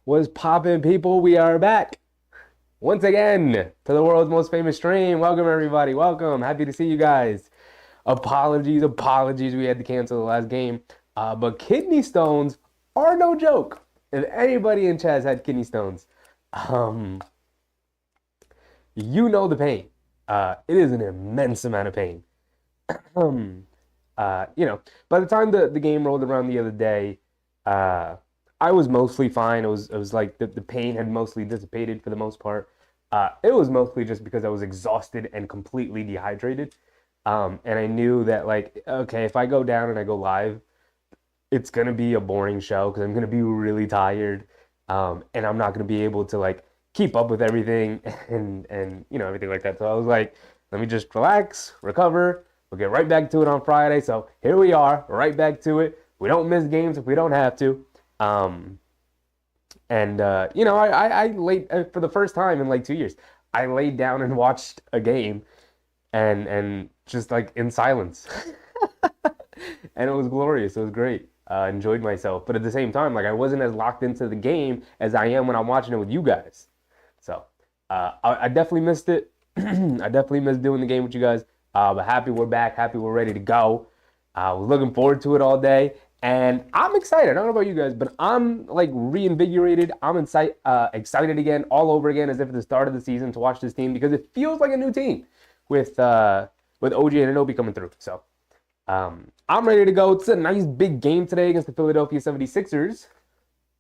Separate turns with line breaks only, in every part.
What's poppin', people? We are back once again to the world's most famous stream. Welcome, everybody. Welcome. Happy to see you guys. Apologies. We had to cancel the last game. But kidney stones are no joke. If anybody in chat has had kidney stones, you know the pain. It is an immense amount of pain. By the time the game rolled around the other day, I was mostly fine. It was like the pain had mostly dissipated for the most part. It was mostly just because I was exhausted and completely dehydrated. And I knew that, like, okay, if I go down and I go live, it's gonna be a boring show because I'm gonna be really tired, and I'm not gonna be able to like keep up with everything and everything like that. So I was like, let me just relax, recover. We'll get right back to it on Friday. So here we are, right back to it. We don't miss games if we don't have to. I laid for the first time in like 2 years. I laid down and watched a game, and just like in silence, and it was glorious. It was great. Enjoyed myself, but at the same time, like I wasn't as locked into the game as I am when I'm watching it with you guys. So I definitely missed it. I definitely missed doing the game with you guys. But happy we're back. Happy we're ready to go. Was looking forward to it all day. And I'm excited. I don't know about you guys, but I'm like reinvigorated. I'm excited again, all over again, as if it's the start of the season to watch this team because it feels like a new team with OG Anunoby coming through. So I'm ready to go. It's a nice big game today against the Philadelphia 76ers.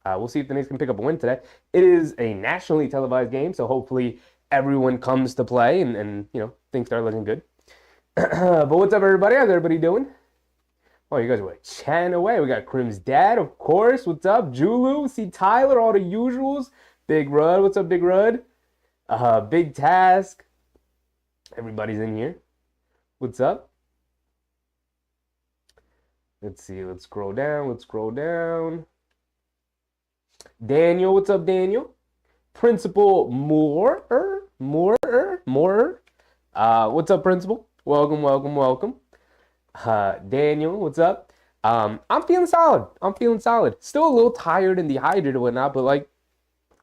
We'll see if the Knicks can pick up a win today. It is a nationally televised game, so hopefully everyone comes to play and things start looking good. But what's up, everybody? How's everybody doing? Oh, you guys are like chatting away. We got Crim's dad, of course. What's up? Julu, see Tyler, all the usuals. Big Rud, what's up, Big Rud? Big Task. Everybody's in here. What's up? Let's see. Let's scroll down. Daniel, what's up, Daniel? Principal Moore. What's up, Principal? Welcome. Daniel, what's up? I'm feeling solid. I'm feeling solid. Still a little tired and dehydrated and whatnot, but like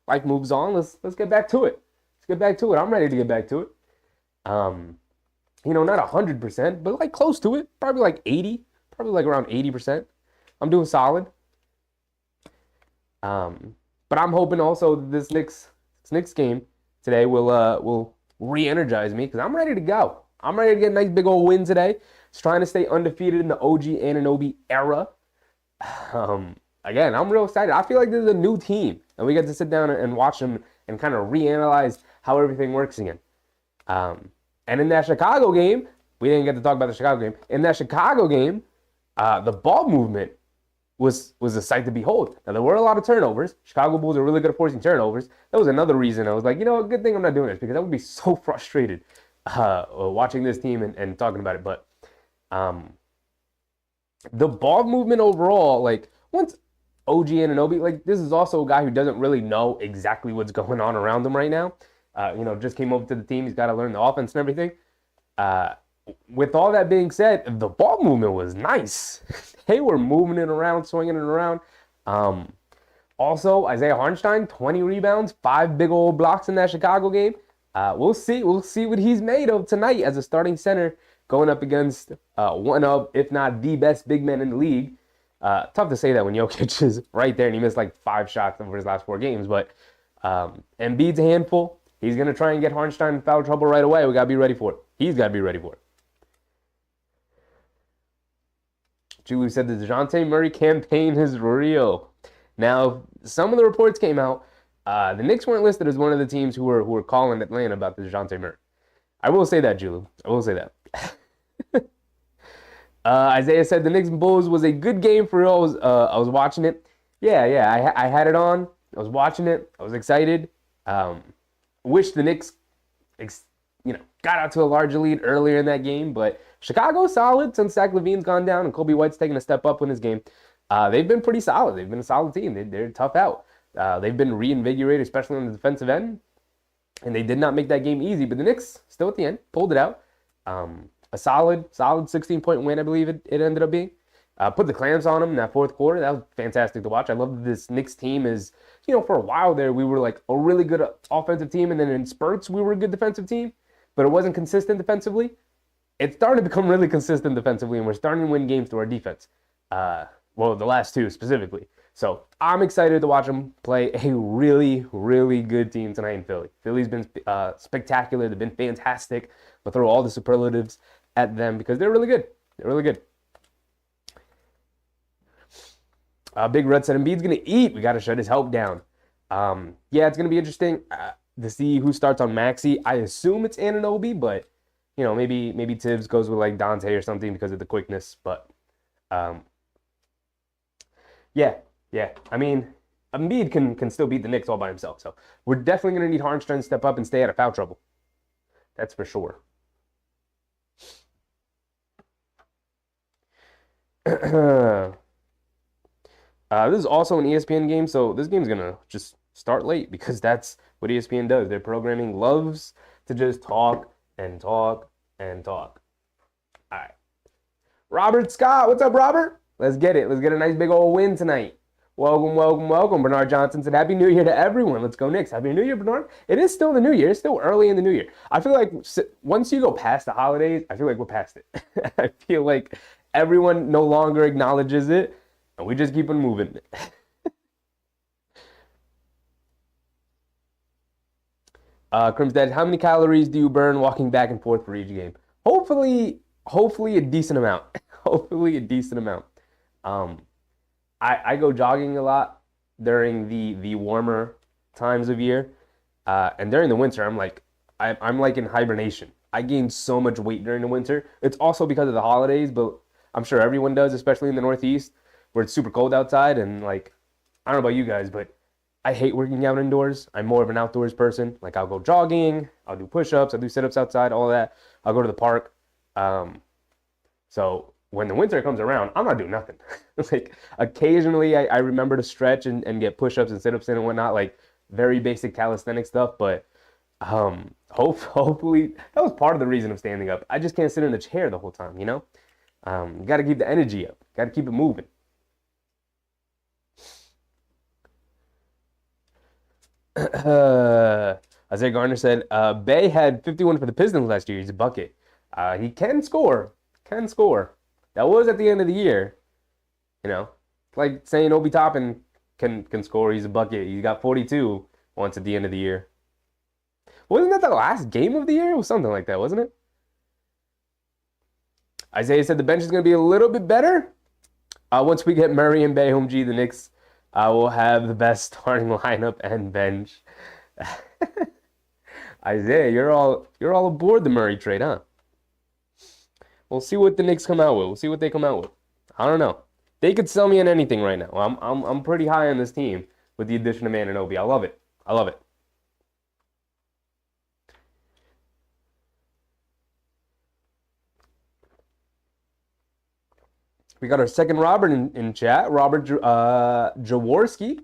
life moves on. Let's get back to it. Let's get back to it. I'm ready to get back to it. Um, not 100%, but like close to it. Probably like 80, probably like around 80%. I'm doing solid. But I'm hoping also this Knicks game today will re-energize me because I'm ready to go. I'm ready to get a nice big old win today. Just trying to stay undefeated in the OG Anunoby era. Again, I'm real excited. I feel like this is a new team, and we get to sit down and watch them and kind of reanalyze how everything works again. And in that Chicago game, we didn't get to talk about the Chicago game. In that Chicago game, the ball movement was a sight to behold. Now, there were a lot of turnovers. Chicago Bulls are really good at forcing turnovers. That was another reason I was like, good thing I'm not doing this because I would be so frustrated watching this team and talking about it. But the ball movement overall, like once OG Anunoby, like this is also a guy who doesn't really know exactly what's going on around him right now. Just came over to the team. He's got to learn the offense and everything. With all that being said, the ball movement was nice. They were moving it around, swinging it around. Also, Isaiah Hartenstein, 20 rebounds, 5 big old blocks in that Chicago game. We'll see. We'll see what he's made of tonight as a starting center going up against one of, if not the best big men in the league. Tough to say that when Jokic is right there and he missed like 5 shots over his last 4 games. But Embiid's a handful. He's going to try and get Hartenstein in foul trouble right away. We got to be ready for it. He's got to be ready for it. Julie said the DeJounte Murray campaign is real. Now, some of the reports came out. The Knicks weren't listed as one of the teams who were calling Atlanta about the DeJounte Murray. I will say that, Julie. I will say that. Isaiah said the Knicks and Bulls was a good game for real. I was watching it. Yeah. I had it on. I was watching it. I was excited. Wish the Knicks, got out to a larger lead earlier in that game, but Chicago's solid since Zach LaVine's gone down and Kobe White's taken a step up in his game. They've been pretty solid. They've been a solid team. They're tough out. They've been reinvigorated, especially on the defensive end, and they did not make that game easy, but the Knicks, still at the end, pulled it out. A solid 16-point win, I believe it ended up being. Put the clamps on them in that fourth quarter. That was fantastic to watch. I love that this Knicks team is, for a while there, we were like a really good offensive team, and then in spurts, we were a good defensive team, but it wasn't consistent defensively. It started to become really consistent defensively, and we're starting to win games through our defense. The last 2 specifically. So I'm excited to watch them play a really, really good team tonight in Philly. Philly's been spectacular. They've been fantastic. I'll throw all the superlatives at them because they're really good. They're really good. Big Red said Embiid's going to eat. We got to shut his help down. It's going to be interesting to see who starts on Maxey. I assume it's Anunoby, but maybe Tibbs goes with like Dante or something because of the quickness. But I mean, Embiid can still beat the Knicks all by himself. So we're definitely going to need Hartenstein to step up and stay out of foul trouble. That's for sure. This is also an ESPN game, so this game's going to just start late because that's what ESPN does. Their programming loves to just talk and talk and talk. All right. Robert Scott, what's up, Robert? Let's get it. Let's get a nice big old win tonight. Welcome. Bernard Johnson said, Happy New Year to everyone. Let's go Knicks. Happy New Year, Bernard. It is still the New Year. It's still early in the New Year. I feel like once you go past the holidays, I feel like we're past it. I feel like everyone no longer acknowledges it, and we just keep on moving. Crim's Dad, how many calories do you burn walking back and forth for each game? Hopefully a decent amount. Hopefully a decent amount. I go jogging a lot during the warmer times of year, and during the winter I'm like in hibernation. I gain so much weight during the winter. It's also because of the holidays, but I'm sure everyone does, especially in the Northeast where it's super cold outside. And like, I don't know about you guys, but I hate working out indoors. I'm more of an outdoors person. Like I'll go jogging, I'll do push-ups, I'll do sit-ups outside, all of that. I'll go to the park. So when the winter comes around, I'm not doing nothing. Like occasionally I remember to stretch and get push-ups and sit-ups in and whatnot, like very basic calisthenic stuff. But hopefully that was part of the reason of standing up. I just can't sit in the chair the whole time, You got to keep the energy up. Got to keep it moving. Isaiah Garner said, Bay had 51 for the Pistons last year. He's a bucket. He can score. Can score. That was at the end of the year. You know, like saying Obi Toppin can score. He's a bucket. He got 42 once at the end of the year. Wasn't that the last game of the year? It was something like that, wasn't it? Isaiah said the bench is going to be a little bit better. Once we get Murray and Bay home, the Knicks will have the best starting lineup and bench. Isaiah, you're all aboard the Murray trade, huh? We'll see what the Knicks come out with. We'll see what they come out with. I don't know. They could sell me on anything right now. I'm pretty high on this team with the addition of Anunoby. I love it. I love it. We got our second Robert in chat. Robert Jaworski.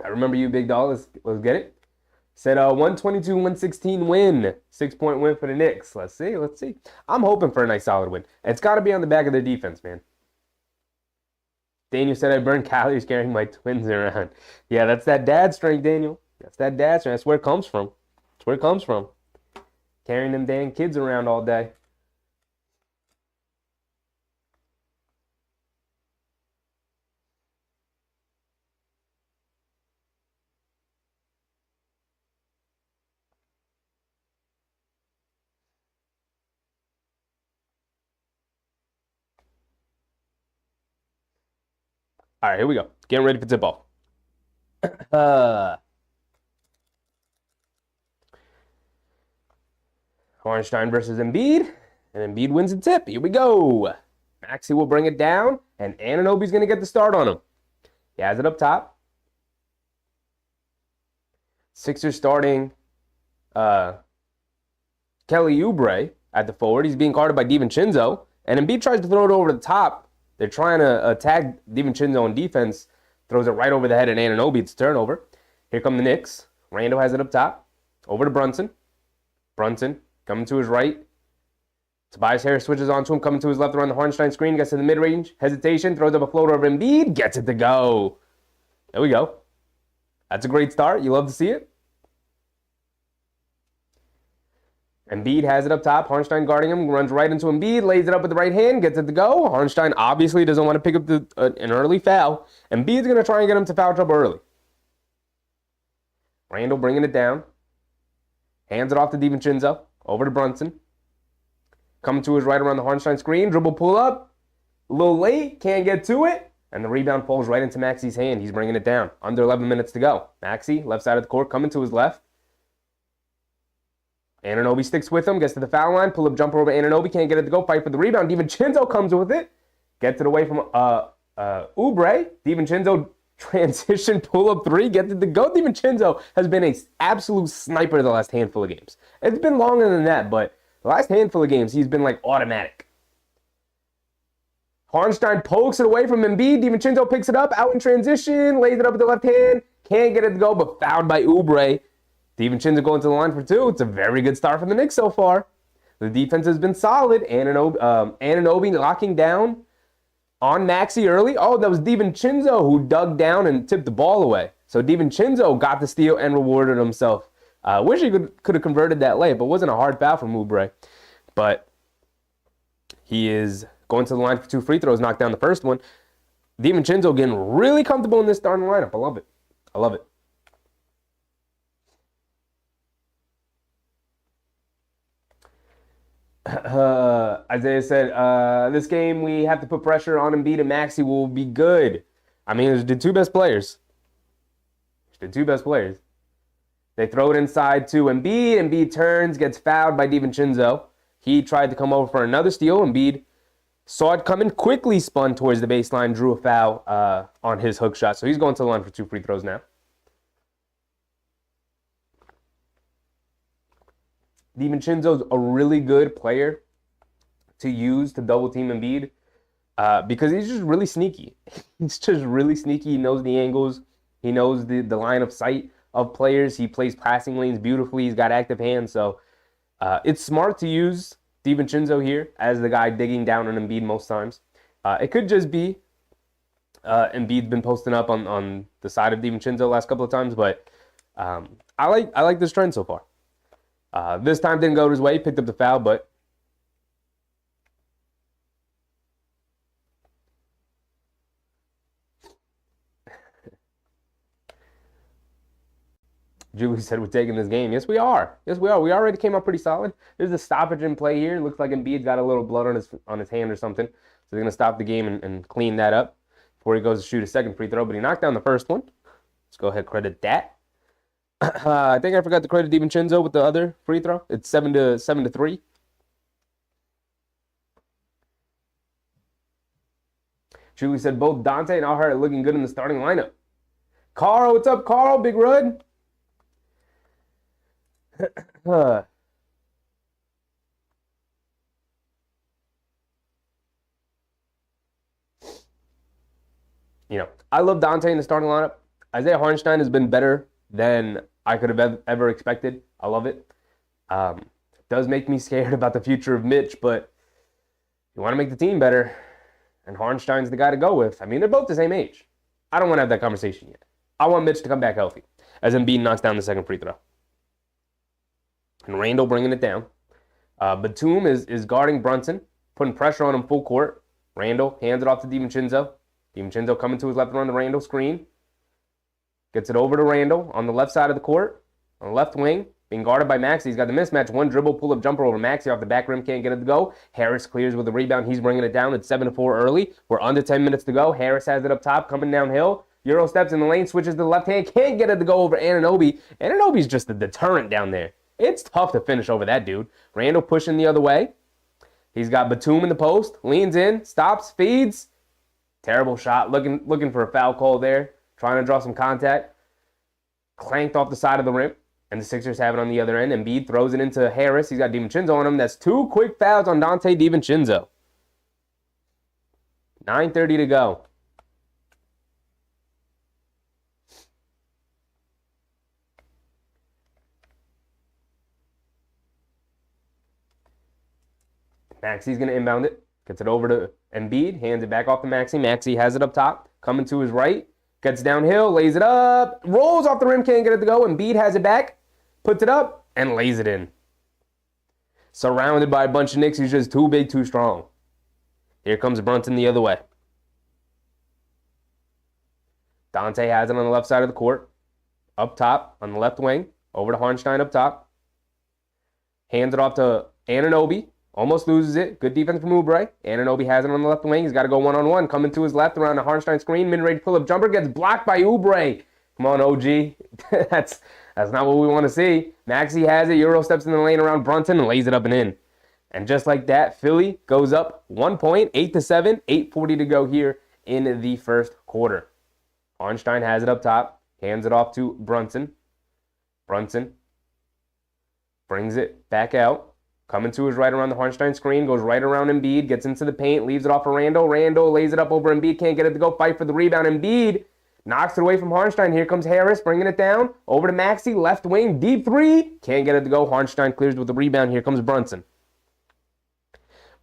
I remember you, big doll. Let's get it. Said 122-116 win. 6-point win for the Knicks. Let's see. I'm hoping for a nice solid win. It's got to be on the back of their defense, man. Daniel said I burned calories carrying my twins around. Yeah, that's that dad strength, Daniel. That's that dad strength. That's where it comes from. That's where it comes from. Carrying them damn kids around all day. All right, here we go. Getting ready for tip-off. Hartenstein versus Embiid. And Embiid wins the tip. Here we go. Maxey will bring it down. And Anunoby's going to get the start on him. He has it up top. Sixers starting Kelly Oubre at the forward. He's being guarded by DiVincenzo. And Embiid tries to throw it over the top. They're trying to attack DiVincenzo on defense. Throws it right over the head of Anunoby. It's a turnover. Here come the Knicks. Randall has it up top. Over to Brunson. Brunson coming to his right. Tobias Harris switches onto him. Coming to his left around the Hartenstein screen. Gets to the mid-range. Hesitation. Throws up a floater over Embiid. Gets it to go. There we go. That's a great start. You love to see it. Embiid has it up top. Hartenstein guarding him. Runs right into Embiid. Lays it up with the right hand. Gets it to go. Hartenstein obviously doesn't want to pick up an early foul. Embiid's going to try and get him to foul trouble early. Randall bringing it down. Hands it off to DiVincenzo. Over to Brunson. Coming to his right around the Hartenstein screen. Dribble pull up. A little late. Can't get to it. And the rebound falls right into Maxey's hand. He's bringing it down. Under 11 minutes to go. Maxey, left side of the court, coming to his left. Anunoby sticks with him, gets to the foul line, pull-up jumper over Anunoby, can't get it to go, fight for the rebound. DiVincenzo comes with it, gets it away from Oubre. DiVincenzo transition pull-up three, gets it to go. DiVincenzo has been an absolute sniper the last handful of games. It's been longer than that, but the last handful of games, he's been like automatic. Hartenstein pokes it away from Embiid. DiVincenzo picks it up, out in transition, lays it up with the left hand, can't get it to go, but fouled by Oubre. DiVincenzo going to the line for two. It's a very good start for the Knicks so far. The defense has been solid. Anunoby locking down on Maxey early. Oh, that was DiVincenzo who dug down and tipped the ball away. So DiVincenzo got the steal and rewarded himself. Wish he could have converted that late, but it wasn't a hard foul from Oubre. But he is going to the line for two free throws, knocked down the first one. DiVincenzo getting really comfortable in this starting lineup. I love it. I love it. Isaiah said, this game we have to put pressure on Embiid and Maxey will be good. I mean, it's the two best players. The two best players. They throw it inside to Embiid. Embiid turns, gets fouled by DiVincenzo. He tried to come over for another steal. Embiid saw it coming, quickly spun towards the baseline, drew a foul on his hook shot. So he's going to the line for two free throws now. DiVincenzo's a really good player to use to double team Embiid because he's just really sneaky. He's just really sneaky. He knows the angles. He knows the line of sight of players. He plays passing lanes beautifully. He's got active hands. So it's smart to use DiVincenzo here as the guy digging down on Embiid most times. It could just be Embiid's been posting up on the side of DiVincenzo last couple of times, but I like this trend so far. This time didn't go his way, picked up the foul, but Julie said we're taking this game. Yes, we are. Yes, we are. We already came out pretty solid. There's a stoppage in play here. Looks like Embiid got a little blood on his hand or something. So they're going to stop the game and clean that up before he goes to shoot a second free throw. But he knocked down the first one. Let's go ahead and credit that. I think I forgot to credit DiVincenzo with the other free throw. It's 7-3. Julie said both Dante and Ahart are looking good in the starting lineup. Carl, what's up, Carl? Big Rud. I love Dante in the starting lineup. Isaiah Hartenstein has been better than I could have ever expected. I love it. It does make me scared about the future of Mitch, but you want to make the team better, and Hartenstein's the guy to go with. I mean, they're both the same age. I don't want to have that conversation yet. I want Mitch to come back healthy as Embiid knocks down the second free throw. And Randall bringing it down. Batum is guarding Brunson, putting pressure on him full court. Randall hands it off to DiVincenzo. DiVincenzo coming to his left around the Randall screen. Gets it over to Randall on the left side of the court, on the left wing, being guarded by Maxey. He's got the mismatch. One dribble, pull-up jumper over Maxey off the back rim. Can't get it to go. Harris clears with the rebound. He's bringing it down. It's 7-4 early. We're under 10 minutes to go. Harris has it up top, coming downhill. Euro steps in the lane, switches to the left hand. Can't get it to go over Anunoby. Anunoby's just a deterrent down there. It's tough to finish over that dude. Randall pushing the other way. He's got Batum in the post. Leans in, stops, feeds. Terrible shot. Looking for a foul call there. Trying to draw some contact. Clanked off the side of the rim. And the Sixers have it on the other end. Embiid throws it into Harris. He's got DiVincenzo on him. That's 2 quick fouls on Dante DiVincenzo. 9:30 to go. Maxey's going to inbound it. Gets it over to Embiid. Hands it back off to Maxey. Maxey has it up top. Coming to his right. Gets downhill. Lays it up. Rolls off the rim. Can't get it to go. Embiid has it back. Puts it up. And lays it in. Surrounded by a bunch of Knicks. He's just too big, too strong. Here comes Brunson the other way. Dante has it on the left side of the court. Up top on the left wing. Over to Hartenstein up top. Hands it off to Anunoby. Almost loses it. Good defense from Oubre. Anunoby has it on the left wing. He's got to go one-on-one. Coming to his left around the Hartenstein screen. Mid-range pull-up jumper. Gets blocked by Oubre. Come on, OG. That's not what we want to see. Maxey has it. Euro steps in the lane around Brunson and lays it up and in. And just like that, Philly goes up 1 point, 8-7. 8:40 to go here in the first quarter. Hartenstein has it up top. Hands it off to Brunson. Brunson brings it back out. Coming to his right around the Hartenstein screen, goes right around Embiid, gets into the paint, leaves it off for Randall. Randall lays it up over Embiid, can't get it to go, fight for the rebound. Embiid knocks it away from Hartenstein. Here comes Harris, bringing it down. Over to Maxey, left wing, deep three. Can't get it to go. Hartenstein clears with the rebound. Here comes Brunson.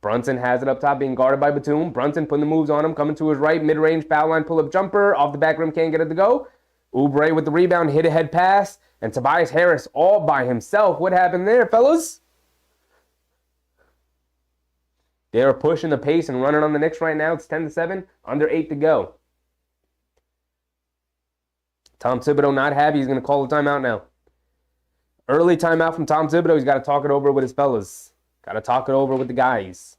Brunson has it up top, being guarded by Batum. Brunson putting the moves on him, coming to his right, mid-range, foul line, pull-up jumper. Off the back rim, can't get it to go. Oubre with the rebound, hit ahead pass. And Tobias Harris all by himself. What happened there, fellas? They're pushing the pace and running on the Knicks right now. It's 10-7, under 8 to go. Tom Thibodeau not happy. He's going to call the timeout now. Early timeout from Tom Thibodeau. He's got to talk it over with his fellas. Got to talk it over with the guys.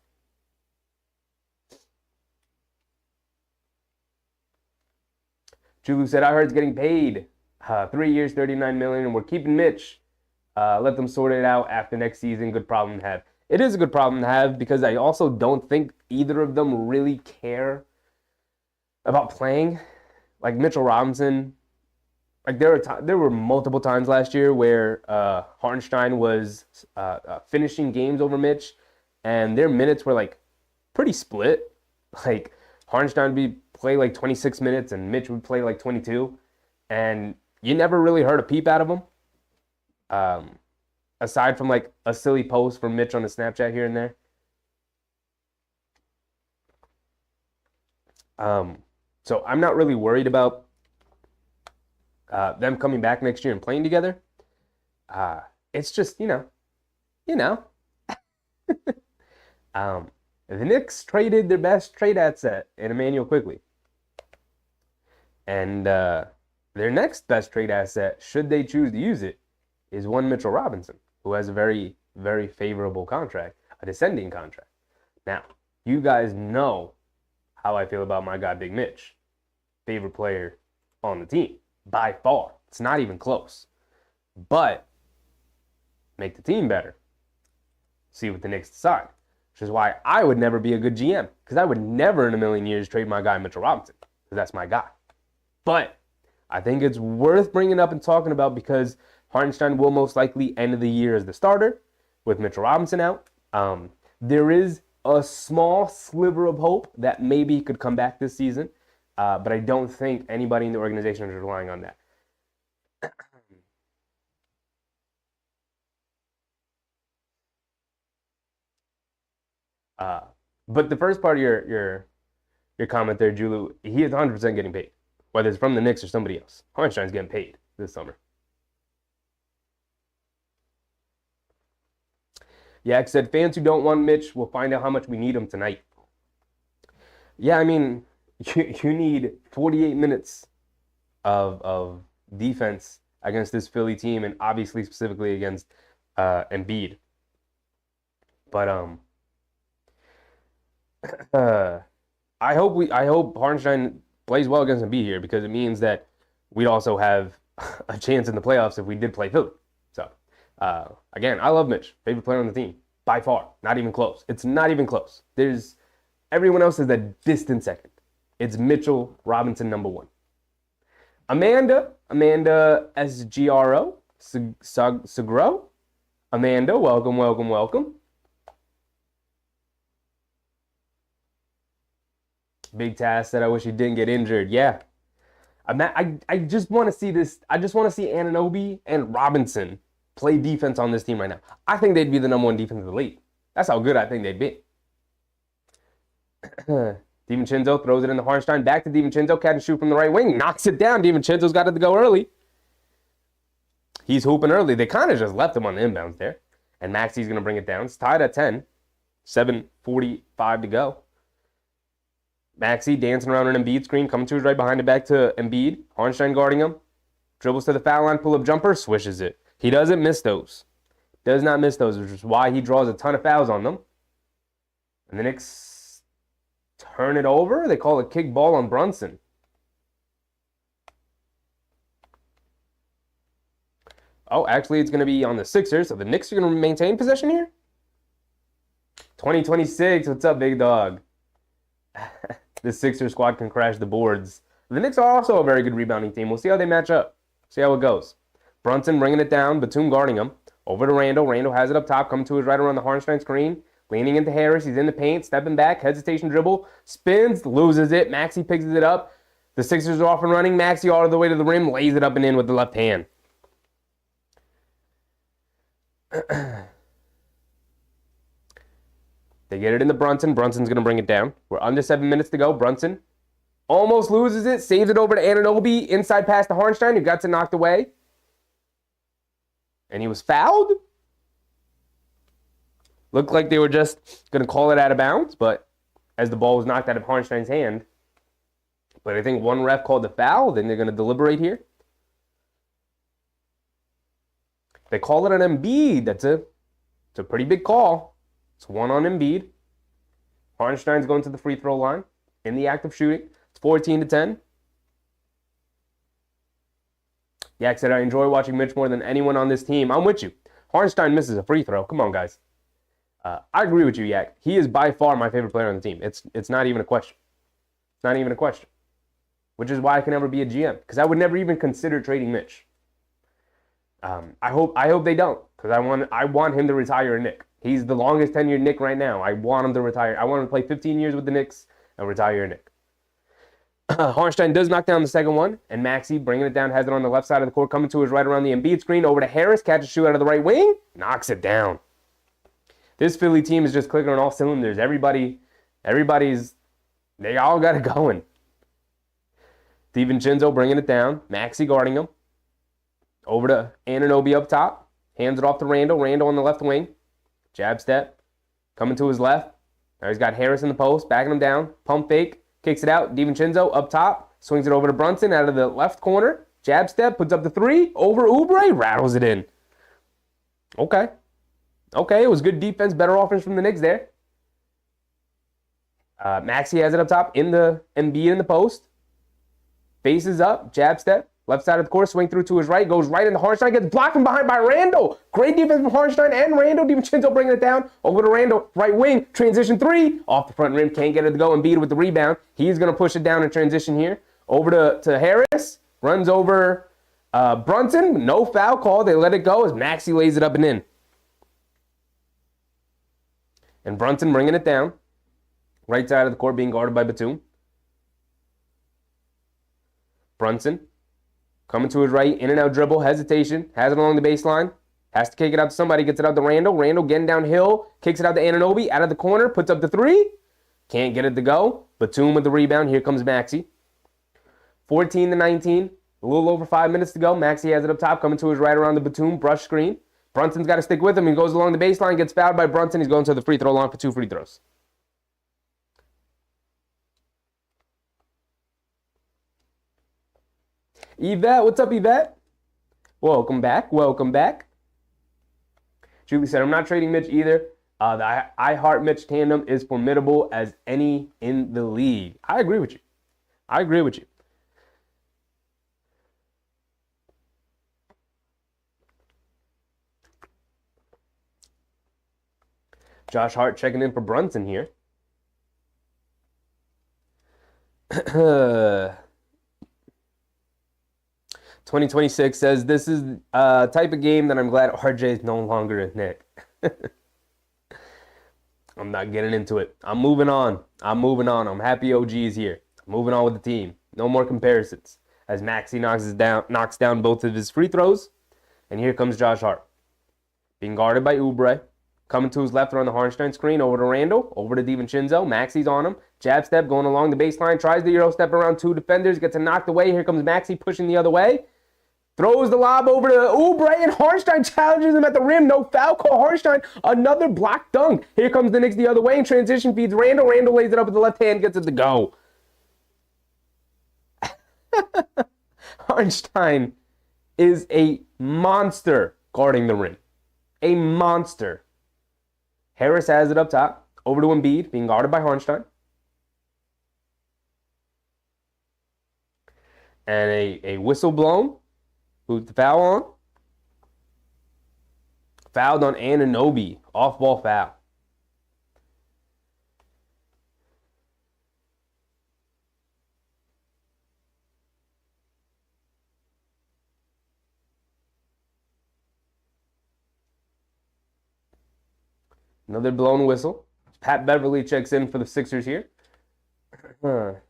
Julu said, I heard it's getting paid. 3 years, $39 million, and we're keeping Mitch. Let them sort it out after next season. Good problem to have. It is a good problem to have because I also don't think either of them really care about playing. Like Mitchell Robinson, like there were multiple times last year where Hartenstein was finishing games over Mitch, and their minutes were like pretty split. Like Hartenstein would play like 26 minutes and Mitch would play like 22, and you never really heard a peep out of him. aside from like a silly post from Mitch on the Snapchat here and there. So I'm not really worried about them coming back next year and playing together. It's just, you know. The Knicks traded their best trade asset in Emmanuel Quickley. And their next best trade asset, should they choose to use it, is one Mitchell Robinson, who has a very, very favorable contract, a descending contract. Now, you guys know how I feel about my guy Big Mitch. Favorite player on the team, by far. It's not even close. But make the team better. See what the Knicks decide. Which is why I would never be a good GM. Because I would never in a million years trade my guy Mitchell Robinson. Because that's my guy. But I think it's worth bringing up and talking about because Hartenstein will most likely end the year as the starter with Mitchell Robinson out. There is a small sliver of hope that maybe he could come back this season. But I don't think anybody in the organization is relying on that. But the first part of your comment there, Julu, he is 100% getting paid. Whether it's from the Knicks or somebody else. Hartenstein's getting paid this summer. Yak said, fans who don't want Mitch will find out how much we need him tonight. Yeah, I mean, you need 48 minutes of defense against this Philly team, and obviously specifically against Embiid. But I hope Hartenstein plays well against Embiid here, because it means that we'd also have a chance in the playoffs if we did play Philly. So again, I love Mitch, favorite player on the team by far. Not even close. It's not even close. There's everyone else is a distant second. It's Mitchell Robinson #1. Amanda SGRO, Sagro. Amanda, welcome. Big Task said, I wish he didn't get injured. Yeah. I just want to see this. I just want to see Anunoby and Robinson play defense on this team right now. I think they'd be the #1 defense in the league. That's how good I think they'd be. DiVincenzo throws it in the Hartenstein. Back to DiVincenzo. Catch and shoot from the right wing. Knocks it down. DiVincenzo's got it to go early. He's hooping early. They kind of just left him on the inbounds there. And Maxi's going to bring it down. It's tied at 10. 7:45 to go. Maxi dancing around an Embiid screen. Coming to his right behind it. Back to Embiid. Hartenstein guarding him. Dribbles to the foul line. Pull-up jumper. Swishes it. He doesn't miss those. Does not miss those, which is why he draws a ton of fouls on them. And the Knicks turn it over. They call a kick ball on Brunson. Oh, actually, it's going to be on the Sixers. So the Knicks are going to maintain possession here? 2026. What's up, big dog? The Sixers squad can crash the boards. The Knicks are also a very good rebounding team. We'll see how they match up. See how it goes. Brunson bringing it down. Batum guarding him. Over to Randall. Randall has it up top. Coming to his right around the Hartenstein screen. Leaning into Harris. He's in the paint. Stepping back. Hesitation dribble. Spins. Loses it. Maxi picks it up. The Sixers are off and running. Maxi all the way to the rim. Lays it up and in with the left hand. They get it into Brunson. Brunson's going to bring it down. We're under 7 minutes to go. Brunson almost loses it. Saves it over to Anunoby. Inside pass to Hartenstein, who got it knocked away. And he was fouled. Looked like they were just going to call it out of bounds, but as the ball was knocked out of Hartenstein's hand. But I think one ref called the foul. Then they're going to deliberate here. They call it an Embiid. It's a pretty big call. It's one on Embiid. Hartenstein's going to the free throw line in the act of shooting. It's 14-10. Yak said, I enjoy watching Mitch more than anyone on this team. I'm with you. Hartenstein misses a free throw. Come on, guys. I agree with you, Yak. He is by far my favorite player on the team. It's not even a question. It's not even a question. Which is why I can never be a GM. Because I would never even consider trading Mitch. I hope they don't. Because I want him to retire a Knick. He's the longest tenured Knick right now. I want him to retire. I want him to play 15 years with the Knicks and retire a Knick. Harnstein does knock down the second one, and Maxey bringing it down, has it on the left side of the court, coming to his right around the Embiid screen, over to Harris, catches shoot out of the right wing, knocks it down. This Philly team is just clicking on all cylinders. They all got it going. DiVincenzo bringing it down, Maxey guarding him, over to Anunoby up top, hands it off to Randall, Randall on the left wing, jab step, coming to his left. Now he's got Harris in the post, backing him down, pump fake, kicks it out. DiVincenzo up top, swings it over to Brunson out of the left corner. Jab step, puts up the three, over Oubre, rattles it in. Okay, it was good defense, better offense from the Knicks there. Maxey has it up top, in the Embiid in the post. Faces up, jab step, left side of the court, swing through to his right, goes right into Harnstein, gets blocked from behind by Randall. Great defense from Harnstein and Randall. DiVincenzo bringing it down, over to Randall, right wing, transition three, off the front rim, can't get it to go. Embiid with the rebound. He's going to push it down in transition here. Over to Harris, runs over Brunson, no foul call. They let it go as Maxey lays it up and in. And Brunson bringing it down, right side of the court being guarded by Batum. Brunson coming to his right, in and out dribble, hesitation, has it along the baseline, has to kick it out to somebody, gets it out to Randall. Randall getting downhill, kicks it out to Anunoby, out of the corner, puts up the three, can't get it to go. Batum with the rebound, here comes Maxey. 14-19, a little over 5 minutes to go. Maxey has it up top, coming to his right around the Batum, brush screen. Brunson's got to stick with him, he goes along the baseline, gets fouled by Brunson, he's going to the free throw line for 2 free throws. Yvette, what's up, Yvette? Welcome back. Julie said, I'm not trading Mitch either. The I Heart Mitch tandem is formidable as any in the league. I agree with you. Josh Hart checking in for Brunson here. 2026 says, this is a type of game that I'm glad RJ is no longer a Knick. I'm not getting into it. I'm moving on. I'm happy OG is here. I'm moving on with the team. No more comparisons. As Maxey knocks down both of his free throws. And here comes Josh Hart. Being guarded by Oubre. Coming to his left on the Harnstein screen, over to Randall, over to DiVincenzo. Maxey's on him. Jab step, going along the baseline. Tries the Euro step around 2 defenders. Gets it knocked away. Here comes Maxey pushing the other way. Throws the lob over to Oubre, and Harnstein challenges him at the rim. No foul call. Harnstein, another block dunk. Here comes the Knicks the other way. In transition, feeds Randall. Randall lays it up with the left hand, gets it to go. Harnstein is a monster guarding the rim. A monster. Harris has it up top. Over to Embiid, being guarded by Harnstein. And a whistle blown. Who's the foul on? Fouled on Anunoby. Off-ball foul. Another blown whistle. Pat Beverly checks in for the Sixers here. The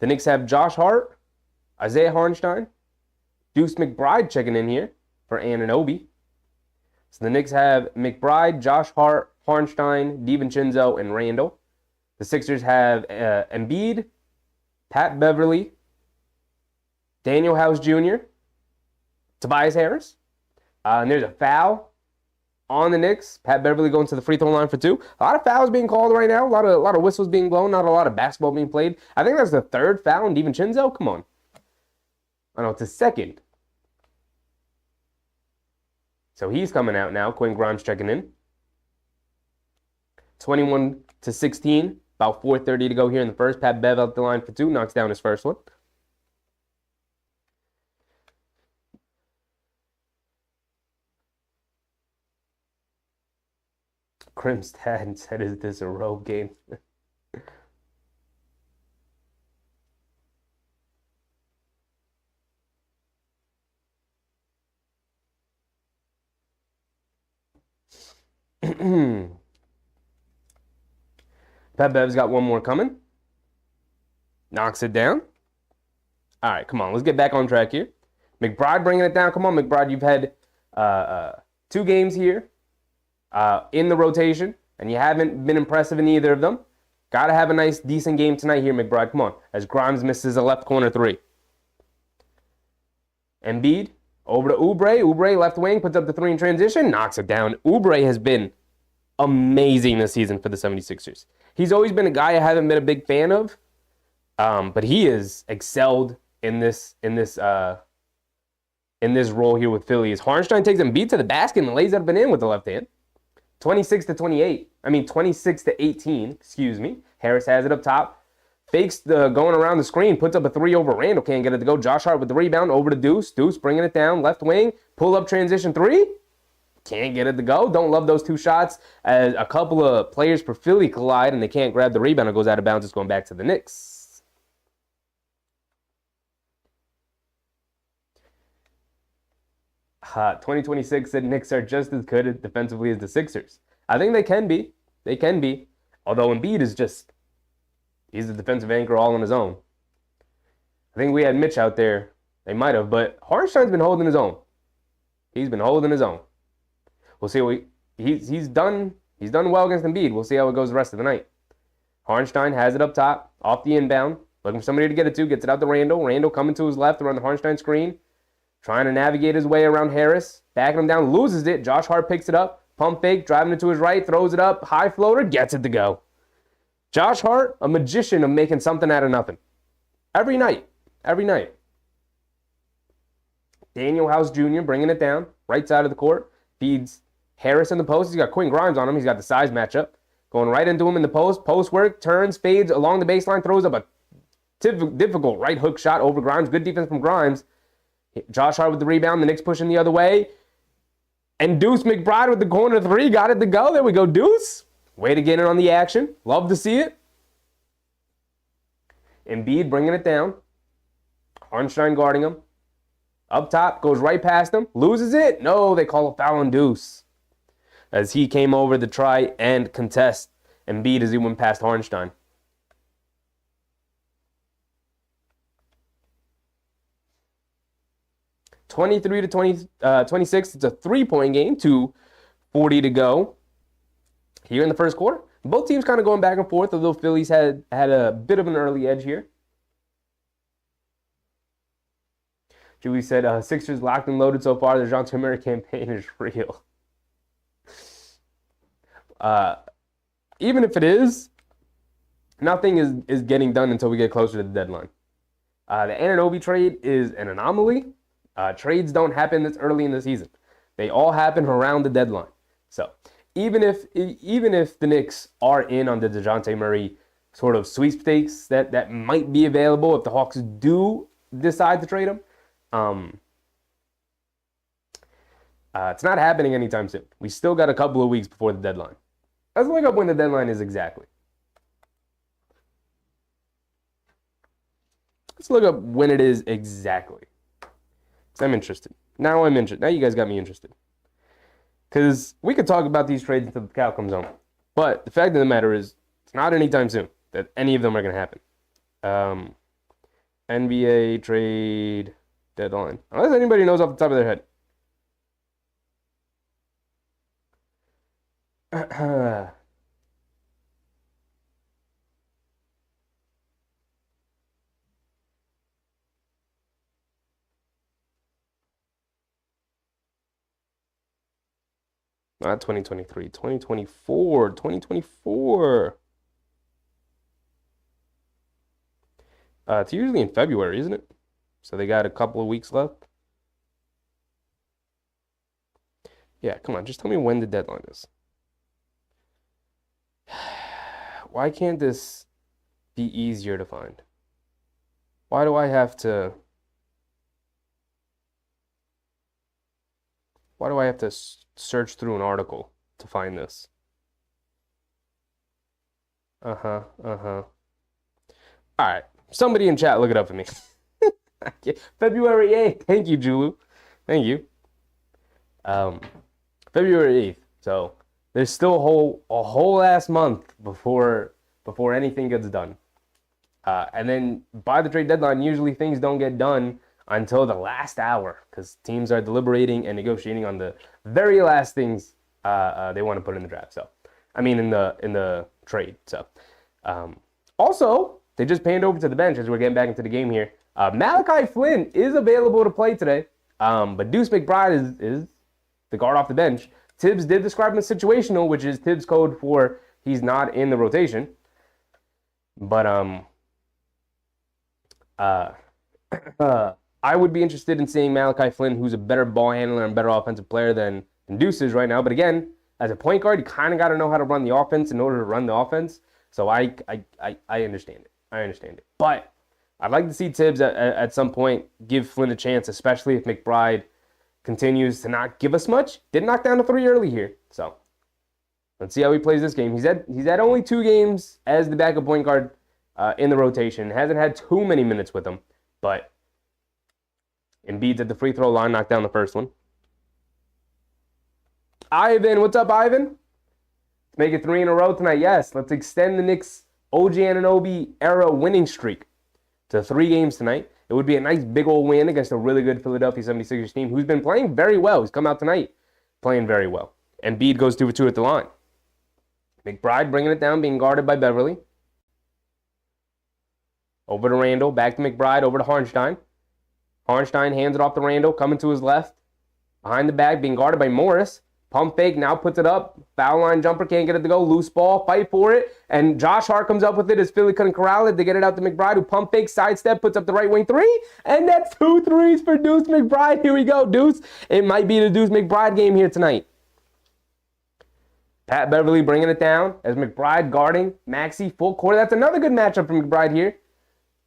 Knicks have Josh Hart, Isaiah Harnstein, Deuce McBride checking in here for Anunoby. So the Knicks have McBride, Josh Hart, Harnstein, DiVincenzo, and Randall. The Sixers have Embiid, Pat Beverly, Daniel House Jr., Tobias Harris. And there's a foul on the Knicks. Pat Beverly going to the free throw line for 2. A lot of fouls being called right now. A lot of whistles being blown. Not a lot of basketball being played. I think that's the 3rd foul on DiVincenzo. Come on. Oh, no, it's his 2nd. So he's coming out now. Quinn Grimes checking in. 21-16. About 4:30 to go here in the first. Pat Bev out the line for 2. Knocks down his first one. Crimstad said, is this a road game? Pat Bev's got one more coming. Knocks it down. All right, come on. Let's get back on track here. McBride bringing it down. Come on, McBride. You've had 2 games here in the rotation, and you haven't been impressive in either of them. Got to have a nice, decent game tonight here, McBride. Come on. As Grimes misses a left corner 3. Embiid over to Oubre. Oubre, left wing, puts up the 3 in transition, knocks it down. Oubre has been amazing this season for the 76ers. He's always been a guy I haven't been a big fan of, but he has excelled in this role here with Philly. As Hartenstein takes Embiid to the basket and lays it up and in with the left hand. 26 to 18, excuse me. Harris has it up top. Fakes the going around the screen, puts up a 3 over Randall, can't get it to go. Josh Hart with the rebound, over to Deuce. Deuce bringing it down, left wing, pull up transition 3. Can't get it to go. Don't love those 2 shots as a couple of players for Philly collide and they can't grab the rebound. It goes out of bounds. It's going back to the Knicks. Uh, 2026 said Knicks are just as good defensively as the Sixers. I think they can be. They can be. Although Embiid is just, he's a defensive anchor all on his own. I think we had Mitch out there. They might have, but Hartenstein's been holding his own. He's been holding his own. We'll see what he's done. He's done well against Embiid. We'll see how it goes the rest of the night. Hartenstein has it up top, off the inbound, looking for somebody to get it to. Gets it out to Randall. Randall coming to his left around the Hartenstein screen, trying to navigate his way around Harris, backing him down, loses it. Josh Hart picks it up, pump fake, driving it to his right, throws it up, high floater, gets it to go. Josh Hart, a magician of making something out of nothing. Every night. Every night. Daniel House Jr. bringing it down, right side of the court, feeds Harris in the post. He's got Quinn Grimes on him. He's got the size matchup. Going right into him in the post. Post work, turns, fades along the baseline, throws up a difficult right hook shot over Grimes. Good defense from Grimes. Josh Hart with the rebound. The Knicks pushing the other way. And Deuce McBride with the corner 3. Got it to go. There we go, Deuce. Way to get in on the action. Love to see it. Embiid bringing it down. Hartenstein guarding him. Up top, goes right past him. Loses it. No, they call a foul on Deuce. As he came over to try and contest Embiid as he went past Hartenstein. (23 to 26). It's a 3-point game. 2:40 to go here in the first quarter. Both teams kind of going back and forth, although Phillies had a bit of an early edge here. Julie said, Sixers locked and loaded so far. The DeJounte Murray campaign is real. Even if it is, nothing is getting done until we get closer to the deadline. The Anunoby trade is an anomaly. Trades don't happen this early in the season. They all happen around the deadline. So even if the Knicks are in on the DeJounte Murray sort of sweepstakes that might be available if the Hawks do decide to trade him, it's not happening anytime soon. We still got a couple of weeks before the deadline. Let's look up when the deadline is exactly. Let's look up when it is exactly. Because I'm interested. Now I'm interested. Now you guys got me interested. Because we could talk about these trades until the cow comes home. But the fact of the matter is, it's not anytime soon that any of them are going to happen. NBA trade deadline. Unless anybody knows off the top of their head. 2023, 2024, 2024. It's usually in February, isn't it? So they got a couple of weeks left. Yeah, come on, just tell me when the deadline is. Why can't this be easier to find? Why do I have to search through an article to find this? All right, somebody in chat look it up for me. February 8th. Thank you, Julu. Thank you. February 8th. So there's still a whole ass month before anything gets done. And then by the trade deadline, usually things don't get done until the last hour because teams are deliberating and negotiating on the very last things they want to put in the draft. So, I mean, in the trade. So, also, they just panned over to the bench as we're getting back into the game here. Malachi Flynn is available to play today, but Deuce McBride is the guard off the bench. Tibbs did describe him as situational, which is Tibbs code for he's not in the rotation. But I would be interested in seeing Malachi Flynn, who's a better ball handler and better offensive player than Deuce is right now. But again, as a point guard, you kind of got to know how to run the offense in order to run the offense. So I understand it. I understand it. But I'd like to see Tibbs at some point give Flynn a chance, especially if McBride continues to not give us much. Did knock down the 3 early here. So let's see how he plays this game. He's had only 2 games as the backup point guard in the rotation. Hasn't had too many minutes with him. But Embiid's at the free throw line, knocked down the first one. Ivan, what's up, Ivan? Let's make it 3 in a row tonight. Yes, let's extend the Knicks OG Anunoby era winning streak to 3 games tonight. It would be a nice big old win against a really good Philadelphia 76ers team who's been playing very well. He's come out tonight playing very well. Embiid goes 2 for 2 at the line. McBride bringing it down, being guarded by Beverly. Over to Randall, back to McBride, over to Harnstein. Harnstein hands it off to Randall, coming to his left. Behind the back, being guarded by Morris. Pump fake, now puts it up. Foul line jumper, can't get it to go. Loose ball, fight for it. And Josh Hart comes up with it as Philly couldn't corral it. They get it out to McBride, who pump fake, sidestep, puts up the right wing 3. And that's 2 threes for Deuce McBride. Here we go, Deuce. It might be the Deuce McBride game here tonight. Pat Beverly bringing it down as McBride guarding Maxey full court. That's another good matchup for McBride here.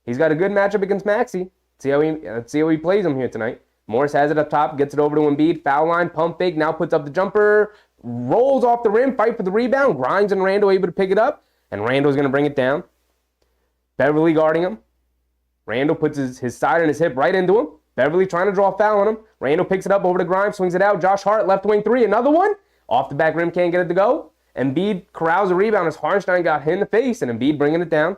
He's got a good matchup against Maxey. Let's see how he plays him here tonight. Morris has it up top, gets it over to Embiid. Foul line, pump fake, now puts up the jumper. Rolls off the rim, fight for the rebound. Grimes and Randall able to pick it up. And Randall's going to bring it down. Beverly guarding him. Randall puts his side and his hip right into him. Beverly trying to draw a foul on him. Randall picks it up over to Grimes, swings it out. Josh Hart, left wing 3, another one. Off the back rim, can't get it to go. Embiid corrals a rebound as Harnstein got hit in the face, and Embiid bringing it down.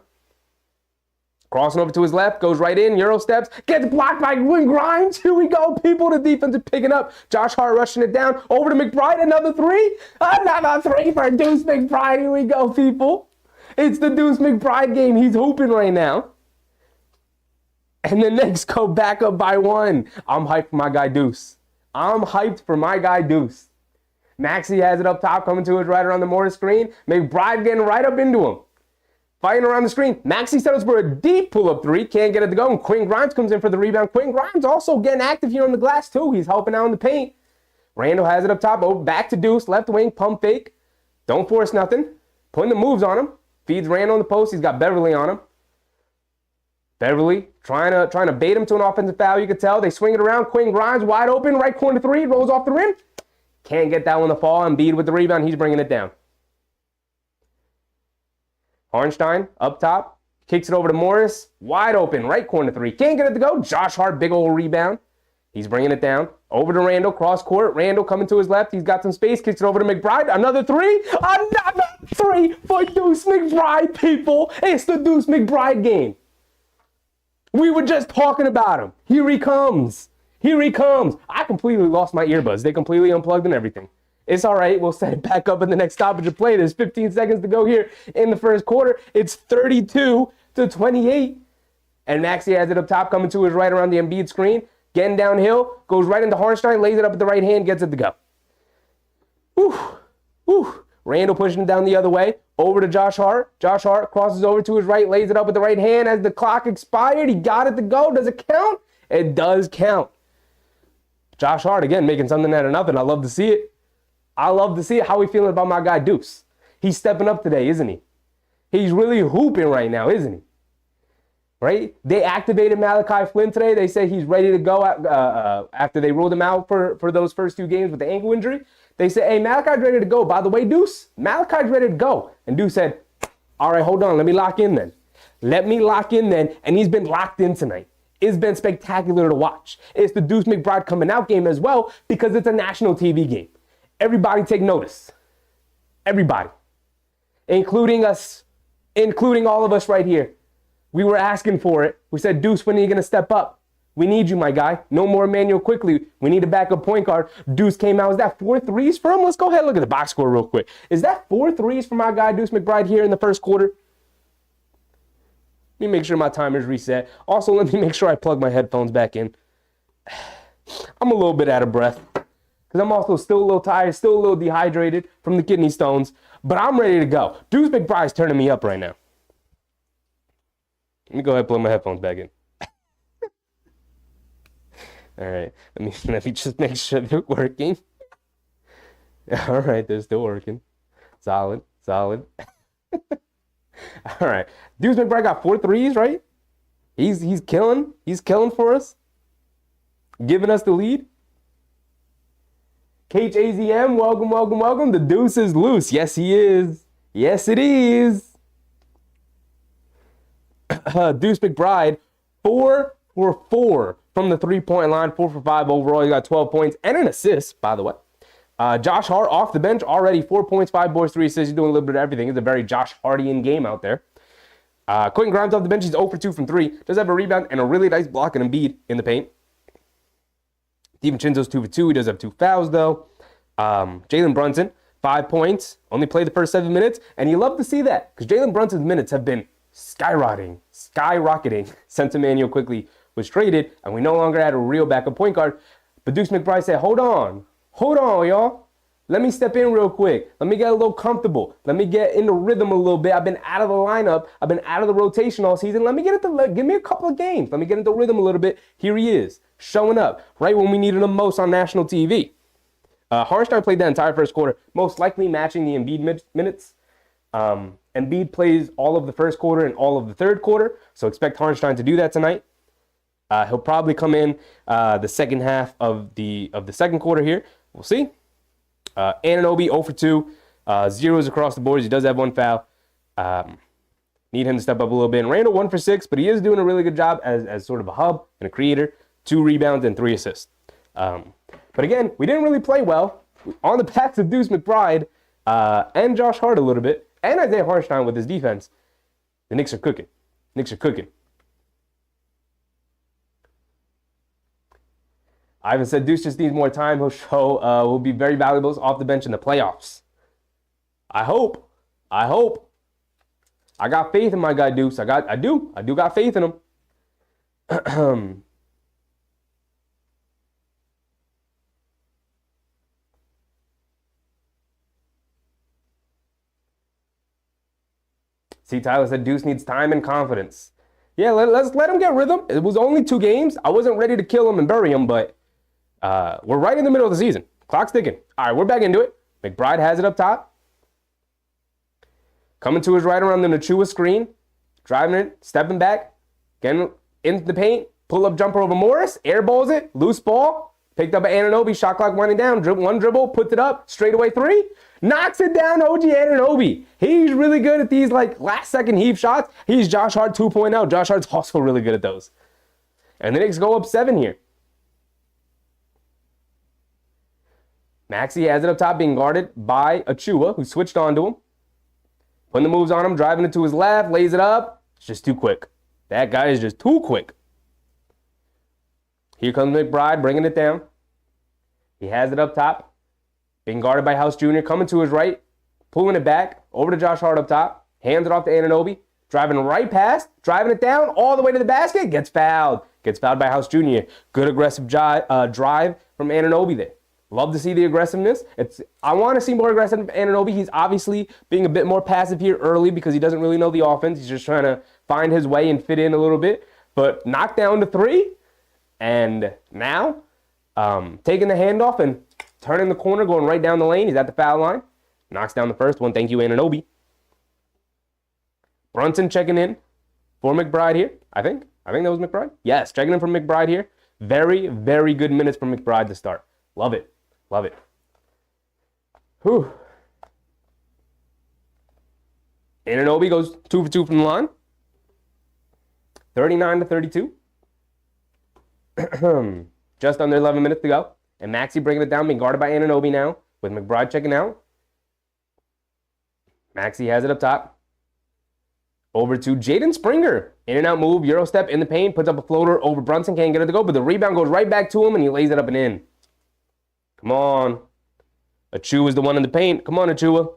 Crossing over to his left, goes right in, Euro steps, gets blocked by Grimes. Here we go, people. The defense is picking up. Josh Hart rushing it down. Over to McBride, another 3. Another 3 for Deuce McBride. Here we go, people. It's the Deuce McBride game. He's hooping right now. And the Knicks go back up by 1. I'm hyped for my guy Deuce. Maxey has it up top, coming to his right around the Morris screen. McBride getting right up into him. Fighting around the screen. Maxey settles for a deep pull-up 3. Can't get it to go. And Quinn Grimes comes in for the rebound. Quinn Grimes also getting active here on the glass, too. He's helping out in the paint. Randall has it up top. Oh, back to Deuce. Left wing. Pump fake. Don't force nothing. Putting the moves on him. Feeds Randall on the post. He's got Beverly on him. Beverly trying to bait him to an offensive foul. You could tell. They swing it around. Quinn Grimes wide open. Right corner 3. Rolls off the rim. Can't get that one to fall. Embiid with the rebound. He's bringing it down. Harnstein up top, kicks it over to Morris, wide open, right corner 3. Can't get it to go. Josh Hart, big old rebound. He's bringing it down. Over to Randall, cross court. Randall coming to his left. He's got some space, kicks it over to McBride. Another 3. Another 3 for Deuce McBride, people. It's the Deuce McBride game. We were just talking about him. Here he comes. I completely lost my earbuds. They completely unplugged and everything. It's all right. We'll set it back up in the next stoppage of play. There's 15 seconds to go here in the first quarter. It's 32-28. And Maxey has it up top, coming to his right around the Embiid screen. Getting downhill, goes right into Harnstein, lays it up at the right hand, gets it to go. Randall pushing it down the other way. Over to Josh Hart. Josh Hart crosses over to his right, lays it up with the right hand. As the clock expired, he got it to go. Does it count? It does count. Josh Hart, again, making something out of nothing. I love to see it. How are we feeling about my guy Deuce? He's stepping up today, isn't he? He's really hooping right now, isn't he? Right? They activated Malachi Flynn today. They say he's ready to go after they ruled him out for those first 2 games with the ankle injury. They said, hey, Malachi's ready to go. By the way, Deuce, Malachi's ready to go. And Deuce said, all right, hold on. Let me lock in then. And he's been locked in tonight. It's been spectacular to watch. It's the Deuce McBride coming out game as well because it's a national TV game. Everybody take notice. Everybody. Including us. Including all of us right here. We were asking for it. We said, Deuce, when are you going to step up? We need you, my guy. No more Emmanuel quickly. We need a backup point guard. Deuce came out. Is that 4 threes for him? Let's go ahead and look at the box score real quick. Is that 4 threes for my guy, Deuce McBride, here in the first quarter? Let me make sure my timer's reset. Also, let me make sure I plug my headphones back in. I'm a little bit out of breath because I'm also still a little tired, still a little dehydrated from the kidney stones, but I'm ready to go. Deuce McBride's turning me up right now. Let me go ahead and plug my headphones back in. All right, let me just make sure they're working. All right, they're still working. Solid. All right, Deuce McBride got 4 threes, right? He's killing. He's killing for us, giving us the lead. KHAZM, welcome. The Deuce is loose. Yes, he is. Yes, it is. Deuce McBride, 4 for 4 from the 3-point line, 4 for 5 overall. He got 12 points and an assist, by the way. Josh Hart off the bench already, 4 points, 5 boards, 3 assists. He's doing a little bit of everything. It's a very Josh Hardian game out there. Quentin Grimes off the bench. He's 0 for 2 from 3. Does have a rebound and a really nice block and Embiid in the paint. DiVincenzo's 2 for 2. He does have 2 fouls, though. Jalen Brunson, 5 points. Only played the first 7 minutes. And you love to see that because Jalen Brunson's minutes have been skyrocketing since Emmanuel quickly was traded. And we no longer had a real backup point guard. But Deuce McBride said, hold on, y'all. Let me step in real quick. Let me get a little comfortable. Let me get in the rhythm a little bit. I've been out of the lineup. I've been out of the rotation all season. Let me give me a couple of games. Let me get into rhythm a little bit. Here he is, showing up right when we needed him most on national TV. Hartenstein played that entire first quarter, most likely matching the Embiid minutes. Embiid plays all of the first quarter and all of the third quarter, so expect Hartenstein to do that tonight. He'll probably come in the second half of the second quarter here. We'll see. Anunoby 0 for 2, zeros across the boards. He does have 1 foul. Need him to step up a little bit. And Randall 1 for 6, but he is doing a really good job as sort of a hub and a creator. 2 rebounds and 3 assists. But again, we didn't really play well on the backs of Deuce McBride and Josh Hart a little bit, and Isaiah Hartenstein with his defense. The Knicks are cooking. Ivan said Deuce just needs more time. He'll show will be very valuable off the bench in the playoffs. I hope. I got faith in my guy Deuce. I do got faith in him. See, Tyler said Deuce needs time and confidence. Yeah, let's let him get rhythm. It was only 2 games. I wasn't ready to kill him and bury him, but we're right in the middle of the season. Clock's ticking. All right, we're back into it. McBride has it up top. Coming to his right around the Nachua screen. Driving it, stepping back. Getting into the paint. Pull-up jumper over Morris. Airballs it. Loose ball. Picked up an Anunoby. Shot clock winding down. One dribble. Puts it up. Straightaway 3. Knocks it down, OG Anunoby. He's really good at these last-second heave shots. He's Josh Hart 2.0. Josh Hart's also really good at those. And the Knicks go up 7 here. Maxey has it up top, being guarded by Achua, who switched onto him. Putting the moves on him, driving it to his left, lays it up. It's just too quick. That guy is just too quick. Here comes McBride, bringing it down. He has it up top. Being guarded by House Jr., coming to his right, pulling it back, over to Josh Hart up top, hands it off to Anunoby, driving right past, driving it down all the way to the basket, gets fouled. Gets fouled by House Jr. Good aggressive drive from Anunoby there. Love to see the aggressiveness. I want to see more aggressive from Anunoby. He's obviously being a bit more passive here early because he doesn't really know the offense. He's just trying to find his way and fit in a little bit. But knocked down to 3, and now taking the handoff and turning the corner, going right down the lane. He's at the foul line. Knocks down the first one. Thank you, Anunoby. Brunson checking in for McBride here, I think. I think that was McBride. Yes, checking in for McBride here. Very, very good minutes for McBride to start. Love it. Whew. Anunoby goes 2 for 2 from the line. 39-32. Just under 11 minutes to go. And Maxey bringing it down, being guarded by Anunoby now, with McBride checking out. Maxey has it up top. Over to Jaden Springer. In and out move, Euro step in the paint, puts up a floater over Brunson, can't get it to go, but the rebound goes right back to him, and he lays it up and in. Come on. Achua is the one in the paint. Come on, Achua.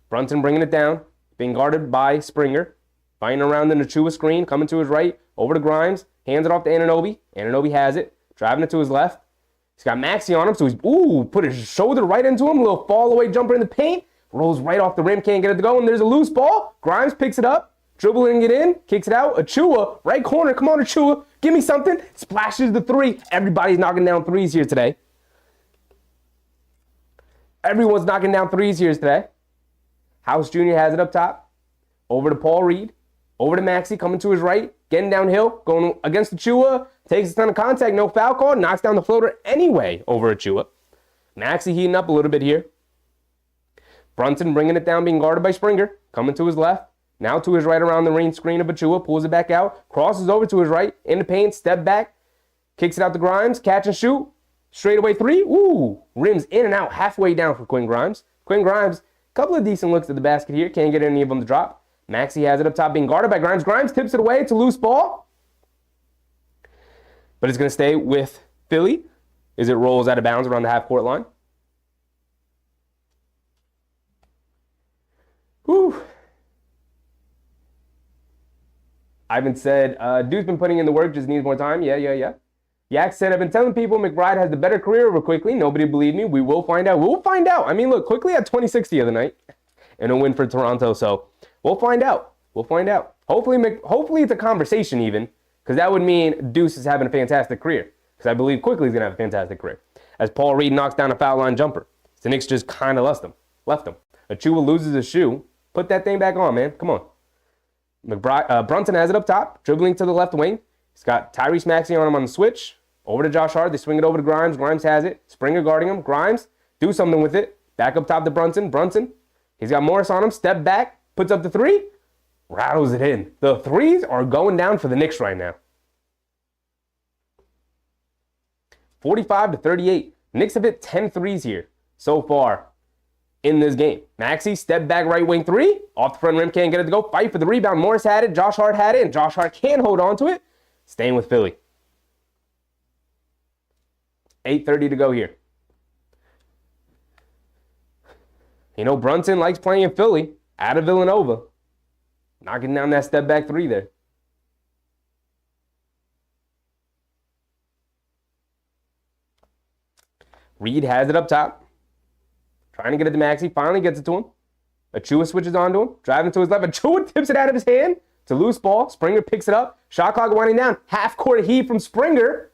Brunson bringing it down, being guarded by Springer. Finding around the Achua screen, coming to his right, over to Grimes, hands it off to Anunoby. Anunoby has it, driving it to his left. He's got Maxey on him, so he's, put his shoulder right into him, a little fall away jumper in the paint. Rolls right off the rim, can't get it to go, and there's a loose ball. Grimes picks it up, dribbling it in, kicks it out. Achua, right corner, come on Achua, give me something. Splashes the three. Everybody's knocking down threes here today. Everyone's knocking down threes here today. House Jr. has it up top. Over to Paul Reed. Over to Maxey, coming to his right, getting downhill, going against Achua, takes a ton of contact, no foul call, knocks down the floater anyway over Achua. Maxey heating up a little bit here. Brunson bringing it down, being guarded by Springer, coming to his left, now to his right around the range screen of Achua, pulls it back out, crosses over to his right, in the paint, step back, kicks it out to Grimes, catch and shoot, straightaway three, rims in and out, halfway down for Quinn Grimes. Quinn Grimes, a couple of decent looks at the basket here, can't get any of them to drop. Maxey has it up top, being guarded by Grimes. Grimes tips it away. It's a loose ball. But it's going to stay with Philly as it rolls out of bounds around the half-court line. Whew. Ivan said, dude's been putting in the work, just needs more time. Yeah. Yak said, I've been telling people McBride has the better career over Quickly. Nobody believed me. We will find out. We'll find out. I mean, look, Quickly had 26 the other night and a win for Toronto, so we'll find out. Hopefully it's a conversation even, because that would mean Deuce is having a fantastic career, because I believe Quickly is going to have a fantastic career. As Paul Reed knocks down a foul line jumper. The Knicks just kind of left him. Achua loses his shoe. Put that thing back on, man. Come on. Brunson has it up top, dribbling to the left wing. He's got Tyrese Maxey on him on the switch. Over to Josh Hart. They swing it over to Grimes. Grimes has it. Springer guarding him. Grimes, do something with it. Back up top to Brunson. He's got Morris on him. Step back. Puts up the three. Rattles it in. The threes are going down for the Knicks right now. 45-38. Knicks have hit 10 threes here so far in this game. Maxey, step back right wing three. Off the front rim, can't get it to go. Fight for the rebound. Morris had it. Josh Hart had it. And Josh Hart can't hold on to it. Staying with Philly. 8:30 to go here. You know, Brunson likes playing in Philly. Out of Villanova. Knocking down that step back three there. Reed has it up top. Trying to get it to Maxey. Finally gets it to him. Achua switches onto him. Driving to his left. Achua tips it out of his hand. It's a loose ball. Springer picks it up. Shot clock winding down. Half court heat from Springer.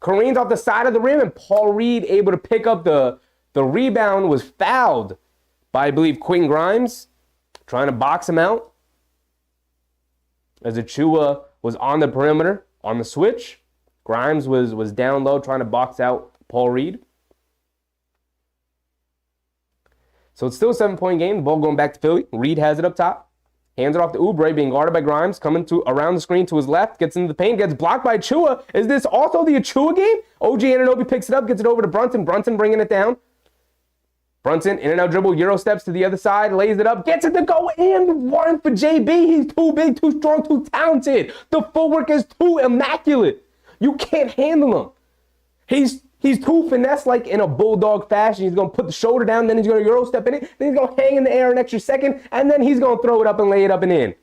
Careens off the side of the rim. And Paul Reed able to pick up the rebound. Was fouled by, I believe, Quinn Grimes. Trying to box him out. As Achua was on the perimeter on the switch. Grimes was down low trying to box out Paul Reed. So it's still a 7-point game. The ball going back to Philly. Reed has it up top. Hands it off to Oubre, being guarded by Grimes. Coming to around the screen to his left. Gets into the paint. Gets blocked by Achua. Is this also the Achua game? OG Anunoby picks it up. Gets it over to Brunson. Brunson bringing it down. Brunson, in and out dribble. Euro steps to the other side. Lays it up. Gets it to go in. One for JB. He's too big, too strong, too talented. The footwork is too immaculate. You can't handle him. He's too finesse, like in a bulldog fashion. He's going to put the shoulder down, then he's going to Euro step in it, then he's going to hang in the air an extra second, and then he's going to throw it up and lay it up and in.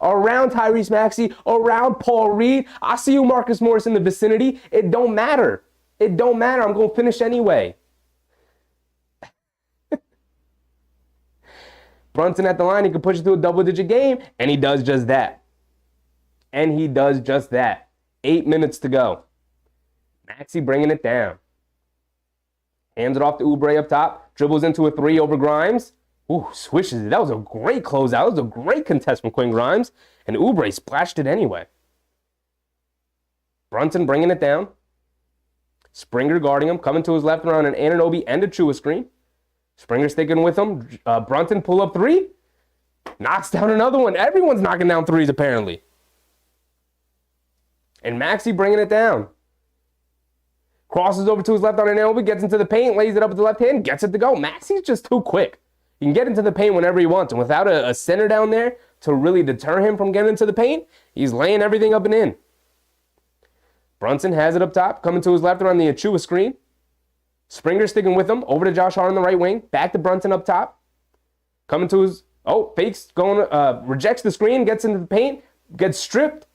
Around Tyrese Maxey, around Paul Reed. I see you, Marcus Morris, in the vicinity. It don't matter. I'm going to finish anyway. Brunson at the line, he can push it to a double-digit game, and he does just that. 8 minutes to go. Maxey bringing it down. Hands it off to Oubre up top. Dribbles into a three over Grimes. Ooh, swishes it. That was a great closeout. That was a great contest from Quinn Grimes. And Oubre splashed it anyway. Brunson bringing it down. Springer guarding him. Coming to his left around an Anunoby and Achua screen. Springer sticking with him. Brunson pull up three. Knocks down another one. Everyone's knocking down threes apparently. And Maxey bringing it down. Crosses over to his left on an elbow, gets into the paint, lays it up with the left hand, gets it to go. Maxey's just too quick. He can get into the paint whenever he wants. And without a center down there to really deter him from getting into the paint, he's laying everything up and in. Brunson has it up top, coming to his left around the Achua screen. Springer sticking with him, over to Josh Hart on the right wing, back to Brunson up top. Coming to his, fakes, going, rejects the screen, gets into the paint, gets stripped.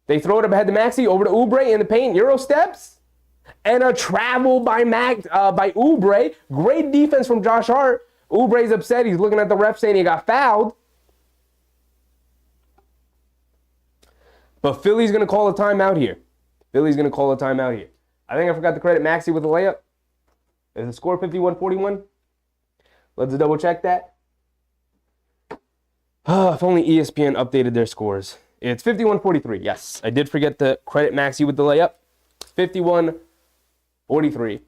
They throw it up ahead to Maxey, over to Oubre in the paint, Euro steps. And a travel by Oubre. Great defense from Josh Hart. Oubre's upset, he's looking at the ref saying he got fouled. But Philly's going to call a timeout here. I think I forgot to credit Maxey with a layup. Is the score 51-41? Let's double check that. If only ESPN updated their scores. It's 51-43. Yes, I did forget to credit Maxey with the layup. 51-43.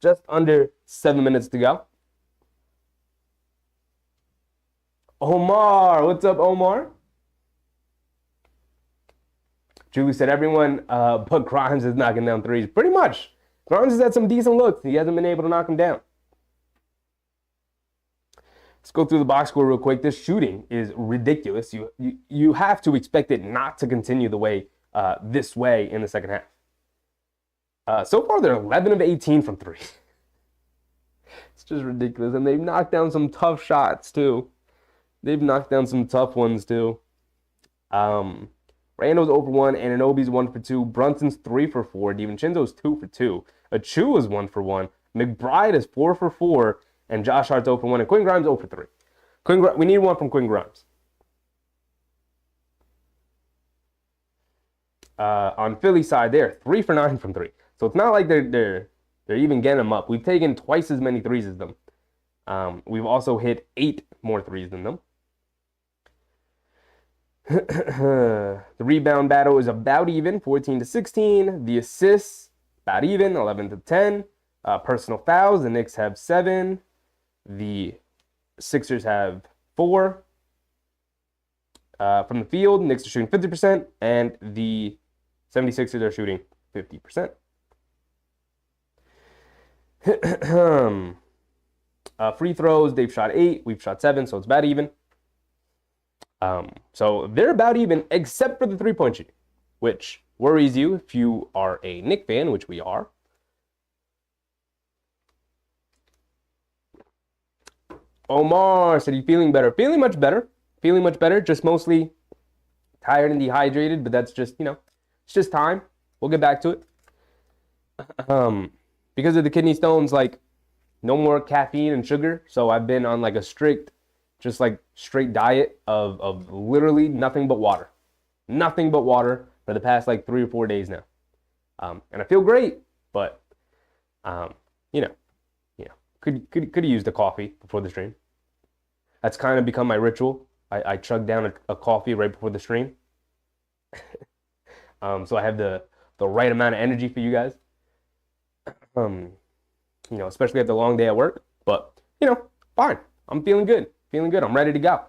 Just under 7 minutes to go. Omar, what's up, Omar? Julie said everyone but Grimes is knocking down threes. Pretty much. Grimes has had some decent looks. He hasn't been able to knock them down. Let's go through the box score real quick. This shooting is ridiculous. You have to expect it not to continue the way this way in the second half. So far, they're 11 of 18 from three. It's just ridiculous. And they've knocked down some tough shots, too. They've knocked down some tough ones, too. Randall's 0 for 1, Anunoby's 1 for 2, Brunson's 3 for 4, DiVincenzo's 2 for 2, Achua's 1 for 1, McBride is 4 for 4, and Josh Hart's 0 for 1, and Quinn Grimes 0 for 3. We need one from Quinn Grimes. On Philly's side, they're 3 for 9 from 3. So it's not like they're even getting them up. We've taken twice as many threes as them. We've also hit 8 more threes than them. The rebound battle is about even, 14-16. The assists, about even, 11-10. Personal fouls, the Knicks have 7. The Sixers have 4. From the field, Knicks are shooting 50%, and the 76ers are shooting 50%. Free throws, they've shot 8, we've shot 7, so it's about even. So they're about even, except for the three-point shooting, which worries you if you are a Knicks fan, which we are. Omar said he's feeling better. Feeling much better. Just mostly tired and dehydrated, but that's just, it's just time. We'll get back to it. Because of the kidney stones, no more caffeine and sugar. So I've been on a straight diet of literally nothing but water. Nothing but water for the past 3 or 4 days now. And I feel great, but could have used a coffee before the stream. That's kind of become my ritual. I chug down a coffee right before the stream. So I have the right amount of energy for you guys. Especially after a long day at work. But, fine. I'm feeling good. I'm ready to go.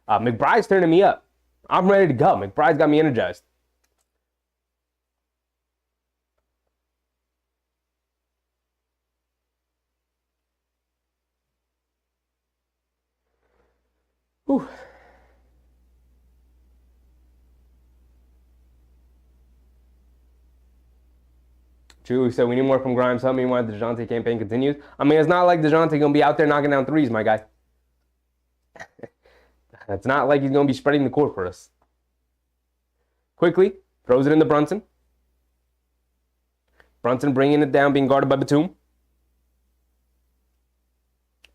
McBride's turning me up. I'm ready to go. McBride's got me energized. Whew. Julie said, we need more from Grimes. Help me while the DeJounte campaign continues. I mean, it's not like DeJounte going to be out there knocking down threes, my guy. It's not like he's going to be spreading the court for us. Quickly, throws it into Brunson. Brunson bringing it down, being guarded by Batum.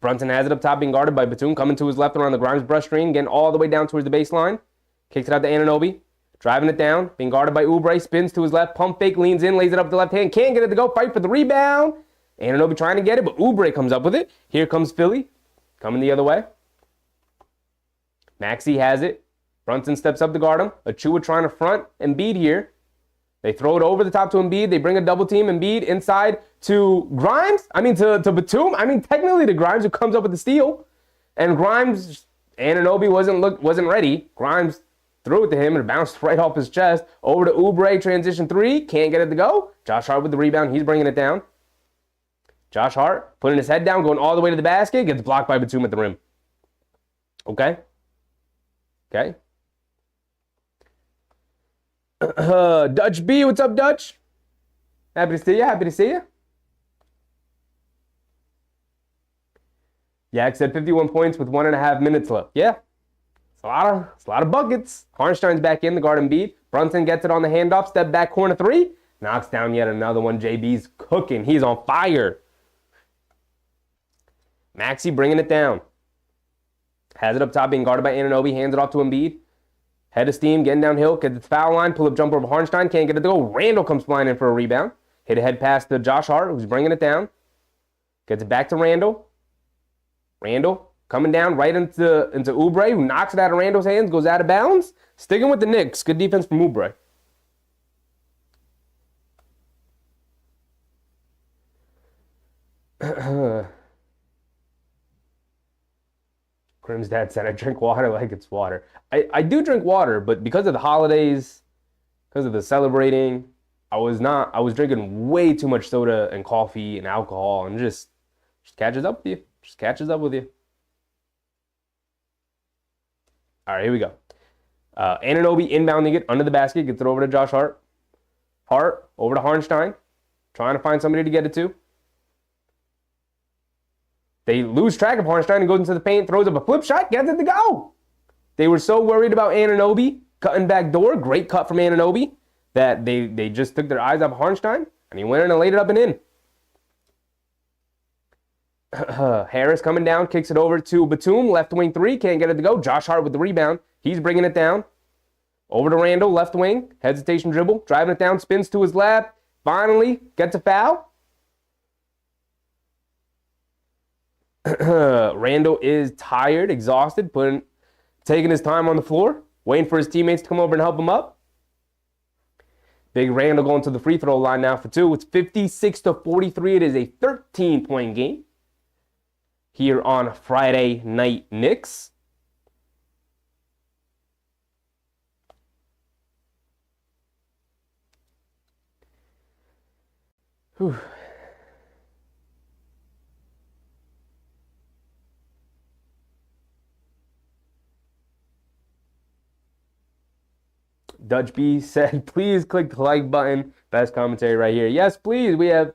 Brunson has it up top, being guarded by Batum, coming to his left around the Grimes brush screen, getting all the way down towards the baseline. Kicks it out to Anunoby. Driving it down, being guarded by Oubre, spins to his left, pump fake, leans in, lays it up with the left hand, can't get it to go, fight for the rebound. Anunoby trying to get it, but Oubre comes up with it. Here comes Philly, coming the other way. Maxey has it. Brunson steps up to guard him. Achua trying to front Embiid here. They throw it over the top to Embiid. They bring a double team. Embiid inside to Grimes. To Batum. Technically to Grimes, who comes up with the steal. And Grimes, Anunoby wasn't ready. Grimes threw it to him and it bounced right off his chest. Over to Oubre, transition 3. Can't get it to go. Josh Hart with the rebound. He's bringing it down. Josh Hart putting his head down, going all the way to the basket. Gets blocked by Batum at the rim. Okay. Okay. Dutch B, what's up, Dutch? Happy to see you. Happy to see you. Yak said 51 points with 1.5 minutes left. Yeah, it's a lot of buckets. Harnstein's back in the guard and beat. Brunson gets it on the handoff, step back corner three, knocks down yet another one. JB's cooking. He's on fire. Maxey bringing it down. Has it up top, being guarded by Anunoby. Hands it off to Embiid. Head of steam, getting downhill. Gets the foul line. Pull up jumper of Harnstein. Can't get it to go. Randall comes flying in for a rebound. Hit a head pass to Josh Hart, who's bringing it down. Gets it back to Randall. Randall coming down right into Oubre, who knocks it out of Randall's hands, goes out of bounds. Sticking with the Knicks. Good defense from Oubre. Crim's dad said, I drink water like it's water. I do drink water, but because of the holidays, because of the celebrating, I was drinking way too much soda and coffee and alcohol, and just catches up with you. Just catches up with you. All right, here we go. Anunoby inbounding it under the basket, gets it over to Josh Hart. Hart over to Harnstein, trying to find somebody to get it to. They lose track of Harnstein and goes into the paint, throws up a flip shot, gets it to go. They were so worried about Anunoby cutting back door, great cut from Anunoby, that they just took their eyes off Harnstein, and he went in and laid it up and in. Harris coming down, kicks it over to Batum, left wing three, can't get it to go. Josh Hart with the rebound. He's bringing it down. Over to Randall, left wing, hesitation dribble, driving it down, spins to his lap, finally gets a foul. Randall is tired, exhausted, taking his time on the floor, waiting for his teammates to come over and help him up. Big Randall going to the free throw line now for two. It's 56-43. It is a 13-point game here on Friday Night Knicks. Whew. Dutch B said, please click the like button. Best commentary right here. Yes, please. We have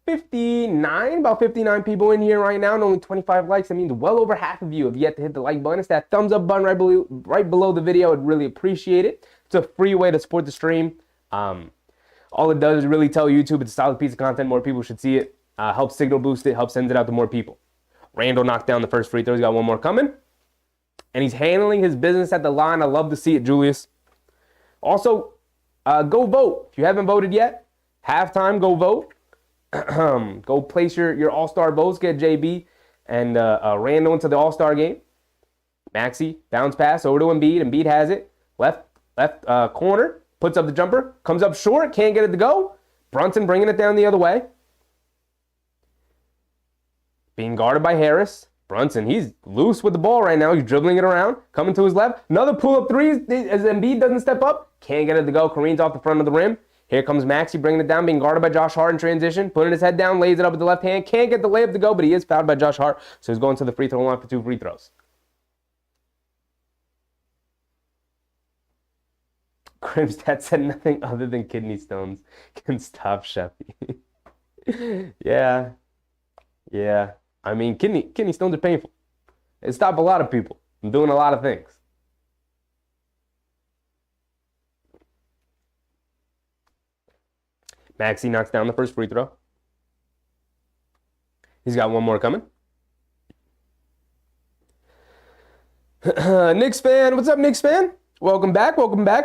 about 59 people in here right now, and only 25 likes. That means well over half of you have yet to hit the like button. It's that thumbs up button right below the video. I'd really appreciate it. It's a free way to support the stream. All it does is really tell YouTube it's a solid piece of content. More people should see it. Helps signal boost it. Helps send it out to more people. Randall knocked down the first free throw. He's got one more coming. And he's handling his business at the line. I love to see it, Julius. Also, go vote. If you haven't voted yet, halftime, go vote. Go place your all-star votes. Get JB and Randall into the all-star game. Maxey, bounce pass over to Embiid. Embiid has it. Left corner. Puts up the jumper. Comes up short. Can't get it to go. Brunson bringing it down the other way. Being guarded by Harris. Brunson, he's loose with the ball right now. He's dribbling it around. Coming to his left. Another pull-up three as Embiid doesn't step up. Can't get it to go. Kareem's off the front of the rim. Here comes Maxey bringing it down, being guarded by Josh Hart in transition. Putting his head down, lays it up with the left hand. Can't get the layup to go, but he is fouled by Josh Hart. So he's going to the free throw line for 2 free throws. Crimstat said nothing other than kidney stones can stop Sheffy. Yeah. I mean, kidney stones are painful. They stop a lot of people from doing a lot of things. Maxey knocks down the first free throw. He's got one more coming. Knicks fan, what's up, Knicks fan? Welcome back.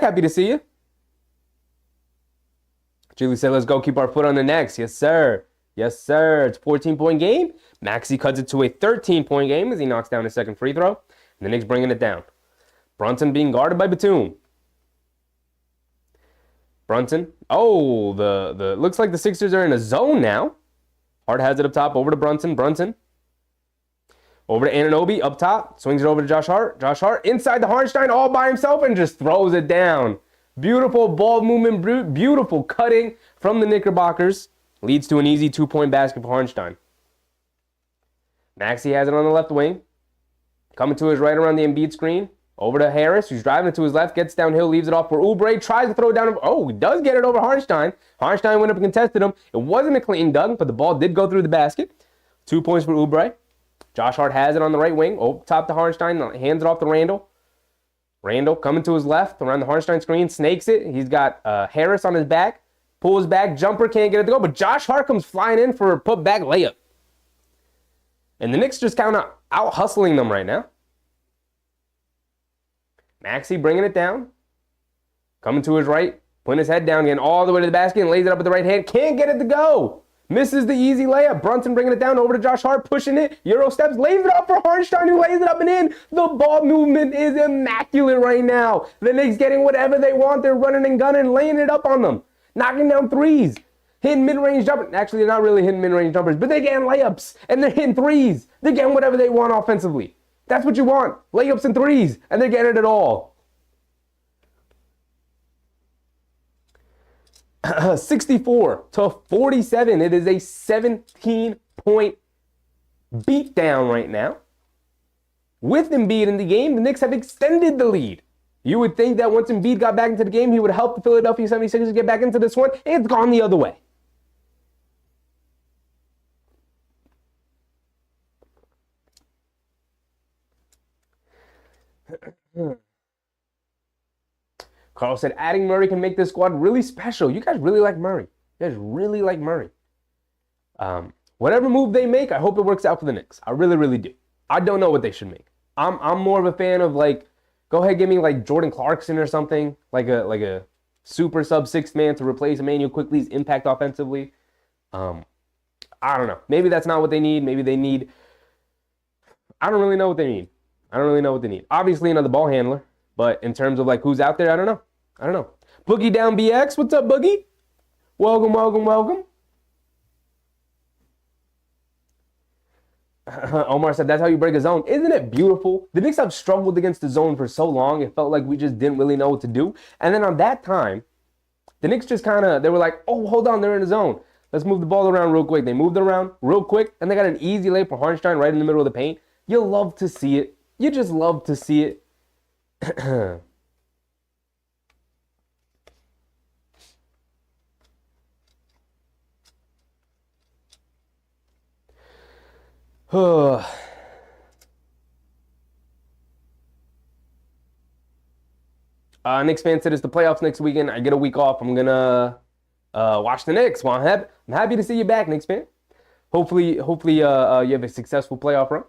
Happy to see you. Julie said, let's go keep our foot on the necks. Yes, sir. It's a 14-point game. Maxey cuts it to a 13-point game as he knocks down his second free throw. And the Knicks bringing it down. Brunson being guarded by Batum. Brunson. Oh, the looks like the Sixers are in a zone now. Hart has it up top over to Brunson. Over to Anunoby up top. Swings it over to Josh Hart. Josh Hart inside the Harnstein all by himself and just throws it down. Beautiful ball movement. Beautiful cutting from the Knickerbockers. Leads to an easy 2-point basket for Harnstein. Maxey has it on the left wing. Coming to his right around the Embiid screen. Over to Harris, who's driving it to his left, gets downhill, leaves it off for Oubre, tries to throw it down. Oh, he does get it over Hartenstein. Hartenstein went up and contested him. It wasn't a clean dunk, but the ball did go through the basket. 2 points for Oubre. Josh Hart has it on the right wing. Oh, top to Hartenstein, hands it off to Randall. Randall coming to his left around the Hartenstein screen, snakes it. He's got Harris on his back, pulls back, jumper, can't get it to go, but Josh Hart comes flying in for a put-back layup. And the Knicks just kind of out-hustling them right now. Maxey bringing it down. Coming to his right, putting his head down, getting all the way to the basket and lays it up with the right hand. Can't get it to go. Misses the easy layup. Brunson bringing it down over to Josh Hart, pushing it. Euro steps, lays it up for Hartenstein, who lays it up and in. The ball movement is immaculate right now. The Knicks getting whatever they want. They're running and gunning, laying it up on them. Knocking down threes. Hitting mid-range jumpers. Actually, they're not really hitting mid-range jumpers, but they're getting layups. And they're hitting threes. They're getting whatever they want offensively. That's what you want. Layups and threes. And they're getting it all. 64-47. It is a 17-point beatdown right now. With Embiid in the game, the Knicks have extended the lead. You would think that once Embiid got back into the game, he would help the Philadelphia 76ers get back into this one. It's gone the other way. Carl said, adding Murray can make this squad really special. You guys really like Murray. You guys really like Murray. Whatever move they make, I hope it works out for the Knicks. I really, really do. I don't know what they should make. I'm more of a fan of, like, go ahead, give me like Jordan Clarkson or something, like a super sub sixth man to replace Emmanuel Quickley's impact offensively. I don't know. Maybe that's not what they need. Maybe they need. I don't really know what they need. Obviously another ball handler, but in terms of like who's out there, I don't know. Boogie Down BX, what's up, Boogie? Welcome. Omar said, that's how you break a zone. Isn't it beautiful? The Knicks have struggled against the zone for so long. It felt like we just didn't really know what to do. And then on that time, the Knicks just they were like, oh, hold on, they're in the zone. Let's move the ball around real quick. They moved it around real quick, and they got an easy lay for Hartenstein right in the middle of the paint. You love to see it. You just love to see it. Knicks fan said it's the playoffs next weekend. I get a week off. I'm gonna watch the Knicks. Well, I'm happy to see you back, Knicks fan. Hopefully, you have a successful playoff run.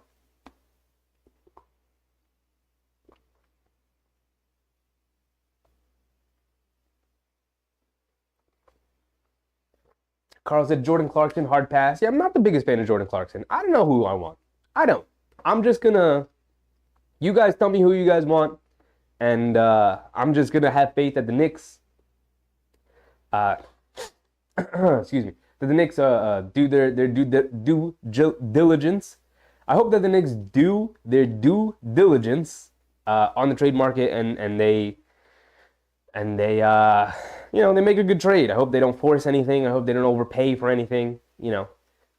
Carl said Jordan Clarkson, hard pass. Yeah, I'm not the biggest fan of Jordan Clarkson. I don't know who I want. I don't. I'm just gonna. You guys tell me who you guys want, and I'm just gonna have faith that the Knicks. Excuse me. That the Knicks do their due diligence. I hope that the Knicks do their due diligence on the trade market, and they they make a good trade. I hope they don't force anything. I hope they don't overpay for anything.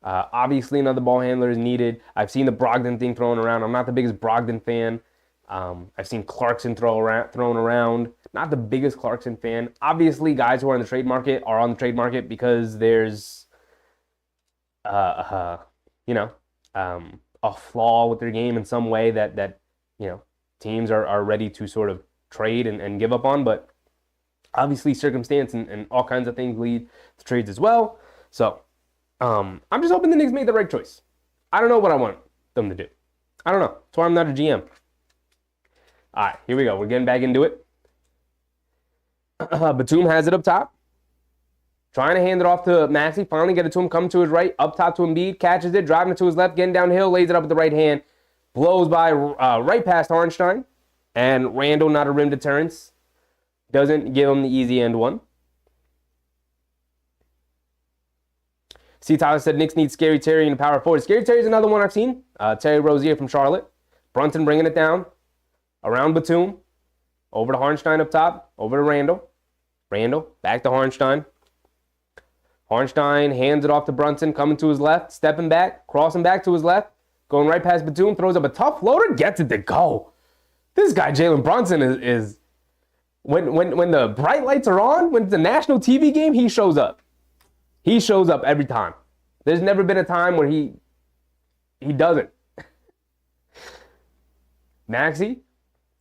Obviously another ball handler is needed. I've seen the Brogdon thing thrown around. I'm not the biggest Brogdon fan. I've seen Clarkson thrown around. Not the biggest Clarkson fan. Obviously, guys who are on the trade market are on the trade market because there's, a flaw with their game in some way that teams are ready to sort of trade and give up on. But obviously, circumstance and all kinds of things lead to trades as well. So I'm just hoping the Knicks made the right choice. I don't know what I want them to do. I don't know. That's why I'm not a GM. All right, here we go. We're getting back into it. Batum has it up top. Trying to hand it off to Maxey. Finally get it to him. Come to his right. Up top to Embiid. Catches it. Driving it to his left. Getting downhill. Lays it up with the right hand. Blows by right past Hartenstein. And Randall, not a rim deterrence. Doesn't give him the easy end one. C. Tyler said Knicks need Scary Terry in the power forward. Scary Terry's another one I've seen. Terry Rozier from Charlotte. Brunson bringing it down. Around Batum. Over to Hartenstein up top. Over to Randall. Randall. Back to Hartenstein. Hartenstein hands it off to Brunson. Coming to his left. Stepping back. Crossing back to his left. Going right past Batum, throws up a tough floater, gets it to go. This guy, Jalen Brunson, is when the bright lights are on, when it's a national TV game, he shows up. He shows up every time. There's never been a time where he doesn't. Maxey,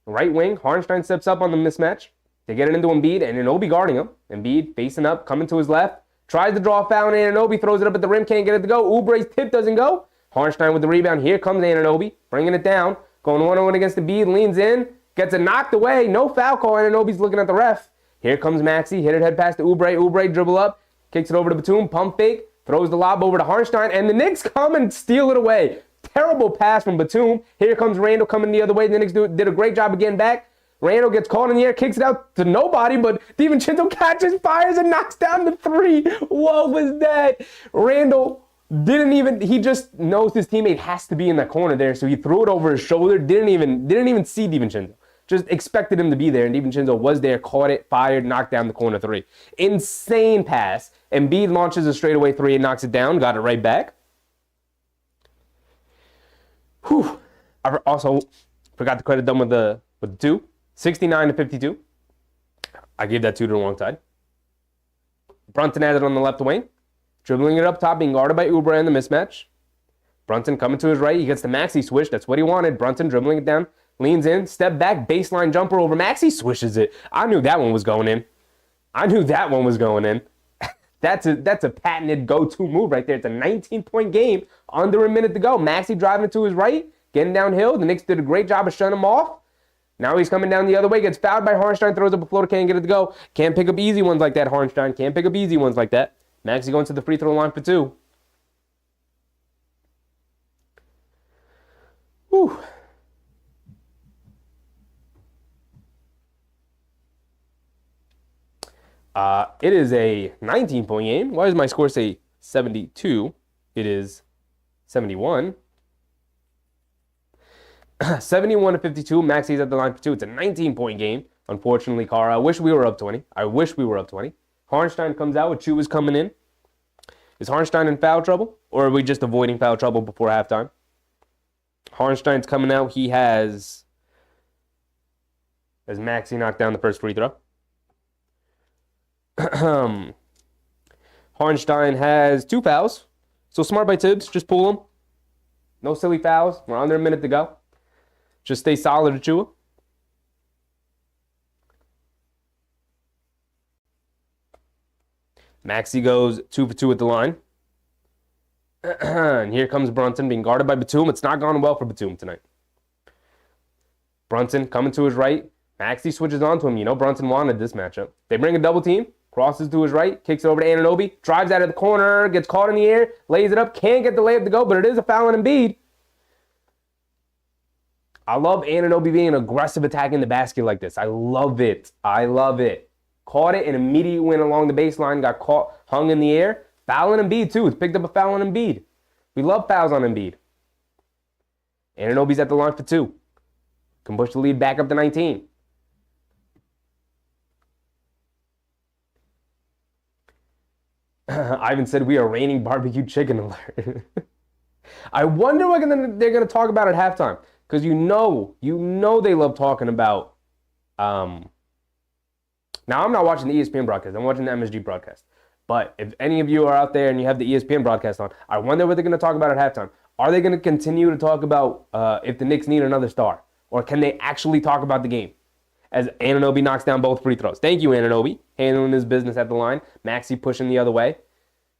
right wing, Hartenstein steps up on the mismatch. They get it into Embiid, and Anunoby guarding him. Embiid facing up, coming to his left. Tries to draw a foul, and Anunoby throws it up at the rim, can't get it to go. Oubre's tip doesn't go. Hartenstein with the rebound. Here comes Anunoby, bringing it down. Going 1-1 against Embiid, leans in, gets it knocked away. No foul call, Anunoby's looking at the ref. Here comes Maxey, hit it head pass to Oubre. Oubre dribble up, kicks it over to Batum, pump fake, throws the lob over to Hartenstein, and the Knicks come and steal it away. Terrible pass from Batum. Here comes Randall coming the other way. The Knicks did a great job of getting back. Randall gets caught in the air, kicks it out to nobody, but DiVincenzo catches, fires, and knocks down the three. What was that? Randall he just knows his teammate has to be in that corner there, so he threw it over his shoulder, didn't even see DiVincenzo. Just expected him to be there, and DiVincenzo was there, caught it, fired, knocked down the corner three. Insane pass. Embiid launches a straightaway three and knocks it down, got it right back. Whew. I also forgot to credit them with the two. 69-52. I gave that two to the wrong side. Brunson has it on the left wing. Dribbling it up top, being guarded by Oubre in the mismatch. Brunson coming to his right. He gets the Maxey swish. That's what he wanted. Brunson dribbling it down. Leans in. Step back. Baseline jumper over Maxey. Swishes it. I knew that one was going in. That's a patented go-to move right there. It's a 19-point game. Under a minute to go. Maxey driving it to his right. Getting downhill. The Knicks did a great job of shutting him off. Now he's coming down the other way. Gets fouled by Hartenstein. Throws up a floater. Can't get it to go. Can't pick up easy ones like that, Hartenstein. Can't pick up easy ones like that. Maxey going to the free throw line for two. Whew. It is a 19-point game. Why does my score say 72? It is 71. 71-52. Maxey's at the line for two. It's a 19-point game. Unfortunately, Carl, I wish we were up 20. Hartenstein comes out with Chu coming in. Is Hartenstein in foul trouble, or are we just avoiding foul trouble before halftime? Hartenstein's coming out. He has Maxey knocked down the first free throw. Hartenstein has 2 fouls. So smart by Tibbs. Just pull him. No silly fouls. We're under a minute to go. Just stay solid, Achua. Maxey goes 2 for 2 at the line. And here comes Brunson being guarded by Batum. It's not gone well for Batum tonight. Brunson coming to his right. Maxey switches on to him. You know Brunson wanted this matchup. They bring a double team. Crosses to his right. Kicks it over to Anunoby. Drives out of the corner. Gets caught in the air. Lays it up. Can't get the layup to go, but it is a foul on Embiid. I love Anunoby being aggressive attacking the basket like this. I love it. Caught it and immediately went along the baseline. Got caught, hung in the air. Foul on Embiid too. It's picked up a foul on Embiid. We love fouls on Embiid. Anunoby's at the line for 2. Can push the lead back up to 19. Ivan said we are raining barbecue chicken alert. I wonder what they're going to talk about at halftime. Because you know they love talking about. Now, I'm not watching the ESPN broadcast. I'm watching the MSG broadcast. But if any of you are out there and you have the ESPN broadcast on, I wonder what they're going to talk about at halftime. Are they going to continue to talk about if the Knicks need another star? Or can they actually talk about the game? As Anunoby knocks down both free throws. Thank you, Anunoby. Handling his business at the line. Maxey pushing the other way.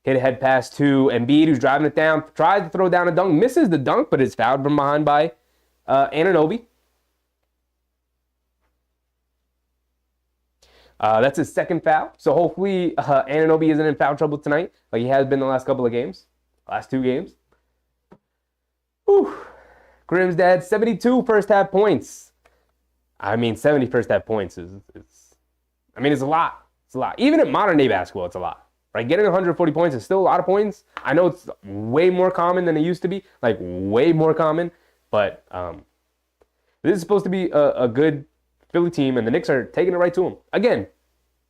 Hit a head pass to Embiid, who's driving it down. Tries to throw down a dunk. Misses the dunk, but is fouled from behind by Anunoby. That's his second foul. So hopefully Anunoby isn't in foul trouble tonight like he has been the last couple of games. Last 2 games. Whew. Grim's dad, 72 first half points. I mean, 70 first half points is it's a lot. It's a lot. Even in modern day basketball, it's a lot. Right? Getting 140 points is still a lot of points. I know it's way more common than it used to be. Like, way more common. But this is supposed to be a good Philly team, and the Knicks are taking it right to them. Again,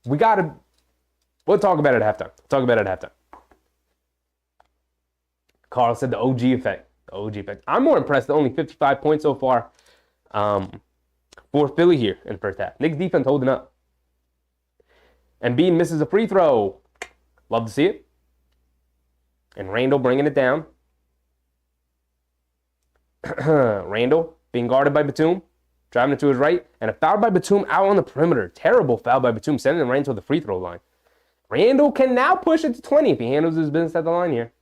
we'll talk about it at halftime. Carl said the OG effect. OG effect. I'm more impressed that only 55 points so far for Philly here in the first half. Knicks defense holding up. Embiid misses a free throw. Love to see it. And Randall bringing it down. Randall being guarded by Batum. Driving it to his right. And a foul by Batum out on the perimeter. Terrible foul by Batum. Sending him right into the free throw line. Randall can now push it to 20 if he handles his business at the line here.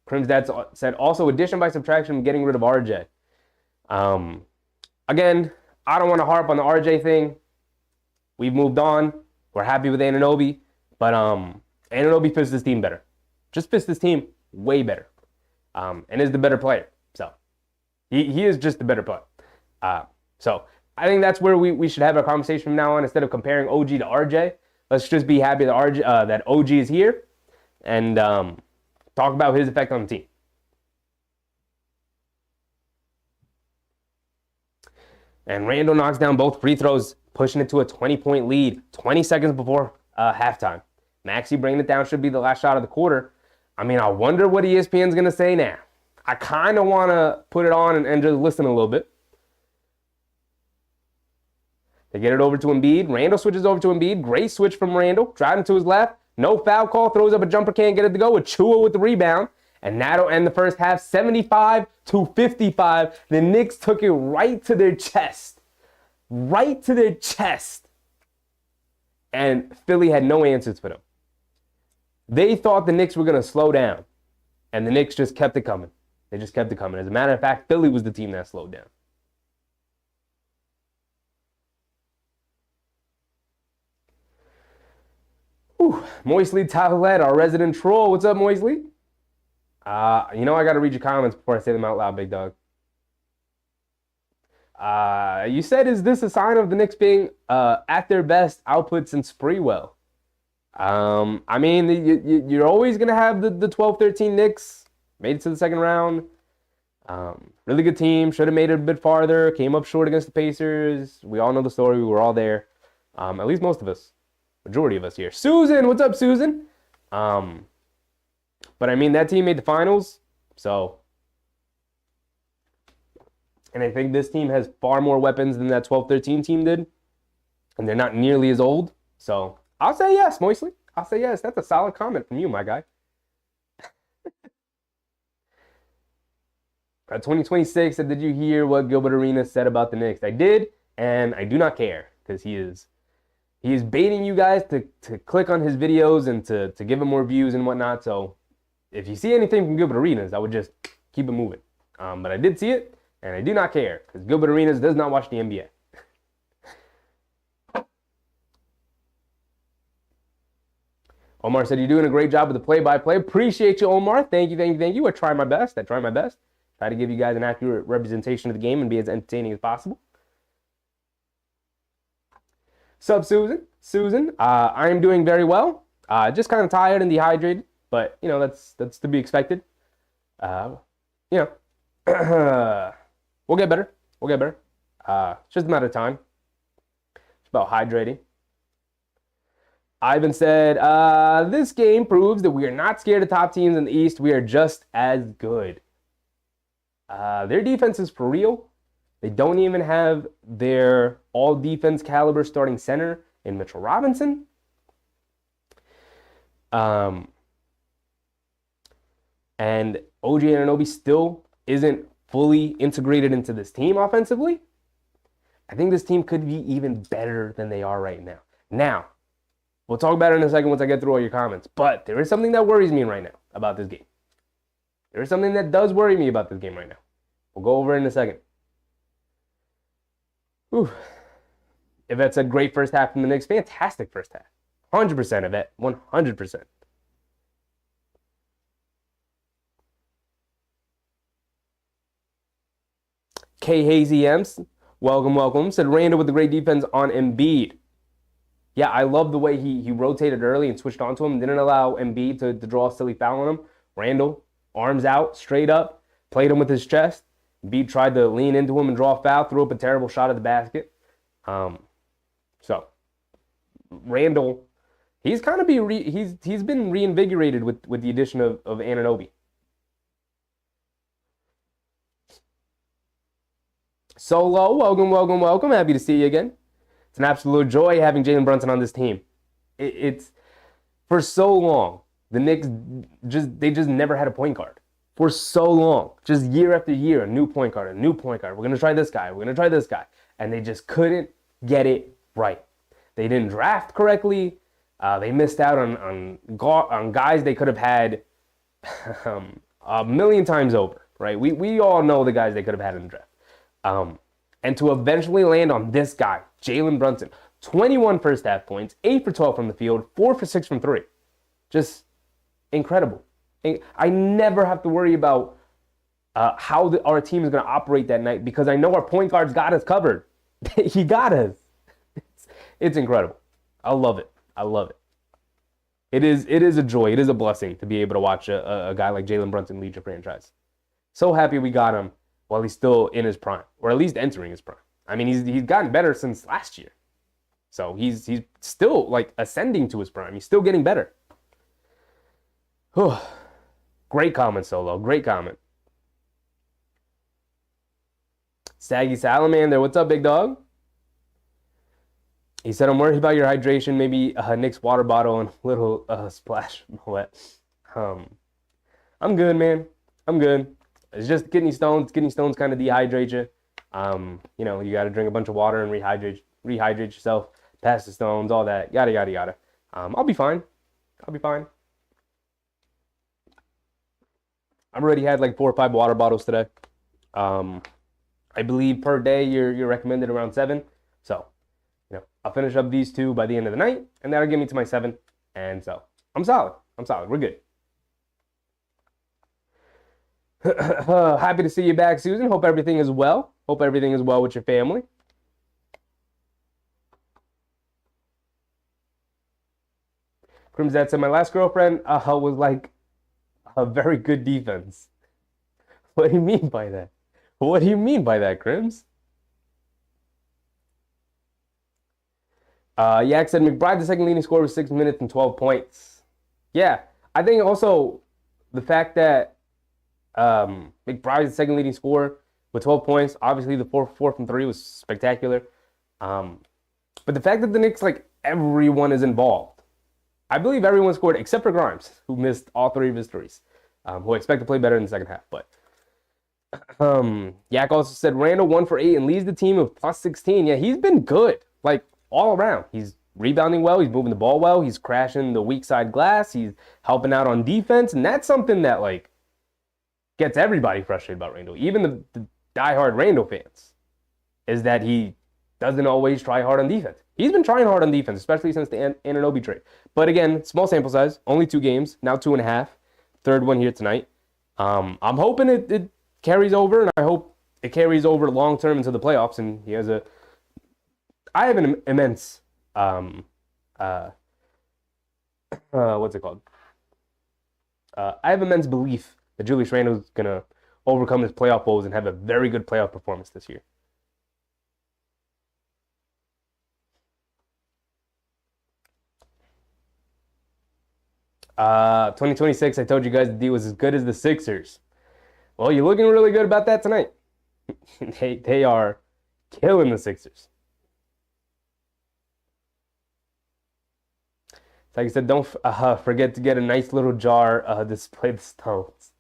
Crim's dad said, also addition by subtraction, getting rid of RJ. Again, I don't want to harp on the RJ thing. We've moved on. We're happy with Anunoby. But Anunoby fits this team better. Just fits this team way better. And is the better player. So, he is just the better player. So, I think that's where we should have our conversation from now on. Instead of comparing OG to RJ, let's just be happy that that OG is here. And talk about his effect on the team. And Randall knocks down both free throws, pushing it to a 20-point lead 20 seconds before halftime. Maxey bringing it down should be the last shot of the quarter. I mean, I wonder what ESPN's going to say now. I kind of want to put it on and just listen a little bit. They get it over to Embiid. Randall switches over to Embiid. Great switch from Randall. Driving to his left. No foul call. Throws up a jumper. Can't get it to go. Achua with the rebound. And that'll end the first half 75-55. The Knicks took it right to their chest. Right to their chest. And Philly had no answers for them. They thought the Knicks were going to slow down. And the Knicks just kept it coming. They just kept it coming. As a matter of fact, Philly was the team that slowed down. Moisley Towlett, our resident troll. What's up, Moisley? I got to read your comments before I say them out loud, big dog. You said, is this a sign of the Knicks being at their best output since Sprewell? I mean, you're always going to have the 12-13 Knicks. Made it to the second round. Really good team. Should have made it a bit farther. Came up short against the Pacers. We all know the story. We were all there. At least most of us. Majority of us here. Susan, what's up, Susan? But I mean, that team made the finals, so. And I think this team has far more weapons than that 12-13 team did. And they're not nearly as old. So, I'll say yes, Moisley. I'll say yes. That's a solid comment from you, my guy. At 2026, did you hear what Gilbert Arenas said about the Knicks? I did, and I do not care, because he is baiting you guys to click on his videos and to give him more views and whatnot. So if you see anything from Gilbert Arenas, I would just keep it moving. But I did see it, and I do not care because Gilbert Arenas does not watch the NBA. Omar said, you're doing a great job with the play-by-play. Appreciate you, Omar. Thank you. I try my best. Try to give you guys an accurate representation of the game and be as entertaining as possible. Sup, Susan. I am doing very well. Just kind of tired and dehydrated, but that's to be expected. We'll get better. It's just a matter of time. It's about hydrating. Ivan said, this game proves that we are not scared of top teams in the East. We are just as good. Their defense is for real. They don't even have their all-defense caliber starting center in Mitchell Robinson. And OG Anunoby still isn't fully integrated into this team offensively. I think this team could be even better than they are right now. Now, we'll talk about it in a second once I get through all your comments. But there is something that worries me right now about this game. There is something that does worry me about this game right now. We'll go over it in a second. Yvette said, great first half from the Knicks. Fantastic first half. 100%, Yvette. 100%. K Hazy Ems, welcome. Said Randall with the great defense on Embiid. Yeah, I love the way he rotated early and switched onto him. Didn't allow Embiid to draw a silly foul on him. Randall, arms out, straight up, played him with his chest. Embiid tried to lean into him and draw a foul, threw up a terrible shot at the basket. So, Randall He's kind of he's been reinvigorated with the addition of Anunoby. Solo, welcome, welcome, welcome. Happy to see you again. It's an absolute joy having Jalen Brunson on this team. It's for so long, the Knicks just never had a point guard. For so long, just year after year, a new point guard, a new point guard. We're gonna try this guy. We're gonna try this guy, and they just couldn't get it right. They didn't draft correctly. They missed out on guys they could have had a million times over. Right? We all know the guys they could have had in the draft. And to eventually land on this guy, Jalen Brunson, 21 first half points, 8 for 12 from the field, 4 for 6 from 3. Just incredible. I never have to worry about how our team is going to operate that night because I know our point guard's got us covered. He got us. It's incredible. I love it. I love it. It is a joy. It is a blessing to be able to watch a guy like Jalen Brunson lead your franchise. So happy we got him while he's still in his prime, or at least entering his prime. I mean, he's gotten better since last year. So he's still like ascending to his prime. He's still getting better. Great comment, Solo. Great comment. Saggy Salamander, what's up, big dog? He said, I'm worried about your hydration. Maybe a Knicks water bottle and a little splash wet. I'm good, man. I'm good. It's just kidney stones. Kidney stones kind of dehydrate you. You got to drink a bunch of water and rehydrate yourself, pass the stones, all that, yada, yada, yada. I'll be fine. I'll be fine. I've already had like 4 or 5 water bottles today. I believe per day you're recommended around 7. So, I'll finish up these 2 by the end of the night, and that'll get me to my 7. And so, I'm solid. We're good. Happy to see you back, Susan. Hope everything is well. Hope everything is well with your family. Crimson said, my last girlfriend was like a very good defense. What do you mean by that? What do you mean by that, Crims? Yak said McBride, the second leading scorer, was 6 minutes and 12 points. Yeah, I think also the fact that McBride, the second leading scorer, with 12 points. Obviously, the 4 from 3 was spectacular. But the fact that the Knicks, like, everyone is involved. I believe everyone scored except for Grimes, who missed all 3 of his threes, who I expect to play better in the second half. But Yak also said Randall 1 for 8 and leads the team with plus 16. Yeah, he's been good, like, all around. He's rebounding well. He's moving the ball well. He's crashing the weak side glass. He's helping out on defense. And that's something that, like, gets everybody frustrated about Randall. Even the diehard Randall fans, is that he doesn't always try hard on defense. He's been trying hard on defense, especially since the Anunoby trade. But again, small sample size, only 2 games, now 2.5. Third one here tonight. I'm hoping it carries over, and I hope it carries over long term into the playoffs. And he has I have an immense what's it called? I have immense belief that Julius Randle is gonna overcome his playoff woes and have a very good playoff performance this year. 2026, I told you guys the D was as good as the Sixers. Well, you're looking really good about that tonight. They are killing the Sixers. Like I said, don't forget to get a nice little jar display the stones.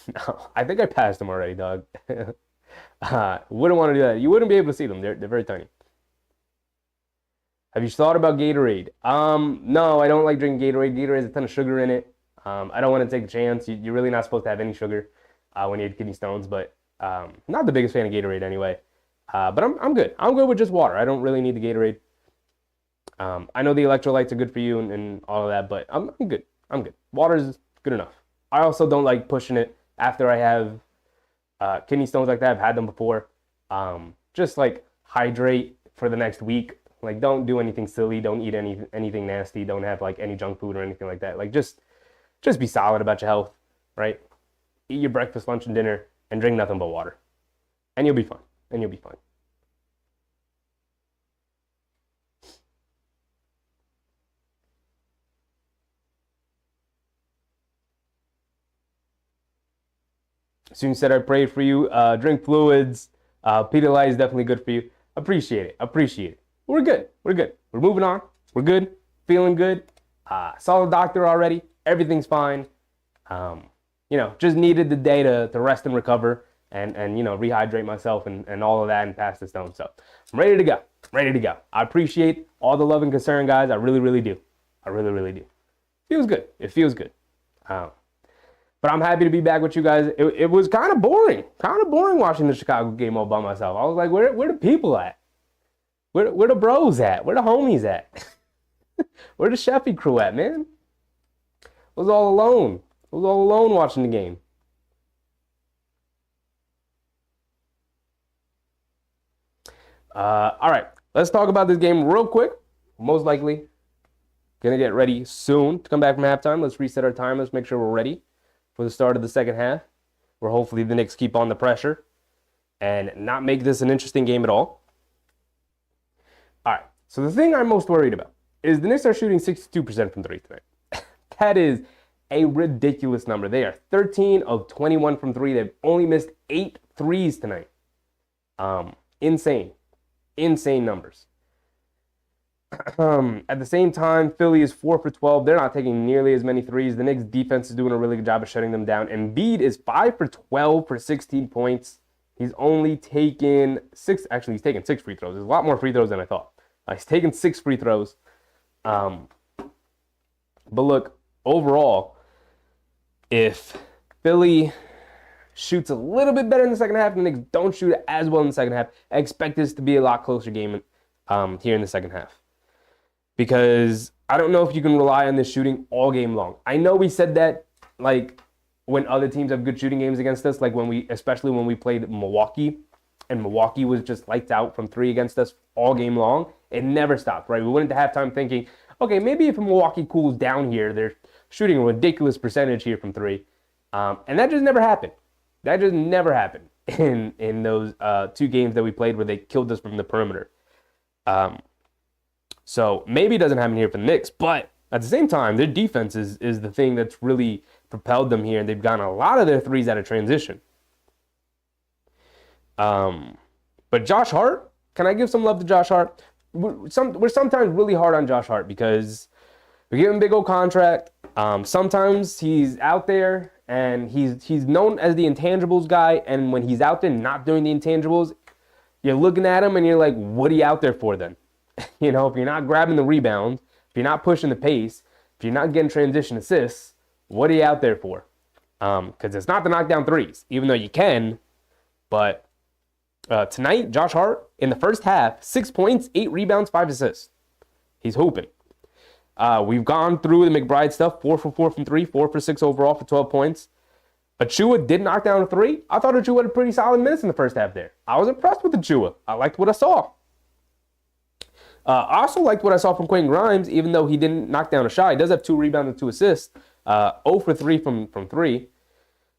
No, I think I passed them already, dog. Wouldn't want to do that. You wouldn't be able to see them. They're very tiny. Have you thought about Gatorade? No, I don't like drinking Gatorade. Gatorade has a ton of sugar in it. I don't want to take a chance. You're really not supposed to have any sugar when you have kidney stones, but not the biggest fan of Gatorade anyway. But I'm good. I'm good with just water. I don't really need the Gatorade. I know the electrolytes are good for you and all of that, but I'm good. I'm good. Water is good enough. I also don't like pushing it after I have kidney stones like that. I've had them before. Just like hydrate for the next week. Like, don't do anything silly. Don't eat anything nasty. Don't have like any junk food or anything like that. Like, just be solid about your health, right? Eat your breakfast, lunch, and dinner, and drink nothing but water, and you'll be fine. And you'll be fine. Soon said I prayed for you. Drink fluids. Pedialyte is definitely good for you. Appreciate it. Appreciate it. We're good. We're good. We're moving on. We're good. Feeling good. Saw the doctor already. Everything's fine. Just needed the day to rest and recover and rehydrate myself and all of that and pass the stone. So I'm ready to go. Ready to go. I appreciate all the love and concern, guys. I really, really do. I really, really do. Feels good. It feels good. But I'm happy to be back with you guys. It was kind of boring watching the Chicago game all by myself. I was like, where the people at? Where the bros at? Where the homies at? Where the Sheffy crew at, man? I was all alone. I was all alone watching the game. All right, let's talk about this game real quick. Most likely gonna get ready soon to come back from halftime. Let's reset our time. Let's make sure we're ready for the start of the second half, where hopefully the Knicks keep on the pressure and not make this an interesting game at all. All right, so the thing I'm most worried about is the Knicks are shooting 62% from three tonight. That is a ridiculous number. They are 13 of 21 from three. They've only missed 8 threes tonight. Insane numbers. At the same time, Philly is 4 for 12. They're not taking nearly as many threes. The Knicks defense is doing a really good job of shutting them down. Embiid is 5 for 12 for 16 points. He's only taken 6. Actually, he's taken 6 free throws. There's a lot more free throws than I thought. He's taken 6 free throws. But look, overall, if Philly shoots a little bit better in the second half and the Knicks don't shoot as well in the second half, I expect this to be a lot closer game here in the second half. Because I don't know if you can rely on this shooting all game long. I know we said that like when other teams have good shooting games against us, like especially when we played Milwaukee, and Milwaukee was just lights out from three against us all game long. It never stopped, right? We went into halftime thinking, okay, maybe if Milwaukee cools down here, they're shooting a ridiculous percentage here from three. And that just never happened. That just never happened in those 2 games that we played where they killed us from the perimeter. So maybe it doesn't happen here for the Knicks, but at the same time, their defense is the thing that's really propelled them here, and they've gotten a lot of their threes out of transition. But Josh Hart, can I give some love to Josh Hart? We're sometimes really hard on Josh Hart because we give him a big old contract. Sometimes he's out there and he's known as the intangibles guy, and when he's out there not doing the intangibles, you're looking at him and you're like, what are you out there for then? If you're not grabbing the rebound, if you're not pushing the pace, if you're not getting transition assists, what are you out there for? Because it's not the knockdown threes, even though you can. But tonight, Josh Hart, in the first half, 6 points, 8 rebounds, 5 assists. He's hooping. We've gone through the McBride stuff, 4 for 4 from 3, 4 for 6 overall for 12 points. Achua did knock down a 3. I thought Achua had a pretty solid minutes in the first half there. I was impressed with Achua. I liked what I saw. I also liked what I saw from Quentin Grimes, even though he didn't knock down a shot. He does have 2 rebounds and 2 assists. 0 for 3 from 3.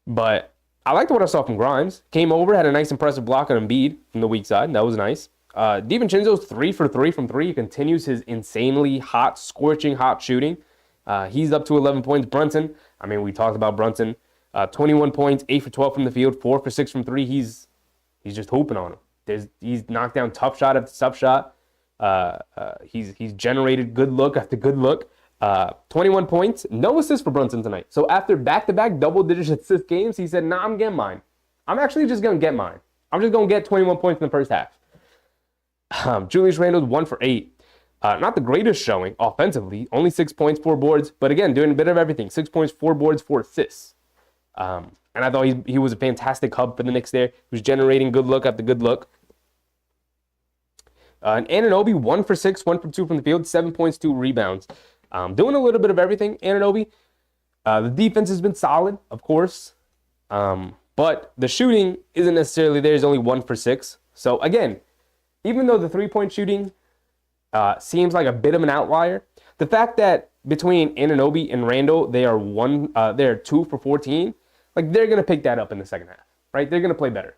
But I liked what I saw from Grimes. Came over, had a nice impressive block on Embiid from the weak side. That was nice. DiVincenzo's 3 for 3 from 3. He continues his insanely hot, scorching hot shooting. He's up to 11 points. Brunson, we talked about Brunson. 21 points, 8 for 12 from the field, 4 for 6 from 3. He's just hooping on him. He's knocked down tough shot after tough shot. He's generated good look after good look. 21 points, no assists for Brunson tonight. So after back-to-back double-digit assist games, he said, nah, I'm getting mine. I'm actually just going to get mine. I'm just going to get 21 points in the first half. Julius Randle's 1 for 8. Not the greatest showing offensively. Only 6 points, 4 boards. But again, doing a bit of everything. 6 points, 4 boards, 4 assists. And I thought he was a fantastic hub for the Knicks there. He was generating good look after good look. And Anunoby, 1 for 6, 1 for 2 from the field, 7 points, 2 rebounds. Doing a little bit of everything, Anunoby. The defense has been solid, of course. But the shooting isn't necessarily there. He's only 1 for 6. So again, even though the three-point shooting seems like a bit of an outlier, the fact that between Anunoby and Randle, they're 2 for 14, like they're going to pick that up in the second half, right? They're going to play better.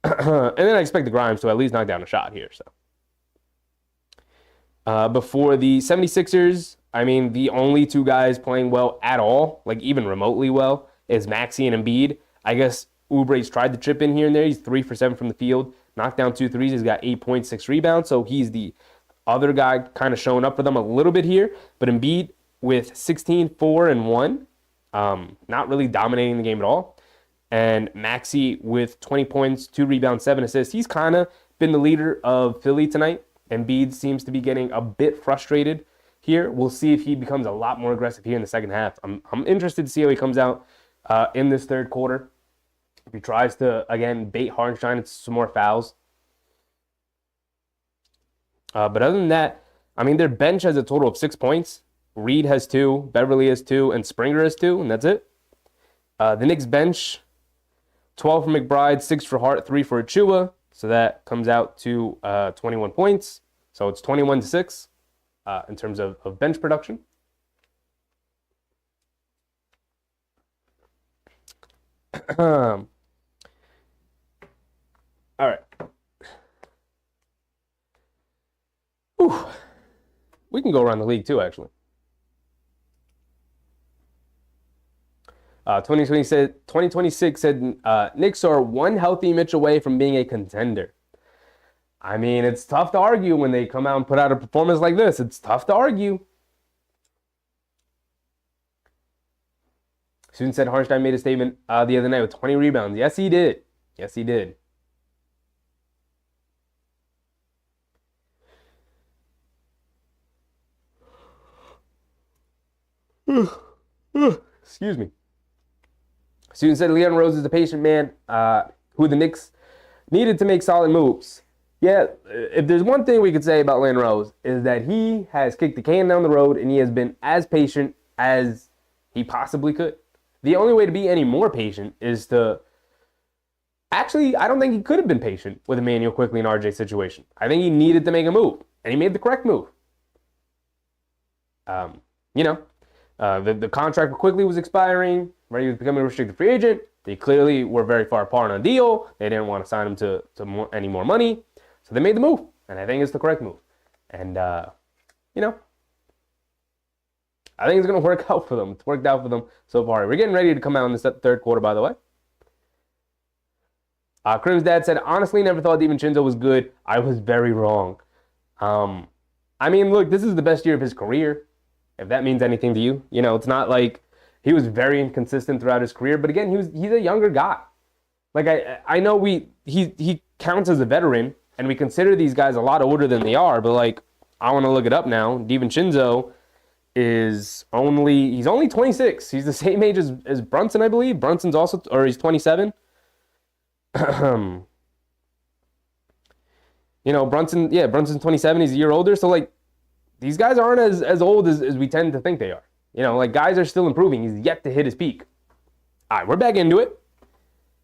And then I expect the Grimes to at least knock down a shot here. So before the 76ers, the only 2 guys playing well at all, like even remotely well, is Maxey and Embiid. I guess Oubre's tried to chip in here and there. He's 3 for 7 from the field, knocked down 2 threes. He's got 8.6 rebounds, so he's the other guy kind of showing up for them a little bit here. But Embiid with 16, 4, and 1, not really dominating the game at all. And Maxey with 20 points, 2 rebounds, 7 assists. He's kind of been the leader of Philly tonight. Embiid seems to be getting a bit frustrated here. We'll see if he becomes a lot more aggressive here in the second half. I'm interested to see how he comes out in this third quarter. If he tries to, again, bait Hartenstein into some more fouls. But other than that, I mean, their bench has a total of 6 points. Reed has 2, Beverly has 2, and Springer has 2, and that's it. The Knicks bench, 12 for McBride, 6 for Hart, 3 for Achua. So that comes out to 21 points. So it's 21-6 in terms of bench production. All right. Whew. We can go around the league too, actually. 2026 said Knicks are one healthy Mitch away from being a contender. I mean, it's tough to argue when they come out and put out a performance like this. It's tough to argue. Student said Hartenstein made a statement the other night with 20 rebounds. Yes, he did. Yes, he did. Excuse me. Student said Leon Rose is a patient man who the Knicks needed to make solid moves. Yeah, if there's one thing we could say about Leon Rose is that he has kicked the can down the road and he has been as patient as he possibly could. The only way to be any more patient is to... Actually, I don't think he could have been patient with Emmanuel Quickley and RJ situation. I think he needed to make a move, and he made the correct move. The contract with Quickley was expiring. Right, he was becoming a restricted free agent. They clearly were very far apart on a deal. They didn't want to sign him to any more money. So they made the move, and I think it's the correct move. And, I think it's going to work out for them. It's worked out for them so far. We're getting ready to come out in this third quarter, by the way. Krim's dad said, honestly, never thought DiVincenzo was good. I was very wrong. I mean, look, this is the best year of his career, if that means anything to you. You know, it's not like he was very inconsistent throughout his career, but again, he's a younger guy. Like, I know he counts as a veteran, and we consider these guys a lot older than they are, but, like, I want to look it up now. DiVincenzo he's only 26. He's the same age as Brunson, I believe. Brunson's also, or he's 27. Brunson's 27. He's a year older. So, like, these guys aren't as old as we tend to think they are. You know, like, guys are still improving. He's yet to hit his peak. All right, we're back into it.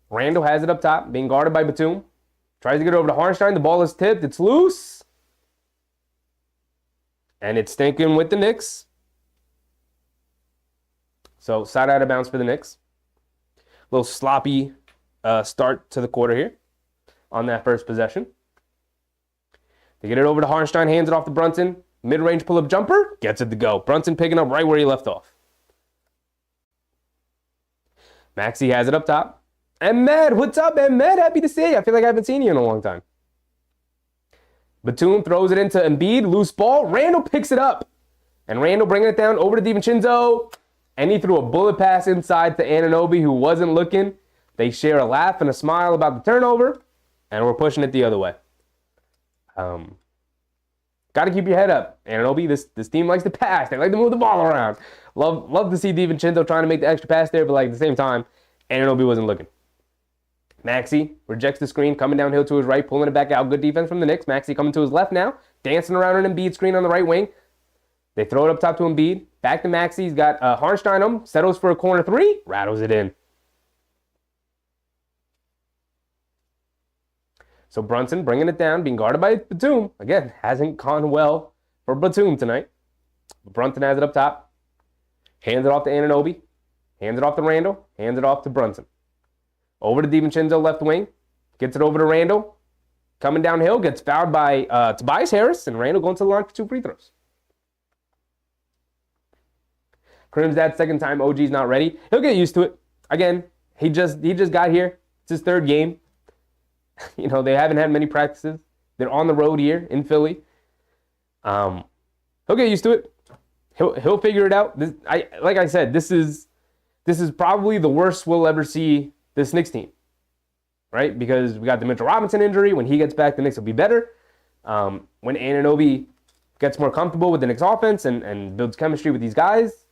Randall has it up top, being guarded by Batum. Tries to get over to Hartenstein. The ball is tipped. It's loose. And it's stinking with the Knicks. So, side out of bounds for the Knicks. A little sloppy start to the quarter here on that first possession. They get it over to Hartenstein, hands it off to Brunson. Mid-range pull-up jumper, gets it to go. Brunson picking up right where he left off. Maxey has it up top. Ahmed, what's up, Ahmed? Happy to see you. I feel like I haven't seen you in a long time. Batum throws it into Embiid, loose ball. Randall picks it up. And Randall bringing it down over to DiVincenzo. And he threw a bullet pass inside to Anunoby, who wasn't looking. They share a laugh and a smile about the turnover. And we're pushing it the other way. Got to keep your head up, Anunoby. This team likes to pass. They like to move the ball around. Love to see DiVincenzo trying to make the extra pass there, but like at the same time, Anunoby wasn't looking. Maxey rejects the screen, coming downhill to his right, pulling it back out. Good defense from the Knicks. Maxey coming to his left now, dancing around an Embiid screen on the right wing. They throw it up top to Embiid. Back to Maxey. He's got Hartenstein on him. Settles for a corner three. Rattles it in. So Brunson bringing it down, being guarded by Batum. Again, hasn't gone well for Batum tonight. Brunson has it up top. Hands it off to Anunoby. Hands it off to Randall. Hands it off to Brunson. Over to DiVincenzo, left wing. Gets it over to Randall. Coming downhill, gets fouled by Tobias Harris, and Randall going to the line for 2 free throws. Kareem's dad's second time OG's not ready. He'll get used to it. again, he just got here. It's his third game. You know, they haven't had many practices. They're on the road here in Philly. He'll get used to it. He'll figure it out. Like I said, this is probably the worst we'll ever see this Knicks team, right? Because we got the Mitchell Robinson injury. When he gets back, the Knicks will be better. When Anunoby gets more comfortable with the Knicks offense and builds chemistry with these guys,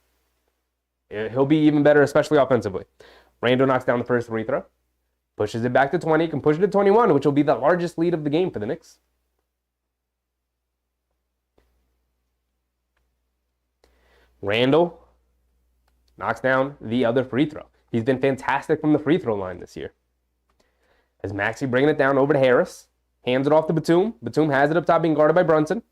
he'll be even better, especially offensively. Randle knocks down the first free throw, pushes it back to 20, can push it to 21, which will be the largest lead of the game for the Knicks. Randle knocks down the other free throw. He's been fantastic from the free throw line this year. As Maxey bringing it down over to Harris. Hands it off to Batum. Batum has it up top being guarded by Brunson.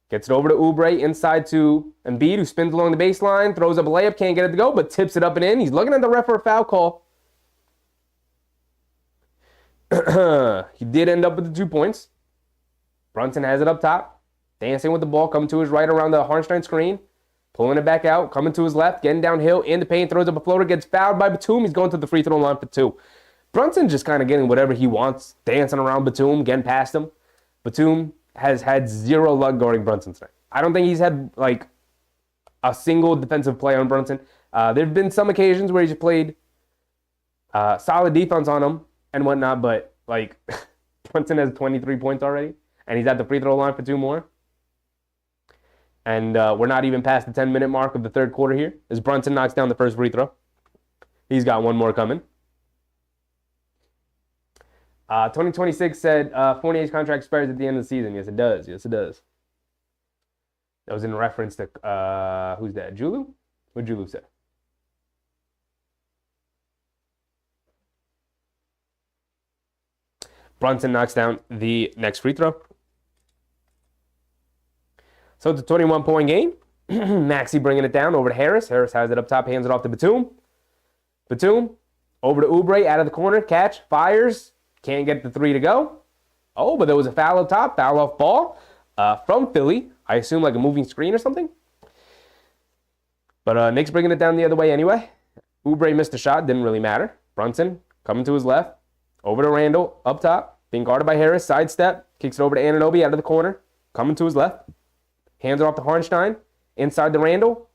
Gets it over to Oubre, inside to Embiid, who spins along the baseline, throws up a layup, can't get it to go, but tips it up and in. He's looking at the ref for a foul call. He did end up with the 2 points. Brunson has it up top, dancing with the ball, coming to his right around the Hartenstein screen, pulling it back out, coming to his left, getting downhill, in the paint, throws up a floater, gets fouled by Batum. He's going to the free throw line for 2. Brunson just kind of getting whatever he wants, dancing around Batum, getting past him. Batum has had zero luck guarding Brunson tonight. I don't think he's had like a single defensive play on Brunson. There have been some occasions where he's played solid defense on him and whatnot, but like Brunson has 23 points already, and he's at the free throw line for 2 more. And we're not even past the 10-minute mark of the third quarter here as Brunson knocks down the first free throw. He's got 1 more coming. 2026 said Fournier's contract expires at the end of the season. Yes, it does. Yes, it does. That was in reference to, who's that? Julu? What Julu said? Brunson knocks down the next free throw. So it's a 21-point game. Maxey bringing it down over to Harris. Harris has it up top, hands it off to Batum. Batum over to Oubre, out of the corner, catch, fires. Can't get the 3 to go. Oh, but there was a foul up top, foul off ball from Philly. I assume like a moving screen or something. But Knicks bringing it down the other way anyway. Oubre missed a shot, didn't really matter. Brunson coming to his left, over to Randle, up top, being guarded by Harris, sidestep, kicks it over to Anunoby out of the corner, coming to his left, hands it off to Hartenstein, inside to Randle.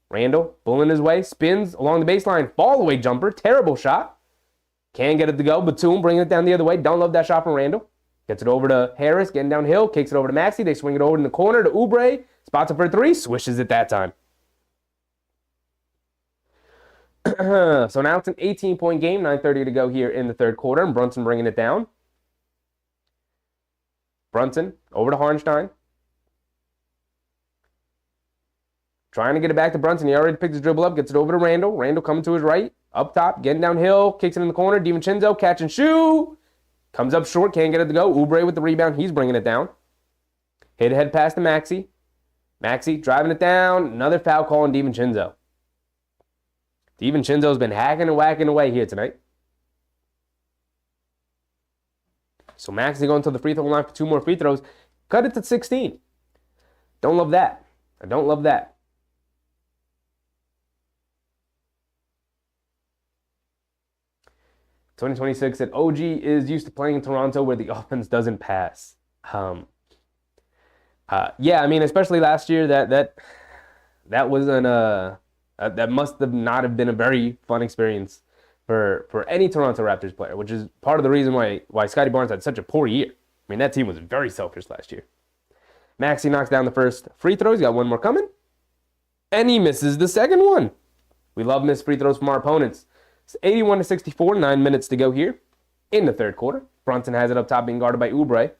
Randle, bulling his way, spins along the baseline, fall away jumper, terrible shot. Can't get it to go. Batum bringing it down the other way. Don't love that shot from Randle. Gets it over to Harris, getting downhill, kicks it over to Maxey. They swing it over in the corner to Oubre. Spots it for 3, swishes it that time. So now it's an 18-point game, 9:30 to go here in the third quarter, and Brunson bringing it down. Brunson over to Hartenstein. Trying to get it back to Brunson. He already picked his dribble up, gets it over to Randle. Randle coming to his right, up top, getting downhill, kicks it in the corner. DiVincenzo, catch and shoot. Comes up short, can't get it to go. Oubre with the rebound, he's bringing it down. Hit ahead pass to Maxey. Maxey driving it down. Another foul call on DiVincenzo. DiVincenzo's been hacking and whacking away here tonight. So Maxey going to the free throw line for 2 more free throws. Cut it to 16. Don't love that. I don't love that. 2026 said OG is used to playing in Toronto where the offense doesn't pass. Yeah, I mean, especially last year, that wasn't that must have not have been a very fun experience for any Toronto Raptors player, which is part of the reason why Scottie Barnes had such a poor year. I mean, that team was very selfish last year. Maxey knocks down the first free throw. He's got 1 more coming, and he misses the second one. We love missed free throws from our opponents. It's 81-64, 9 minutes to go here in the third quarter. Brunson has it up top being guarded by Oubre.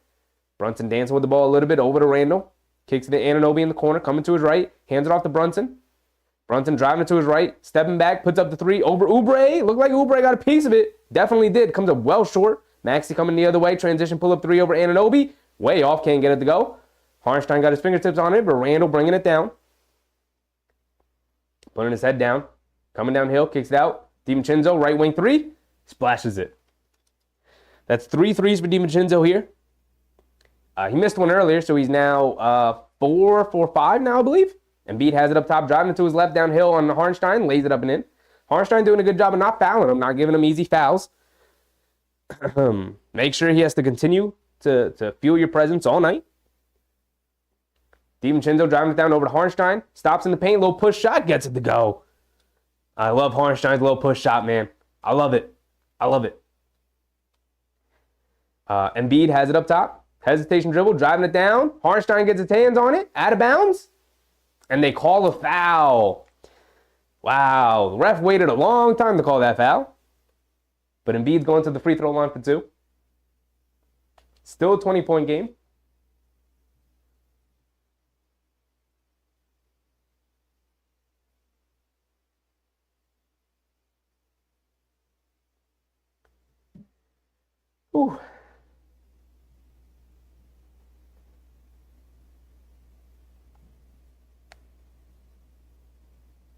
Brunson dancing with the ball a little bit over to Randle. Kicks it to Anunoby in the corner, coming to his right. Hands it off to Brunson. Brunson driving it to his right, stepping back, puts up the 3 over Oubre. Looked like Oubre got a piece of it. Definitely did. Comes up well short. Maxey coming the other way. Transition pull-up 3 over Anunoby. Way off, can't get it to go. Hartenstein got his fingertips on it, but Randle bringing it down. Putting his head down. Coming downhill, kicks it out. DiVincenzo, right wing 3, splashes it. That's 3 threes for DiVincenzo here. He missed one earlier, so he's now 4 for 5 now, I believe. Embiid has it up top, driving it to his left downhill on Hartenstein, lays it up and in. Harnstein doing a good job of not fouling him, not giving him easy fouls. Make sure he has to continue to feel your presence all night. DiVincenzo driving it down over to Harnstein. Stops in the paint, little push shot, gets it to go. I love Harnstein's little push shot, man. I love it. I love it. Embiid has it up top. Hesitation dribble, driving it down. Harnstein gets his hands on it, out of bounds. And they call a foul. Wow, the ref waited a long time to call that foul. But Embiid's going to the free throw line for 2. Still a 20-point game. Ooh.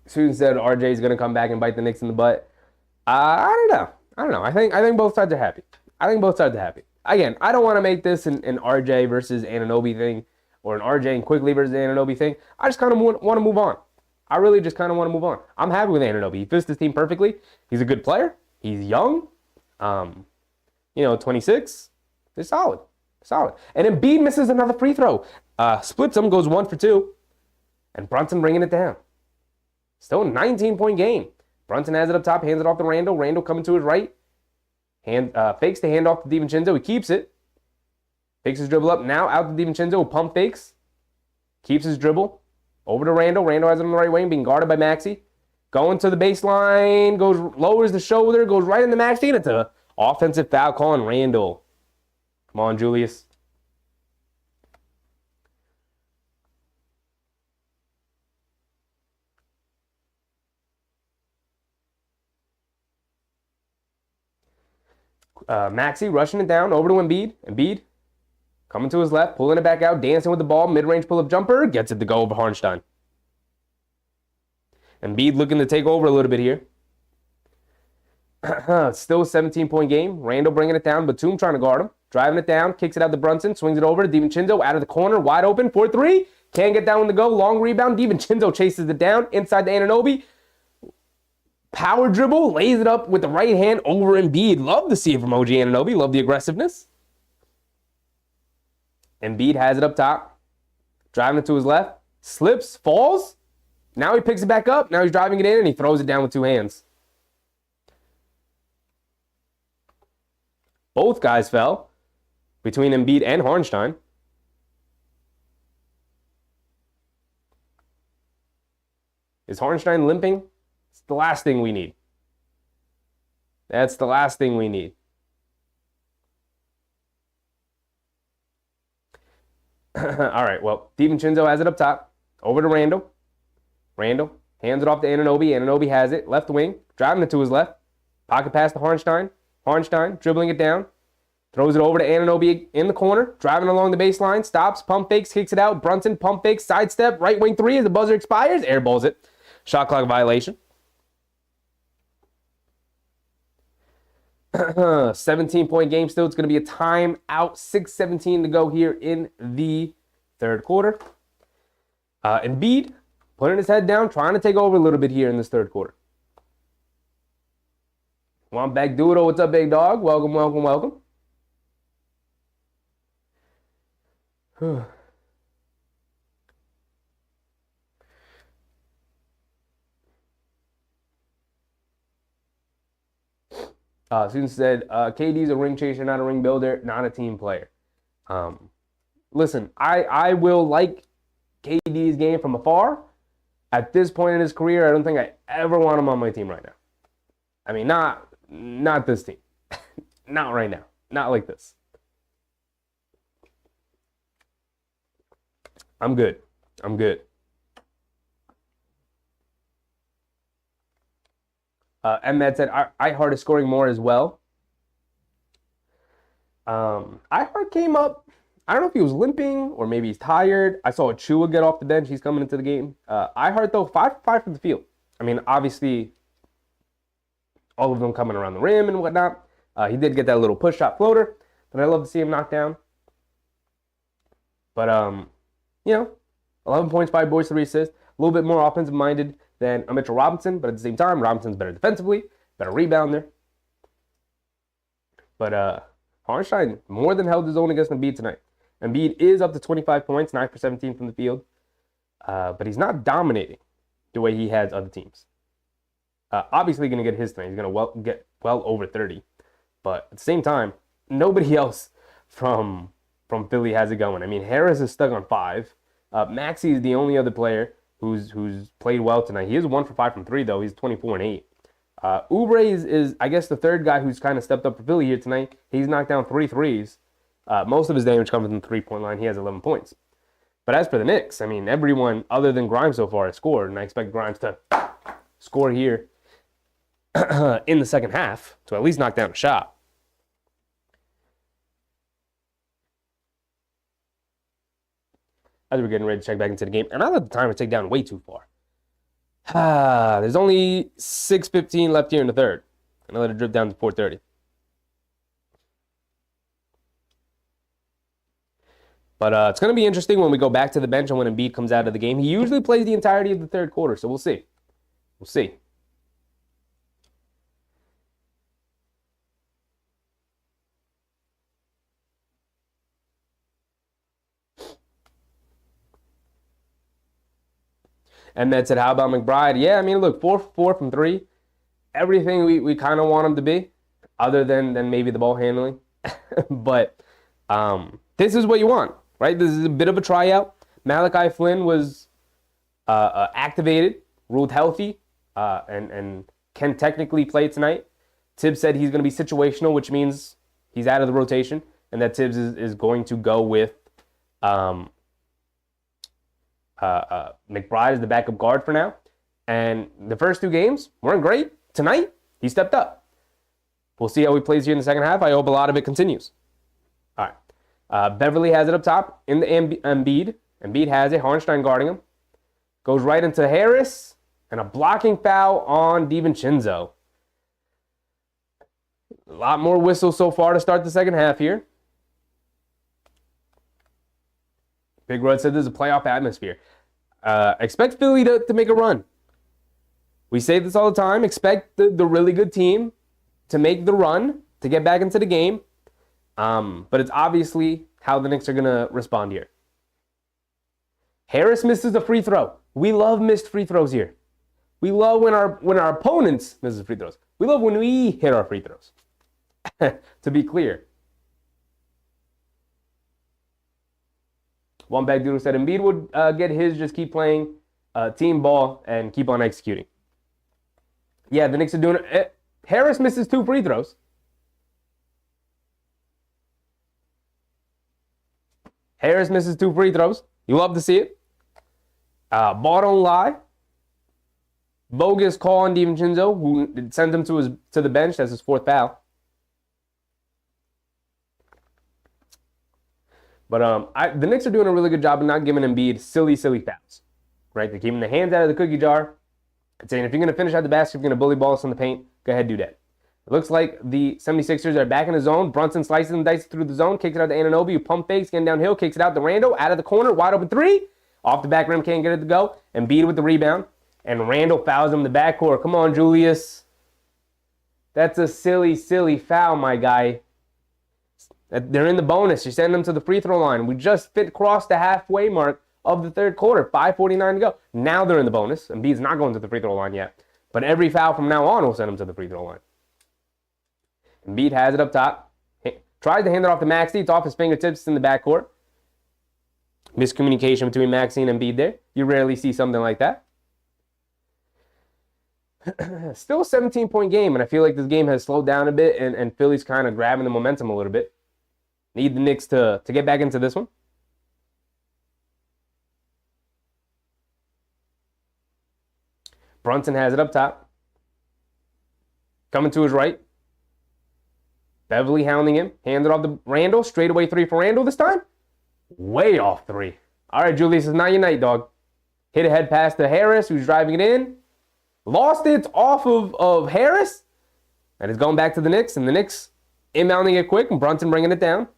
Susan said RJ is going to come back and bite the Knicks in the butt. I don't know. I think both sides are happy. Again, I don't want to make this an RJ versus Anunoby thing or an RJ and Quickly versus Anunoby thing. I just kind of want to move on. I really just kind of want to move on. I'm happy with Anunoby. He fits this team perfectly. He's a good player. He's young. 26. They're solid. And Embiid misses another free throw. Splits him, goes 1 for 2. And Brunson bringing it down. Still a 19-point game. Brunson has it up top, hands it off to Randall. Randall coming to his right. Fakes the handoff to DiVincenzo. He keeps it. Takes his dribble up. Now out to DiVincenzo. Pump fakes. Keeps his dribble. Over to Randall. Randall has it on the right wing, being guarded by Maxey. Going to the baseline. Lowers the shoulder. Goes right into Maxey. And it's an offensive foul call on Randall. Come on, Julius. Maxey rushing it down over to Embiid. Embiid coming to his left, pulling it back out, dancing with the ball, mid-range pull-up jumper, gets it to go over Harnstein. Embiid looking to take over a little bit here. Still a 17-point game. Randall bringing it down. Batum trying to guard him. Driving it down, kicks it out to Brunson, swings it over to DiVincenzo out of the corner, wide open, 4-3. Can't get that one to go. Long rebound. DiVincenzo chases it down inside the Anunoby. Power dribble, lays it up with the right hand over Embiid. Love to see it from OG Anunoby. Love the aggressiveness. Embiid has it up top. Driving it to his left. Slips, falls. Now he picks it back up. Now he's driving it in and he throws it down with 2 hands. Both guys fell between Embiid and Harnstein. Is Harnstein limping? It's the last thing we need. That's the last thing we need. All right, well, DiVincenzo has it up top. Over to Randall. Randall hands it off to Anunoby. Anunoby has it. Left wing. Driving it to his left. Pocket pass to Harnstein. Harnstein dribbling it down. Throws it over to Anunoby in the corner. Driving along the baseline. Stops. Pump fakes. Kicks it out. Brunson pump fakes. Sidestep. Right wing 3 as the buzzer expires. Airballs it. Shot clock violation. 17-point game still. It's going to be a timeout. 6:17 to go here in the third quarter. Embiid putting his head down, trying to take over a little bit here in this third quarter. Come on back, Doodle. What's up, big dog? Welcome, welcome, welcome. Susan said, KD's a ring chaser, not a ring builder, not a team player. Listen, I will like KD's game from afar. At this point in his career, I don't think I ever want him on my team right now. I mean, not this team. Not right now. Not like this. I'm good. Ahmed said, iHeart is scoring more as well. iHeart came up. I don't know if he was limping or maybe he's tired. I saw Achua get off the bench. He's coming into the game. iHeart, though, 5 for 5 from the field. I mean, obviously, all of them coming around the rim and whatnot. He did get that little push shot floater that I love to see him knock down. But, 11 points, 5 boards, 3 assists. A little bit more offensive minded than a Mitchell Robinson, but at the same time, Robinson's better defensively, better rebounder. But Hartenstein more than held his own against Embiid tonight. Embiid is up to 25 points, 9 for 17 from the field, but he's not dominating the way he has other teams. Obviously going to get his tonight. He's going to get well over 30. But at the same time, nobody else from Philly has it going. I mean, Harris is stuck on 5. Maxey is the only other player who's played well tonight. He is 1 for 5 from 3, though. He's 24 and 8. Oubre is, I guess, the third guy who's kind of stepped up for Philly here tonight. He's knocked down 3 threes. Most of his damage comes from the three-point line. He has 11 points. But as for the Knicks, I mean, everyone other than Grimes so far has scored, and I expect Grimes to score here in the second half to at least knock down a shot. As we're getting ready to check back into the game, and I let the timer take down way too far. There's only 6:15 left here in the third, and I let it drip down to 4:30. But it's going to be interesting when we go back to the bench and when Embiid comes out of the game. He usually plays the entirety of the third quarter, so we'll see. We'll see. And Med said, how about McBride? Yeah, I mean, look, 4 for 4 from 3. Everything we kind of want him to be, other than maybe the ball handling. But this is what you want, right? This is a bit of a tryout. Malachi Flynn was activated, ruled healthy, and can technically play tonight. Tibbs said he's going to be situational, which means he's out of the rotation, and that Tibbs is going to go with McBride as the backup guard for now. And the first 2 games weren't great. Tonight, he stepped up. We'll see how he plays here in the second half. I hope a lot of it continues. All right. Beverly has it up top in the Embiid. Embiid has it. Hartenstein guarding him. Goes right into Harris. And a blocking foul on DiVincenzo. A lot more whistles so far to start the second half here. Big Rod said there's a playoff atmosphere. Expect Philly to make a run. We say this all the time. Expect the really good team to make the run, to get back into the game. But it's obviously how the Knicks are going to respond here. Harris misses a free throw. We love missed free throws here. We love when our opponents miss free throws. We love when we hit our free throws. To be clear. One Bag Doodle said Embiid would get his, just keep playing team ball and keep on executing. Yeah, the Knicks are doing it. Harris misses 2 free throws. Harris misses 2 free throws. You love to see it. Ball don't lie. Bogus call on DiVincenzo, who sent him to the bench. That's his 4th foul. But the Knicks are doing a really good job of not giving Embiid silly fouls. Right? They're keeping the hands out of the cookie jar and saying, if you're going to finish at the basket, if you're going to bully balls in the paint, go ahead, do that. It looks like the 76ers are back in the zone. Brunson slices and dices through the zone, kicks it out to Anunoby, who pump fakes, getting downhill, kicks it out to Randall, out of the corner, wide open 3. Off the back rim, can't get it to go. Embiid with the rebound. And Randall fouls him in the backcourt. Come on, Julius. That's a silly foul, my guy. They're in the bonus. You send them to the free throw line. We just crossed the halfway mark of the third quarter. 5:49 to go. Now they're in the bonus. Embiid's not going to the free throw line yet. But every foul from now on will send him to the free throw line. Embiid has it up top. Tries to hand it off to Maxey. It's off his fingertips in the backcourt. Miscommunication between Maxey and Embiid there. You rarely see something like that. Still a 17-point game, and I feel like this game has slowed down a bit, and Philly's kind of grabbing the momentum a little bit. Need the Knicks to get back into this one. Brunson has it up top. Coming to his right. Beverly hounding him. Handed off to Randall. Straightaway 3 for Randall this time. Way off 3. All right, Julius, it's not your night, dog. Hit a head pass to Harris, who's driving it in. Lost it off of Harris. And it's going back to the Knicks. And the Knicks inbounding it quick. And Brunson bringing it down.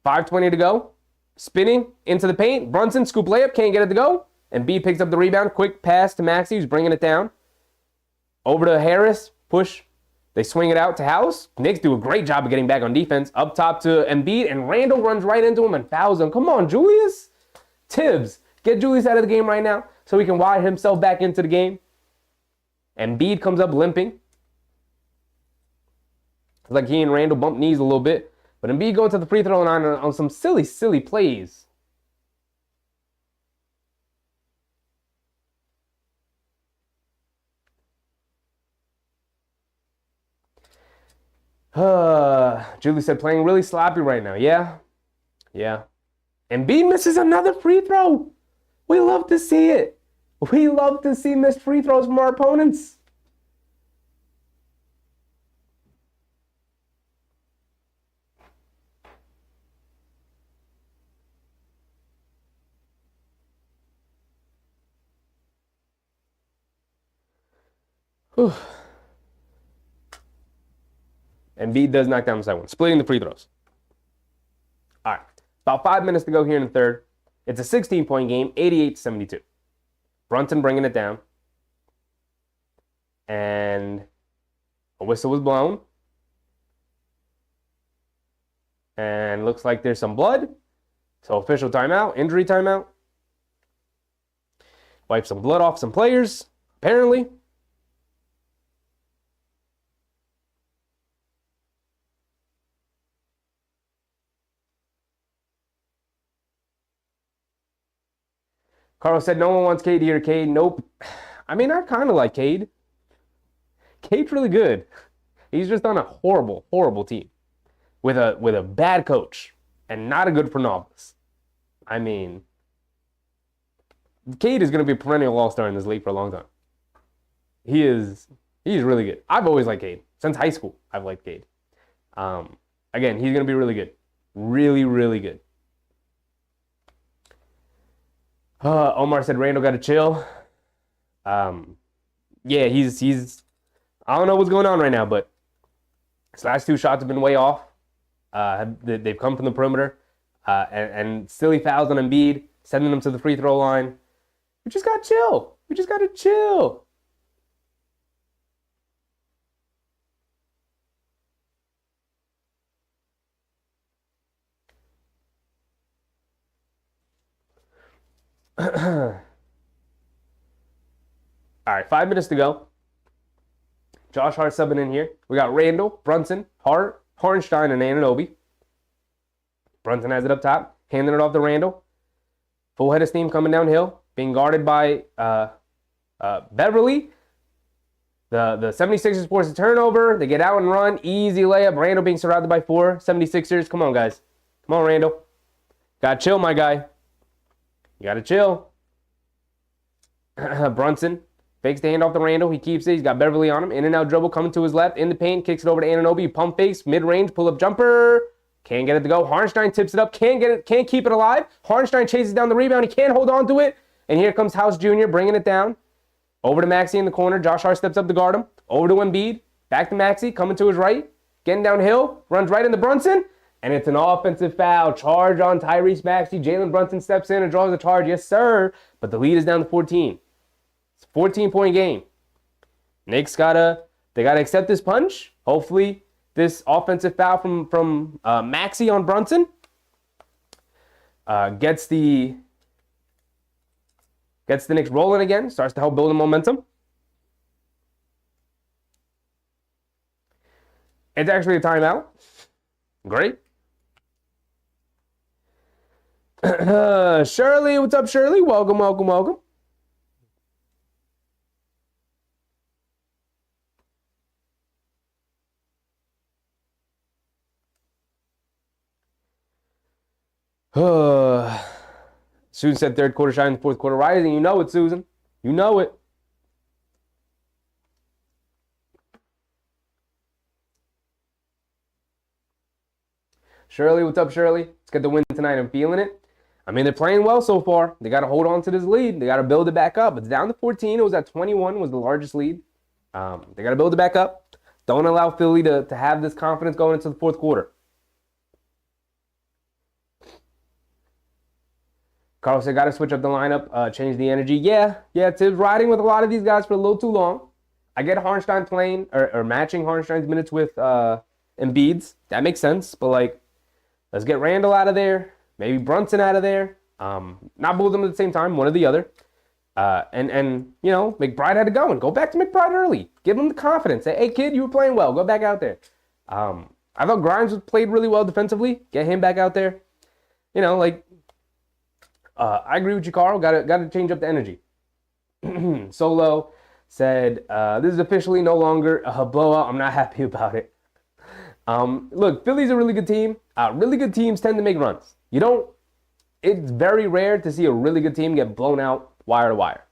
5:20 to go. Spinning into the paint. Brunson, scoop layup. Can't get it to go. Embiid picks up the rebound. Quick pass to Maxey, who's bringing it down. Over to Harris. Push. They swing it out to House. Knicks do a great job of getting back on defense. Up top to Embiid, and Randall runs right into him and fouls him. Come on, Julius. Tibbs, get Julius out of the game right now so he can wire himself back into the game. Embiid comes up limping. It's like he and Randall bump knees a little bit. But Embiid going to the free throw line on some silly, silly plays. Julie said playing really sloppy right now. Yeah. Embiid misses another free throw. We love to see it. We love to see missed free throws from our opponents. Whew. Embiid does knock down the second one, splitting the free throws. All right, about 5 minutes to go here in the third. It's a 16-point game, 88-72. Brunson bringing it down. And a whistle was blown. And looks like there's some blood. So official timeout, injury timeout. Wipe some blood off some players, apparently. Carl said no one wants Cade here. Cade, nope. I mean, I kind of like Cade. Cade's really good. He's just on a horrible, horrible team with a bad coach and not a good front office. I mean, Cade is going to be a perennial all-star in this league for a long time. He's really good. I've always liked Cade. Since high school, I've liked Cade. Again, he's going to be really good. Really, really good. Omar said Randall got to chill. Yeah, he's. I don't know what's going on right now, but his last two shots have been way off. They've come from the perimeter, and silly fouls on Embiid, sending them to the free throw line. We just got to chill. We just got to chill. All right, 5 minutes to go. Josh Hart subbing in here. We got Randall, Brunson, Hart, Hartenstein, and Anunoby. Brunson has it up top, handing it off to Randall. Full head of steam coming downhill, being guarded by Beverly. The 76ers force a turnover. They get out and run. Easy layup. Randall being surrounded by 4 76ers. Come on, guys. Come on, Randall. Gotta chill, my guy. You gotta chill. Brunson fakes the hand off to Randall. He keeps it. He's got Beverly on him. In and out dribble coming to his left. In the paint. Kicks it over to Anunoby. Pump fakes. Mid-range. Pull-up jumper. Can't get it to go. Hartenstein tips it up. Can't get it. Can't keep it alive. Hartenstein chases down the rebound. He can't hold on to it. And here comes House Jr. bringing it down. Over to Maxey in the corner. Josh Hart steps up to guard him. Over to Embiid. Back to Maxey. Coming to his right. Getting downhill. Runs right into Brunson. And it's an offensive foul. Charge on Tyrese Maxey. Jalen Brunson steps in and draws the charge. Yes, sir. But the lead is down to 14. It's a 14-point game. Knicks gotta accept this punch. Hopefully, this offensive foul from Maxey on Brunson gets the Knicks rolling again. Starts to help build the momentum. It's actually a timeout. Great. Shirley, what's up, Shirley? Welcome, welcome, welcome. Susan said third quarter shining, fourth quarter rising. You know it, Susan. You know it. Shirley, what's up, Shirley? Let's get the win tonight. I'm feeling it. I mean, they're playing well so far. They got to hold on to this lead. They got to build it back up. It's down to 14. It was at 21, was the largest lead. They got to build it back up. Don't allow Philly to have this confidence going into the fourth quarter. Carl said, got to switch up the lineup, change the energy. Yeah, Tibbs riding with a lot of these guys for a little too long. I get Hartenstein playing or matching Hartenstein's minutes with Embiid's. That makes sense. But, like, let's get Randall out of there. Maybe Brunson out of there. Not both of them at the same time, one or the other. And you know, McBride had to go and go back to McBride early. Give him the confidence. Say, hey, kid, you were playing well. Go back out there. I thought Grimes played really well defensively. Get him back out there. You know, like, I agree with you, Carl. Got to change up the energy. Solo said, this is officially no longer a blowout. I'm not happy about it. Look, Philly's a really good team. Really good teams tend to make runs. It's very rare to see a really good team get blown out wire to wire.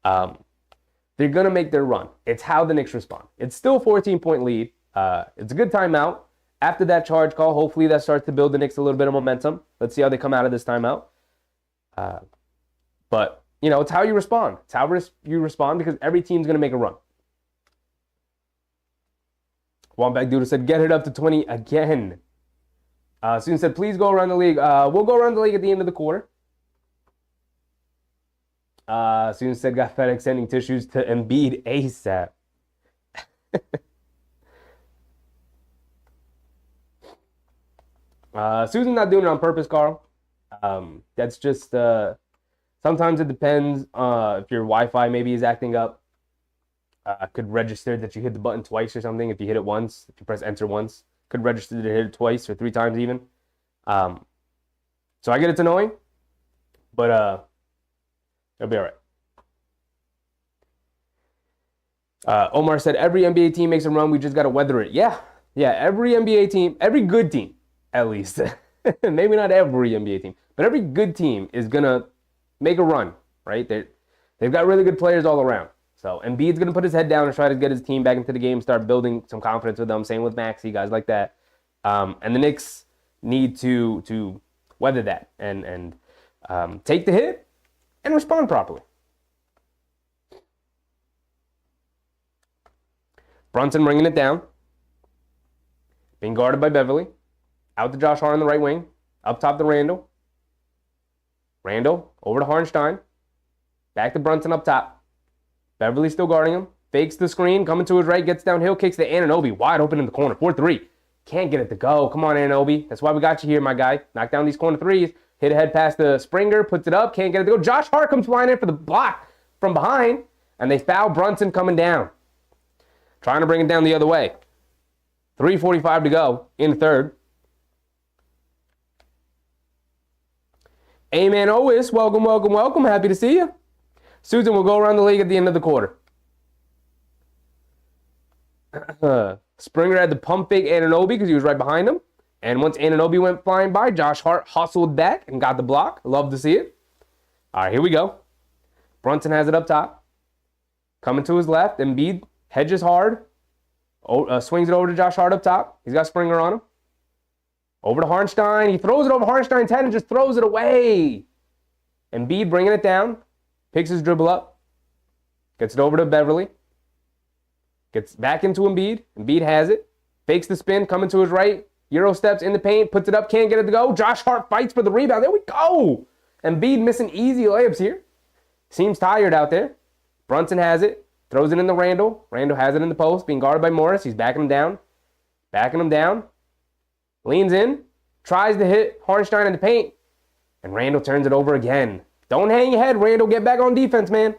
They're going to make their run. It's how the Knicks respond. It's still a 14-point lead. It's a good timeout. After that charge call, hopefully that starts to build the Knicks a little bit of momentum. Let's see how they come out of this timeout. But, you know, it's how you respond. It's how you respond because every team's going to make a run. Womback Doodle said, get it up to 20 again. Susan said, please go around the league. We'll go around the league at the end of the quarter. Susan said, got FedEx sending tissues to Embiid ASAP. Susan's not doing it on purpose, Carl. That's just, sometimes it depends if your Wi-Fi maybe is acting up. Could register that you hit the button twice or something. If you hit it once, if you press enter once, could register to hit it twice or 3 times even. So I get it's annoying, but it'll be all right. Omar said, every NBA team makes a run. We just got to weather it. Yeah, every NBA team, every good team, at least. Maybe not every NBA team, but every good team is going to make a run, right? They've got really good players all around. So Embiid's going to put his head down and try to get his team back into the game, start building some confidence with them. Same with Maxey, guys like that. And the Knicks need to weather that and take the hit and respond properly. Brunson bringing it down. Being guarded by Beverly. Out to Josh Hart on the right wing. Up top to Randall. Randall over to Hartenstein. Back to Brunson up top. Beverly still guarding him. Fakes the screen. Coming to his right. Gets downhill. Kicks to Anunoby. Wide open in the corner. 4-3. Can't get it to go. Come on, Anunoby. That's why we got you here, my guy. Knock down these corner threes. Hit ahead past the Springer. Puts it up. Can't get it to go. Josh Hart comes flying in for the block from behind. And they foul Brunson coming down. Trying to bring it down the other way. 3:45 to go in the third. Amen, Owis. Welcome. Happy to see you. Susan will go around the league at the end of the quarter. Springer had the pump fake Anunoby because he was right behind him. And once Anunoby went flying by, Josh Hart hustled back and got the block. Love to see it. All right, here we go. Brunson has it up top. Coming to his left. Embiid hedges hard. Swings it over to Josh Hart up top. He's got Springer on him. Over to Hartenstein. He throws it over Hartenstein's head and just throws it away. Embiid bringing it down. Picks his dribble up. Gets it over to Beverly. Gets back into Embiid. Embiid has it. Fakes the spin. Coming to his right. Euro steps in the paint. Puts it up. Can't get it to go. Josh Hart fights for the rebound. There we go. Embiid missing easy layups here. Seems tired out there. Brunson has it. Throws it in the Randall. Randall has it in the post. Being guarded by Morris. He's backing him down. Leans in. Tries to hit Hartenstein in the paint. And Randall turns it over again. Don't hang your head, Randall. Get back on defense, man.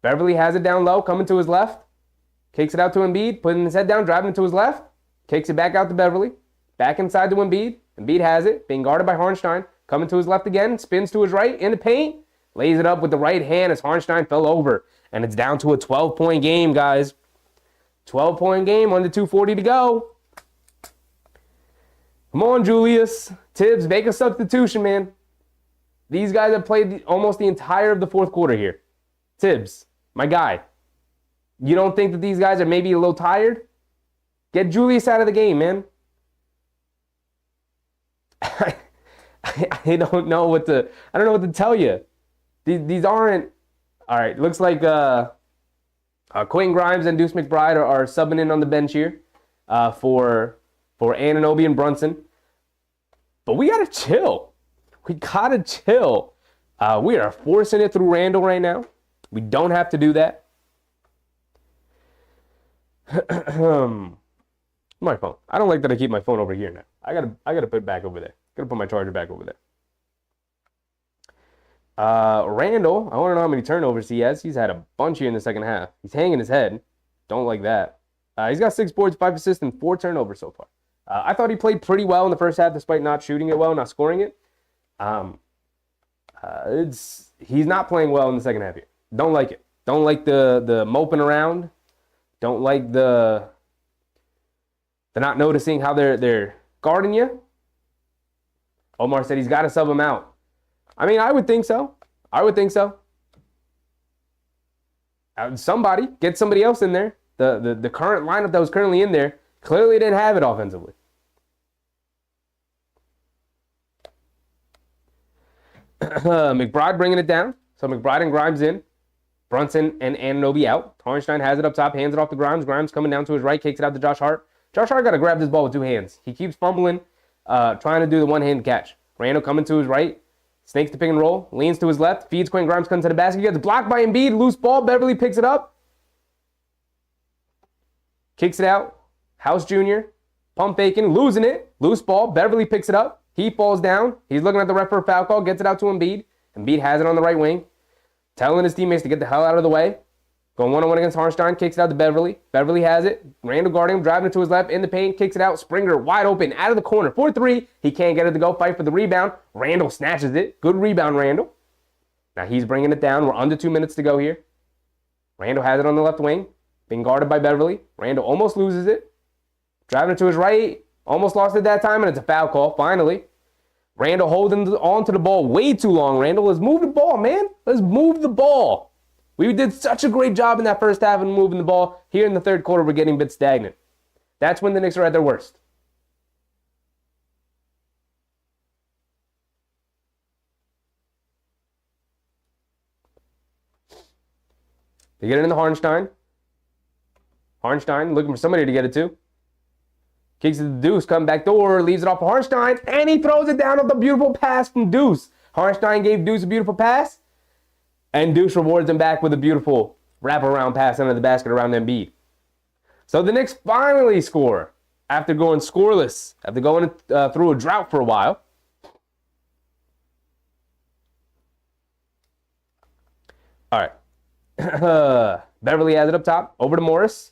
Beverly has it down low. Coming to his left. Kicks it out to Embiid. Putting his head down. Driving to his left. Kicks it back out to Beverly. Back inside to Embiid. Embiid has it. Being guarded by Hartenstein. Coming to his left again. Spins to his right. In the paint. Lays it up with the right hand as Hartenstein fell over. And it's down to a 12-point game, guys. 12-point game. Under 2:40 to go. Come on, Julius. Tibbs, make a substitution, man. These guys have played almost the entire of the fourth quarter here. Tibbs, my guy. You don't think that these guys are maybe a little tired? Get Julius out of the game, man. I don't know what to tell you. These aren't. All right, looks like Quentin Grimes and Deuce McBride are subbing in on the bench here for Anunoby and Brunson. But we got to chill. We gotta chill. We are forcing it through Randall right now. We don't have to do that. My phone. I don't like that I keep my phone over here now. I gotta put it back over there. Gotta put my charger back over there. Randall, I want to know how many turnovers he has. He's had a bunch here in the second half. He's hanging his head. Don't like that. He's got 6 boards, 5 assists, and 4 turnovers so far. I thought he played pretty well in the first half, despite not shooting it well, not scoring it. He's not playing well in the second half here. Don't like it. Don't like the moping around. Don't like the not noticing how they're guarding you. Omar said he's got to sub him out. I mean, I would think so. Somebody, get somebody else in there. The current lineup that was currently in there clearly didn't have it offensively. McBride bringing it down. So McBride and Grimes in. Brunson and Anunoby out. Hartenstein has it up top, hands it off to Grimes. Grimes coming down to his right, kicks it out to Josh Hart. Josh Hart got to grab this ball with 2 hands. He keeps fumbling, trying to do the one-hand catch. Randall coming to his right. Snakes the pick and roll, leans to his left, feeds Quentin Grimes, comes to the basket, gets blocked by Embiid, loose ball, Beverly picks it up, kicks it out, House Jr., pump faking, losing it, loose ball, Beverly picks it up, he falls down, he's looking at the ref for a foul call, gets it out to Embiid, Embiid has it on the right wing, telling his teammates to get the hell out of the way, going one-on-one against Hartenstein, kicks it out to Beverly, Beverly has it, Randall guarding him, driving it to his left, in the paint, kicks it out, Springer wide open, out of the corner, 4-3, he can't get it to go, fight for the rebound, Randall snatches it, good rebound Randall, now he's bringing it down, we're under 2 minutes to go here, Randall has it on the left wing, being guarded by Beverly, Randall almost loses it, driving it to his right, almost lost it that time, and it's a foul call, finally, Randall holding on to the ball way too long, Randall, let's move the ball, man, let's move the ball. We did such a great job in that first half of moving the ball. Here in the third quarter, we're getting a bit stagnant. That's when the Knicks are at their worst. They get it into Hartenstein. Hartenstein looking for somebody to get it to. Kicks it to Deuce, come back door, leaves it off for Hartenstein, and he throws it down with a beautiful pass from Deuce. Hartenstein gave Deuce a beautiful pass. And Deuce rewards him back with a beautiful wraparound pass under the basket around Embiid. So the Knicks finally score after going scoreless, after going through a drought for a while. All right. Beverly has it up top. Over to Morris.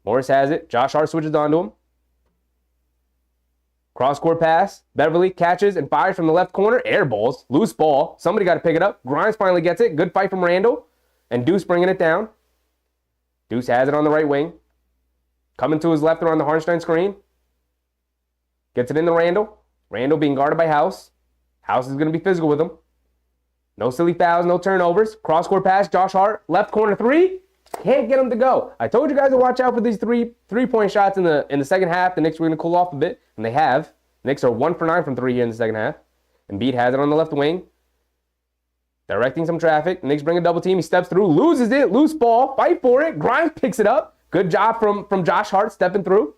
Morris has it. Josh Hart switches onto him. Cross-court pass. Beverly catches and fires from the left corner. Air balls. Loose ball. Somebody got to pick it up. Grimes finally gets it. Good fight from Randall. And Deuce bringing it down. Deuce has it on the right wing. Coming to his left around the Hartenstein screen. Gets it into Randall. Randall being guarded by House. House is going to be physical with him. No silly fouls, no turnovers. Cross-court pass. Josh Hart. Left corner 3. Can't get him to go. I told you guys to watch out for these three-point shots in the second half. The Knicks were going to cool off a bit, and they have. The Knicks are 1 for 9 from 3 here in the second half. Embiid has it on the left wing. Directing some traffic. The Knicks bring a double team. He steps through, loses it. Loose ball. Fight for it. Grimes picks it up. Good job from Josh Hart stepping through.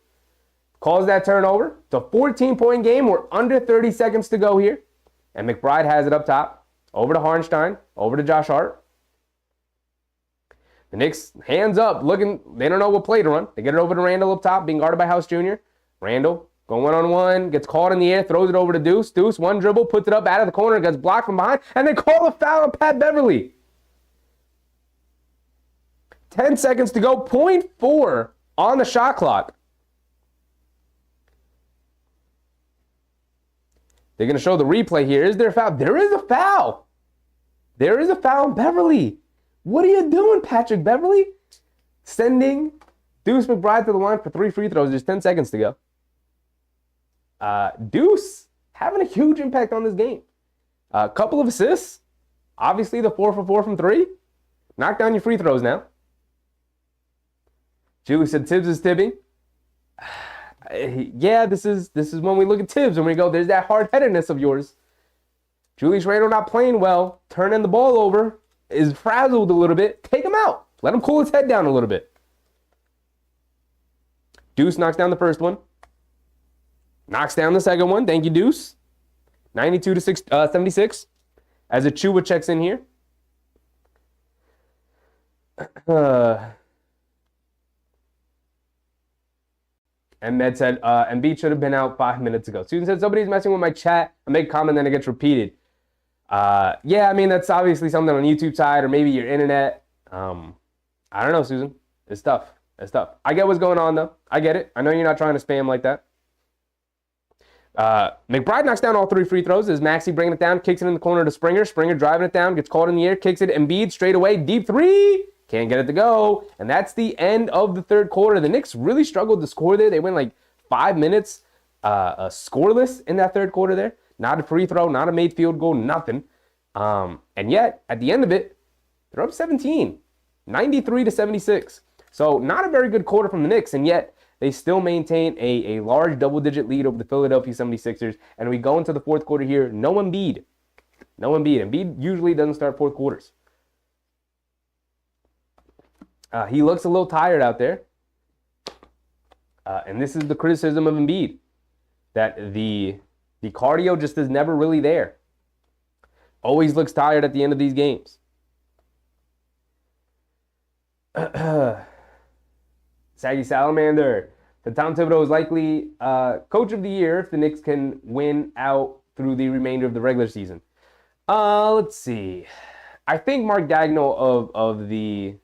Calls that turnover. It's a 14-point game. We're under 30 seconds to go here. And McBride has it up top. Over to Hartenstein. Over to Josh Hart. The Knicks, hands up, looking, they don't know what play to run. They get it over to Randall up top, being guarded by House Jr. Randall going one-on-one, gets caught in the air, throws it over to Deuce. Deuce, one dribble, puts it up out of the corner, gets blocked from behind, and they call a foul on Pat Beverly. 10 seconds to go, 0.4 on the shot clock. They're going to show the replay here. Is there a foul? There is a foul. There is a foul on Beverly. What are you doing, Patrick Beverly? Sending Deuce McBride to the line for 3 free throws. There's 10 seconds to go. Deuce having a huge impact on this game. A couple of assists. Obviously, the 4 for 4 from 3. Knock down your free throws now. Julie said Tibbs is tibbing. Yeah, this is when we look at Tibbs and we go, there's that hard-headedness of yours. Julius Randle not playing well, turning the ball over, is frazzled a little bit. Take him out. Let him cool his head down a little bit. Deuce knocks down the first one. Knocks down the second one. Thank you, Deuce. 92 to 76. As Achua checks in here. And Med said, Embiid should have been out 5 minutes ago. Susan said, somebody's messing with my chat. I make a comment, then it gets repeated. Yeah, I mean, that's obviously something on YouTube side or maybe your internet. I don't know, Susan. It's tough. It's tough. I get what's going on, though. I get it. I know you're not trying to spam like that. McBride knocks down all 3 free throws. Is Maxey bringing it down, kicks it in the corner to Springer. Springer driving it down, gets caught in the air, kicks it. Embiid straight away, deep 3. Can't get it to go. And that's the end of the third quarter. The Knicks really struggled to score there. They went like 5 minutes scoreless in that third quarter there. Not a free throw, not a made field goal, nothing. And yet, at the end of it, they're up 17, 93 to 76. So not a very good quarter from the Knicks, and yet they still maintain a large double-digit lead over the Philadelphia 76ers. And we go into the fourth quarter here, no Embiid. No Embiid. Embiid usually doesn't start fourth quarters. He looks a little tired out there. And this is the criticism of Embiid, that the cardio just is never really there. Always looks tired at the end of these games. Saggy Salamander. The Tom Thibodeau is likely coach of the year if the Knicks can win out through the remainder of the regular season. Let's see. I think Mark Daigneault of the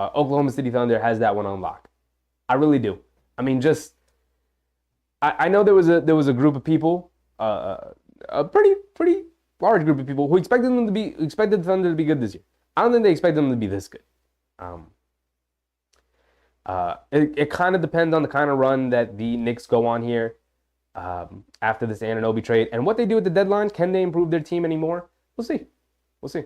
Oklahoma City Thunder has that one on lock. I really do. I mean, just I know there was a group of people, a pretty large group of people who expected the Thunder to be good this year. I don't think they expect them to be this good. It kind of depends on the kind of run that the Knicks go on here after this Anunoby trade and what they do at the deadline. Can they improve their team anymore? We'll see. We'll see.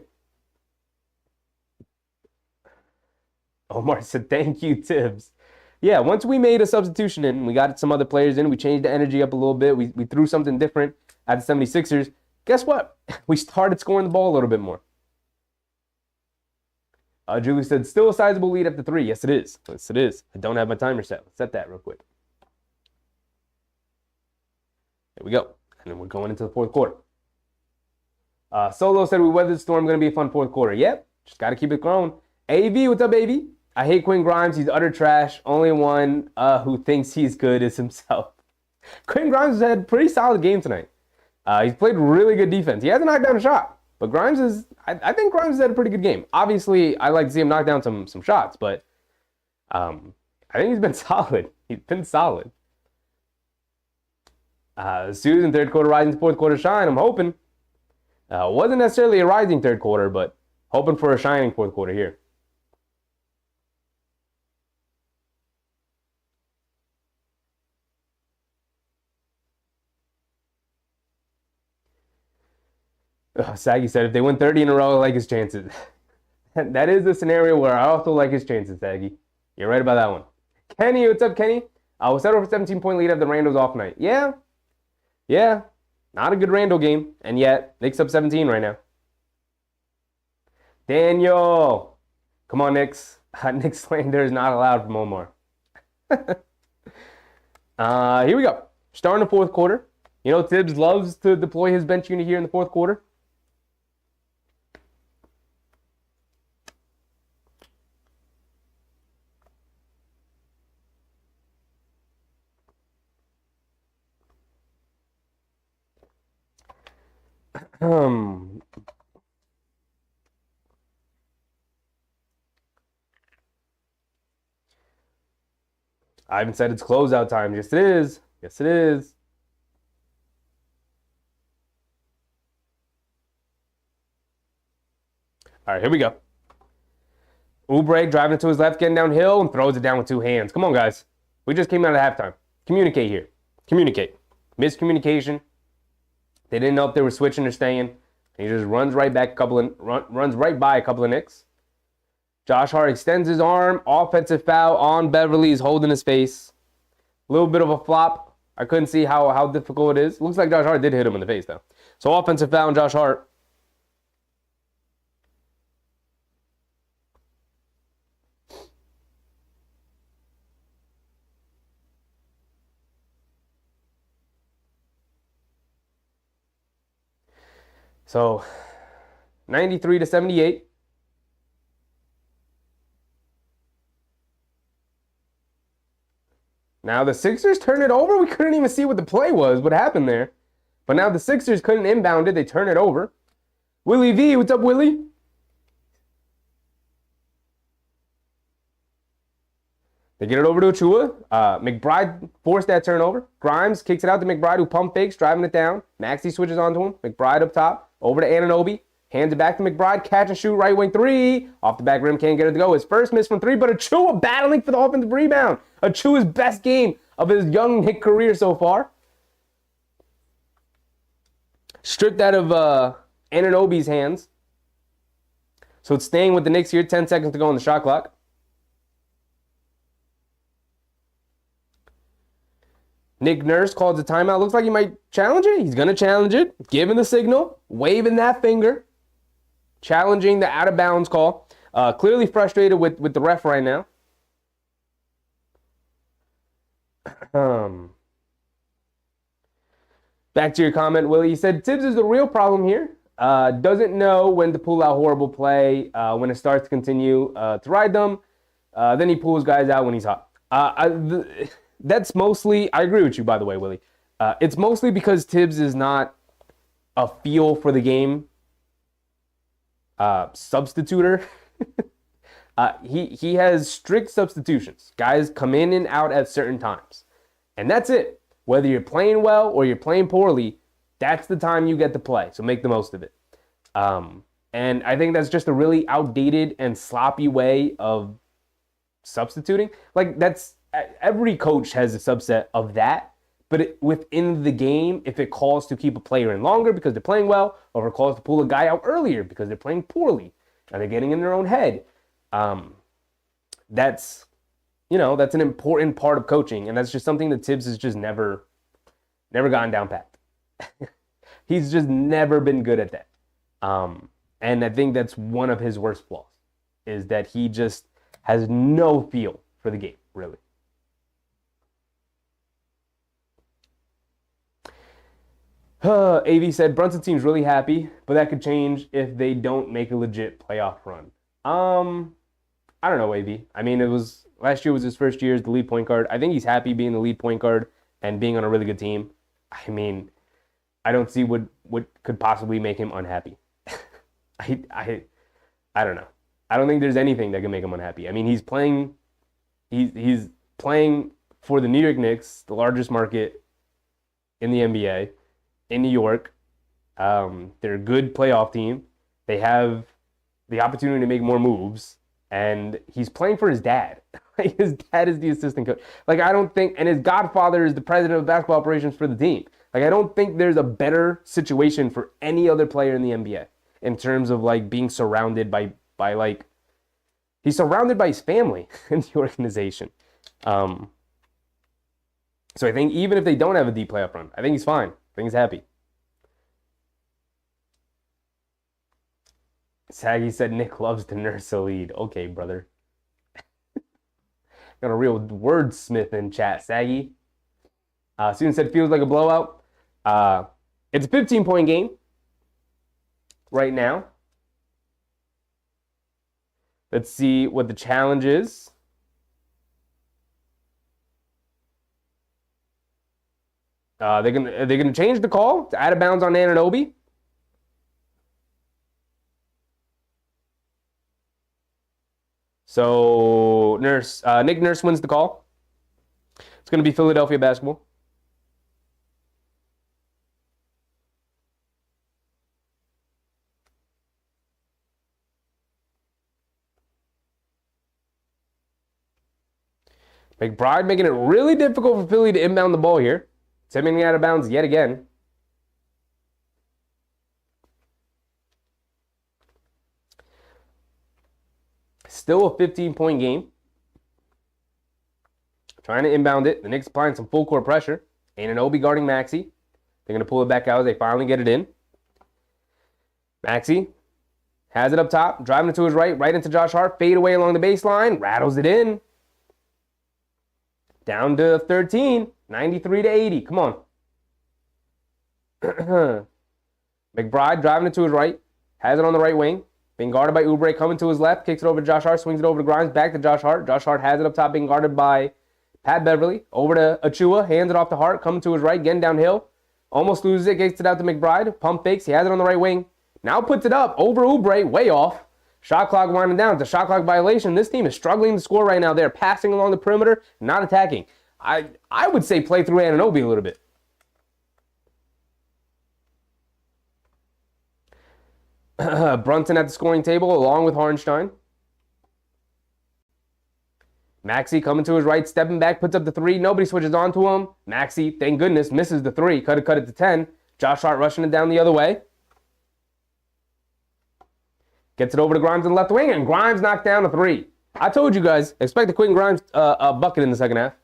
Omar said, thank you, Tibbs. Yeah, once we made a substitution in, we got some other players in, we changed the energy up a little bit, we threw something different at the 76ers. Guess what? We started scoring the ball a little bit more. Julie said, still a sizable lead after 3. Yes, it is. Yes, it is. I don't have my timer set. Let's set that real quick. There we go. And then we're going into the fourth quarter. Solo said, we weathered the storm. Going to be a fun fourth quarter. Yep. Just got to keep it growing. AV, what's up, baby? I hate Quinn Grimes. He's utter trash. Only one who thinks he's good is himself. Quinn Grimes has had a pretty solid game tonight. He's played really good defense. He hasn't knocked down a shot. But Grimes is, I think Grimes has had a pretty good game. Obviously, I like to see him knock down some shots, but I think he's been solid. He's been solid. Susan, third quarter rising, fourth quarter shine. I'm hoping. Wasn't necessarily a rising third quarter, but hoping for a shining fourth quarter here. Saggy said, if they win 30 in a row, I like his chances. That is the scenario where I also like his chances, Saggy. You're right about that one. Kenny, what's up, Kenny? We'll settle for 17-point lead after Randall's off night. Yeah. Yeah. Not a good Randall game. And yet, Knicks up 17 right now. Daniel. Come on, Knicks. Nick slander is not allowed from Omar. Here we go. Starting the fourth quarter. You know, Tibbs loves to deploy his bench unit here in the fourth quarter. I haven't said it's closeout time. Yes, it is. Yes, it is. All right, here we go. Oubre driving it to his left, getting downhill, and throws it down with 2 hands. Come on, guys. We just came out of halftime. Communicate here. Communicate. Miscommunication. They didn't know if they were switching or staying. He just runs right back runs right by a couple of Knicks. Josh Hart extends his arm. Offensive foul on Beverly. He's holding his face. A little bit of a flop. I couldn't see how difficult it is. Looks like Josh Hart did hit him in the face, though. So offensive foul on Josh Hart. So 93 to 78. Now the Sixers turn it over. We couldn't even see what the play was, what happened there. But now the Sixers couldn't inbound it. They turn it over. Willie V, what's up, Willie? They get it over to Achua. McBride forced that turnover. Grimes kicks it out to McBride, who pump fakes, driving it down. Maxey switches onto him. McBride up top. Over to Anunoby. Hands it back to McBride. Catch and shoot, right wing three. Off the back rim, can't get it to go. His first miss from three, but Achua battling for the offensive rebound. Achua's best game of his young Knicks career so far. Stripped out of Anunoby's hands. So it's staying with the Knicks here. 10 seconds to go on the shot clock. Nick Nurse calls a timeout. Looks like he might challenge it. He's going to challenge it. Giving the signal. Waving that finger. Challenging the out-of-bounds call. Clearly frustrated with the ref right now. Back to your comment, Willie. You said Tibbs is the real problem here. Doesn't know when to pull out horrible play. When it starts to continue to ride them. Then he pulls guys out when he's hot. That's mostly, I agree with you, by the way, Willie. It's mostly because Tibbs is not a feel for the game substituter. He has strict substitutions. Guys come in and out at certain times. And that's it. Whether you're playing well or you're playing poorly, that's the time you get to play. So make the most of it. And I think that's just a really outdated and sloppy way of substituting. Like, that's... Every coach has a subset of that, but within the game, if it calls to keep a player in longer because they're playing well, or if it calls to pull a guy out earlier because they're playing poorly, and they're getting in their own head, that's an important part of coaching, and that's just something that Tibbs has just never gotten down pat. He's just never been good at that, and I think that's one of his worst flaws, is that he just has no feel for the game, really. AV said Brunson seems really happy, but that could change if they don't make a legit playoff run. I don't know, AV. I mean, last year was his first year as the lead point guard. I think he's happy being the lead point guard and being on a really good team. I mean, I don't see what could possibly make him unhappy. I don't know. I don't think there's anything that can make him unhappy. I mean, he's playing for the New York Knicks, the largest market in the NBA. In New York. They're a good playoff team. They have the opportunity to make more moves, and he's playing for his dad. His dad is the assistant coach. I don't think, and his godfather is the president of basketball operations for the team. I don't think there's a better situation for any other player in the NBA in terms of being surrounded by he's surrounded by his family in the organization. So I think even if they don't have a deep playoff run, I think he's fine. I think he's happy. Saggy said Nick loves to nurse a lead. Okay, brother. Got a real wordsmith in chat, Saggy. Student said feels like a blowout. It's a 15-point game right now. Let's see what the challenge is. They're gonna change the call to out of bounds on Anunoby. So Nick Nurse wins the call. It's gonna be Philadelphia basketball. McBride making it really difficult for Philly to inbound the ball here. Sending out of bounds yet again. Still a 15-point game. Trying to inbound it. The Knicks applying some full court pressure. Anunoby guarding Maxey. They're going to pull it back out as they finally get it in. Maxey has it up top. Driving it to his right into Josh Hart. Fade away along the baseline. Rattles it in. Down to 13. 93 to 80. Come on. McBride driving it to his right. Has it on the right wing. Being guarded by Oubre, coming to his left. Kicks it over to Josh Hart. Swings it over to Grimes. Back to Josh Hart. Josh Hart has it up top. Being guarded by Pat Beverly. Over to Achua. Hands it off to Hart. Coming to his right. Getting downhill. Almost loses it. Gets it out to McBride. Pump fakes. He has it on the right wing. Now puts it up. Over Oubre. Way off. Shot clock winding down. It's a shot clock violation. This team is struggling to score right now. They're passing along the perimeter. Not attacking. I would say play through Anunoby a little bit. Brunson at the scoring table along with Hartenstein. Maxey coming to his right, stepping back, puts up the three. Nobody switches on to him. Maxey, thank goodness, misses the three. Cut it to 10. Josh Hart rushing it down the other way. Gets it over to Grimes in the left wing, and Grimes knocked down a three. I told you guys, expect the Quentin Grimes bucket in the second half.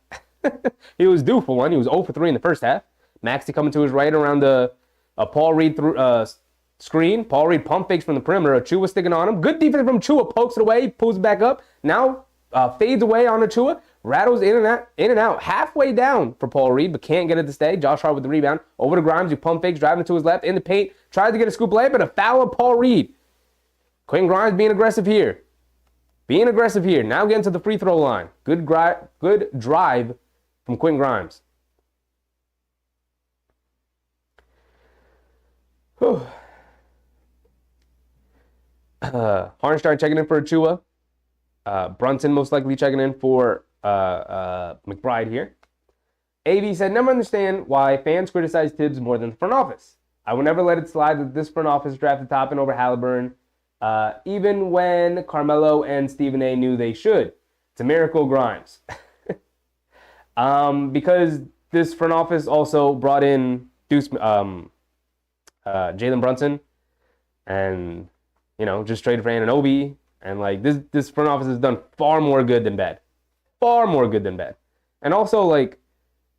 He was due for one. He was 0 for 3 in the first half. Maxey coming to his right around the Paul Reed screen. Paul Reed pump fakes from the perimeter. Achua sticking on him. Good defense from Achua. Pokes it away. Pulls it back up. Now fades away on Achua. Rattles in and out. Halfway down for Paul Reed, but can't get it to stay. Josh Hart with the rebound. Over to Grimes, who pump fakes, driving to his left. In the paint. Tries to get a scoop layup, but a foul of Paul Reed. Quentin Grimes being aggressive here. Now getting to the free throw line. Good drive from Quentin Grimes. Hartenstein checking in for Achua. Brunson most likely checking in for McBride here. AV said, never understand why fans criticize Tibbs more than the front office. I will never let it slide that this front office drafted Toppin over Halliburton, even when Carmelo and Stephen A. knew they should. It's a miracle, Grimes. Because this front office also brought in Jalen Brunson and, just traded for Anunoby. And, this front office has done far more good than bad. And also,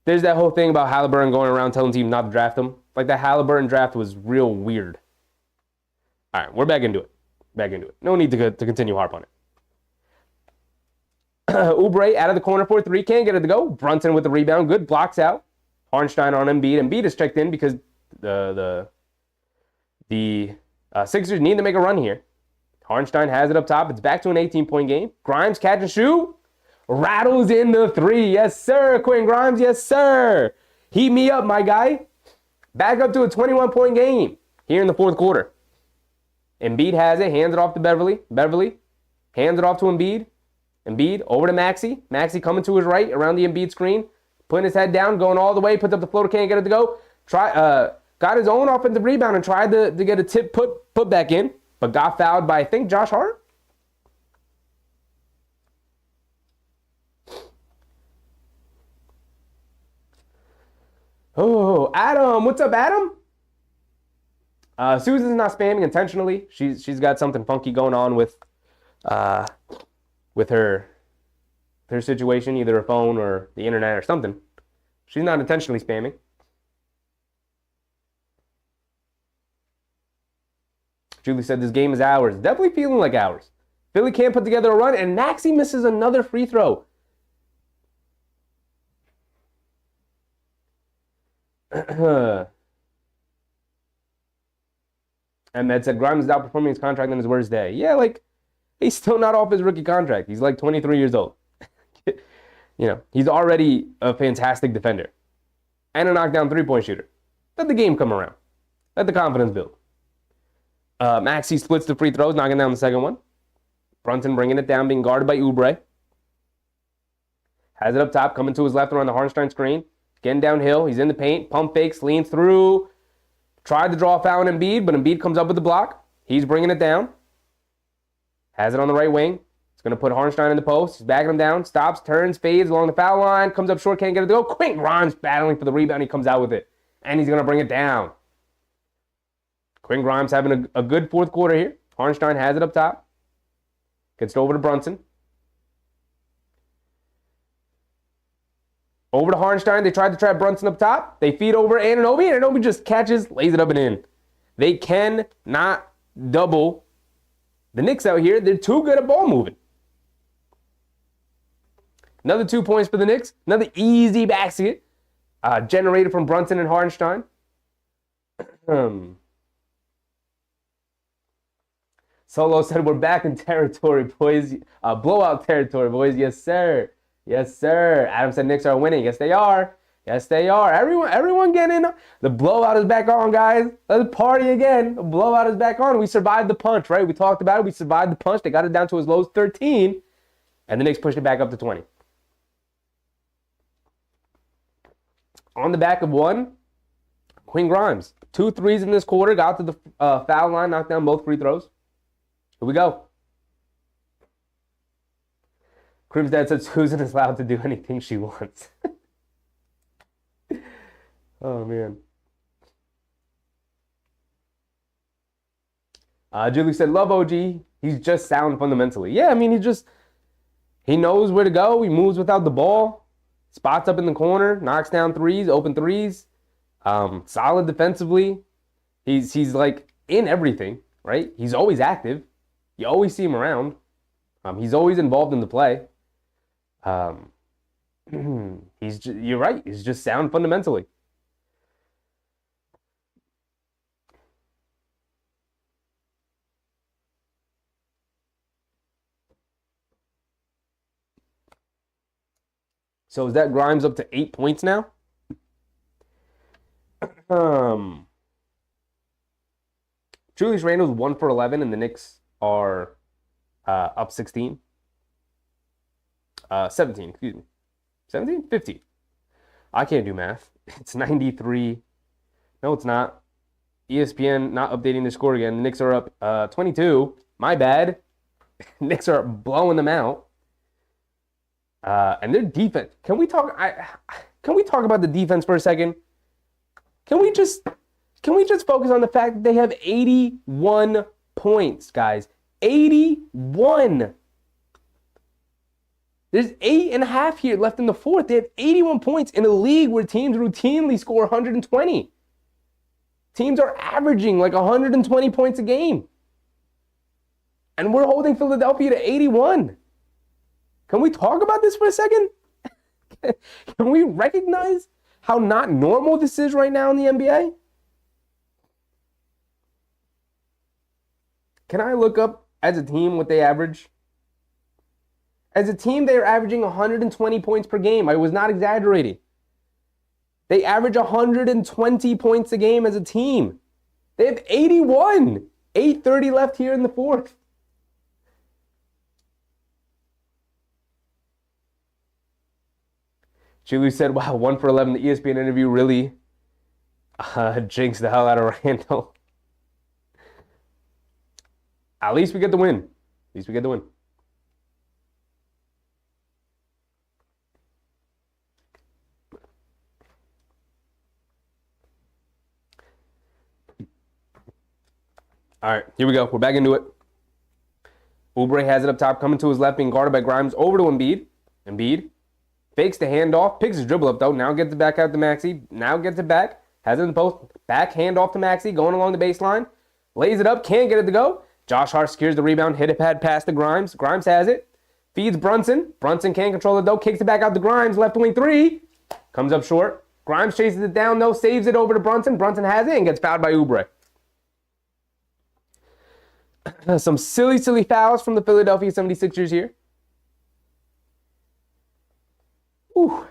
there's that whole thing about Halliburton going around telling teams not to draft him. That Halliburton draft was real weird. All right, we're back into it. No need to continue harp on it. Oubre out of the corner for 3. Can't get it to go. Brunson with the rebound. Good blocks out. Hartenstein on Embiid. Embiid is checked in because the Sixers need to make a run here. Hartenstein has it up top. It's back to an 18-point game. Grimes catch and shoot. Rattles in the 3. Yes, sir. Quentin Grimes. Yes, sir. Heat me up, my guy. Back up to a 21-point game here in the fourth quarter. Embiid has it. Hands it off to Beverly. Beverly hands it off to Embiid. Embiid over to Maxey. Maxey coming to his right around the Embiid screen. Putting his head down. Going all the way. Puts up the floater. Can't get it to go. Got his own offensive rebound and tried to get a tip put back in. But got fouled by, I think, Josh Hart. Oh, Adam. What's up, Adam? Susan's not spamming intentionally. She's got something funky going on with her situation, either her phone or the internet or something. She's not intentionally spamming. Julie said this game is ours. Definitely feeling like ours. Philly can't put together a run, and Maxey misses another free throw. Ahmed said Grimes is outperforming his contract on his worst day. Yeah, he's still not off his rookie contract. He's 23 years old. He's already a fantastic defender and a knockdown three-point shooter. Let the game come around. Let the confidence build. Maxey splits the free throws, knocking down the second one. Brunson bringing it down, being guarded by Oubre. Has it up top, coming to his left around the Hartenstein screen. Getting downhill, he's in the paint, pump fakes, leans through. Tried to draw a foul on Embiid, but Embiid comes up with the block. He's bringing it down. Has it on the right wing. It's going to put Hartenstein in the post. He's backing him down. Stops, turns, fades along the foul line. Comes up short, can't get it to go. Quentin Grimes battling for the rebound. He comes out with it. And he's going to bring it down. Quentin Grimes having a good fourth quarter here. Hartenstein has it up top. Gets it over to Brunson. Over to Hartenstein. They tried to trap Brunson up top. They feed over Anunoby. Anunoby just catches, lays it up and in. They cannot double the Knicks out here. They're too good at ball moving. Another 2 points for the Knicks. Another easy basket generated from Brunson and Hartenstein. Solo said we're back in territory, boys. Blowout territory, boys. Yes, sir. Yes, sir. Adam said Knicks are winning. Yes, they are. Yes, they are. Everyone getting in. The blowout is back on, guys. Let's party again. The blowout is back on. We survived the punch, right? We talked about it. We survived the punch. They got it down to as low as 13, and the Knicks pushed it back up to 20. On the back of one, Quinn Grimes. 2 threes in this quarter. Got to the foul line, knocked down both free throws. Here we go. Crim's dad said Susan is allowed to do anything she wants. Oh, man. Julie said, love OG. He's just sound fundamentally. Yeah, I mean, he knows where to go. He moves without the ball. Spots up in the corner. Knocks down threes, open threes. Solid defensively. He's like in everything, right? He's always active. You always see him around. He's always involved in the play. You're right. He's just sound fundamentally. So is that Grimes up to 8 points now? Julius Randle's 1 for 11, and the Knicks are up 16. 17, excuse me. 17? 15. I can't do math. It's 93. No, it's not. ESPN not updating the score again. The Knicks are up 22. My bad. Knicks are blowing them out. And their defense. Can we talk about the defense for a second? Can we just focus on the fact that they have 81 points, guys? 81. There's 8.5 here left in the fourth. They have 81 points in a league where teams routinely score 120. Teams are averaging like 120 points a game. And we're holding Philadelphia to 81. Can we talk about this for a second? Can we recognize how not normal this is right now in the NBA? Can I look up as a team what they average? As a team, they are averaging 120 points per game. I was not exaggerating. They average 120 points a game as a team. They have 81. 8:30 left here in the fourth. Julie said, wow, 1 for 11. The ESPN interview really jinxed the hell out of Randle. At least we get the win. At least we get the win. All right, here we go. We're back into it. Oubre has it up top, coming to his left, being guarded by Grimes. Over to Embiid. Embiid fakes the handoff, picks his dribble up though. Now gets it back out to Maxey. Now gets it back. Has it in the post. Back handoff to Maxey, going along the baseline. Lays it up, can't get it to go. Josh Hart secures the rebound, hit a pad pass to Grimes. Grimes has it. Feeds Brunson. Brunson can't control it though. Kicks it back out to Grimes. Left wing three. Comes up short. Grimes chases it down though. Saves it over to Brunson. Brunson has it and gets fouled by Oubre. Some silly fouls from the Philadelphia 76ers here. Whew.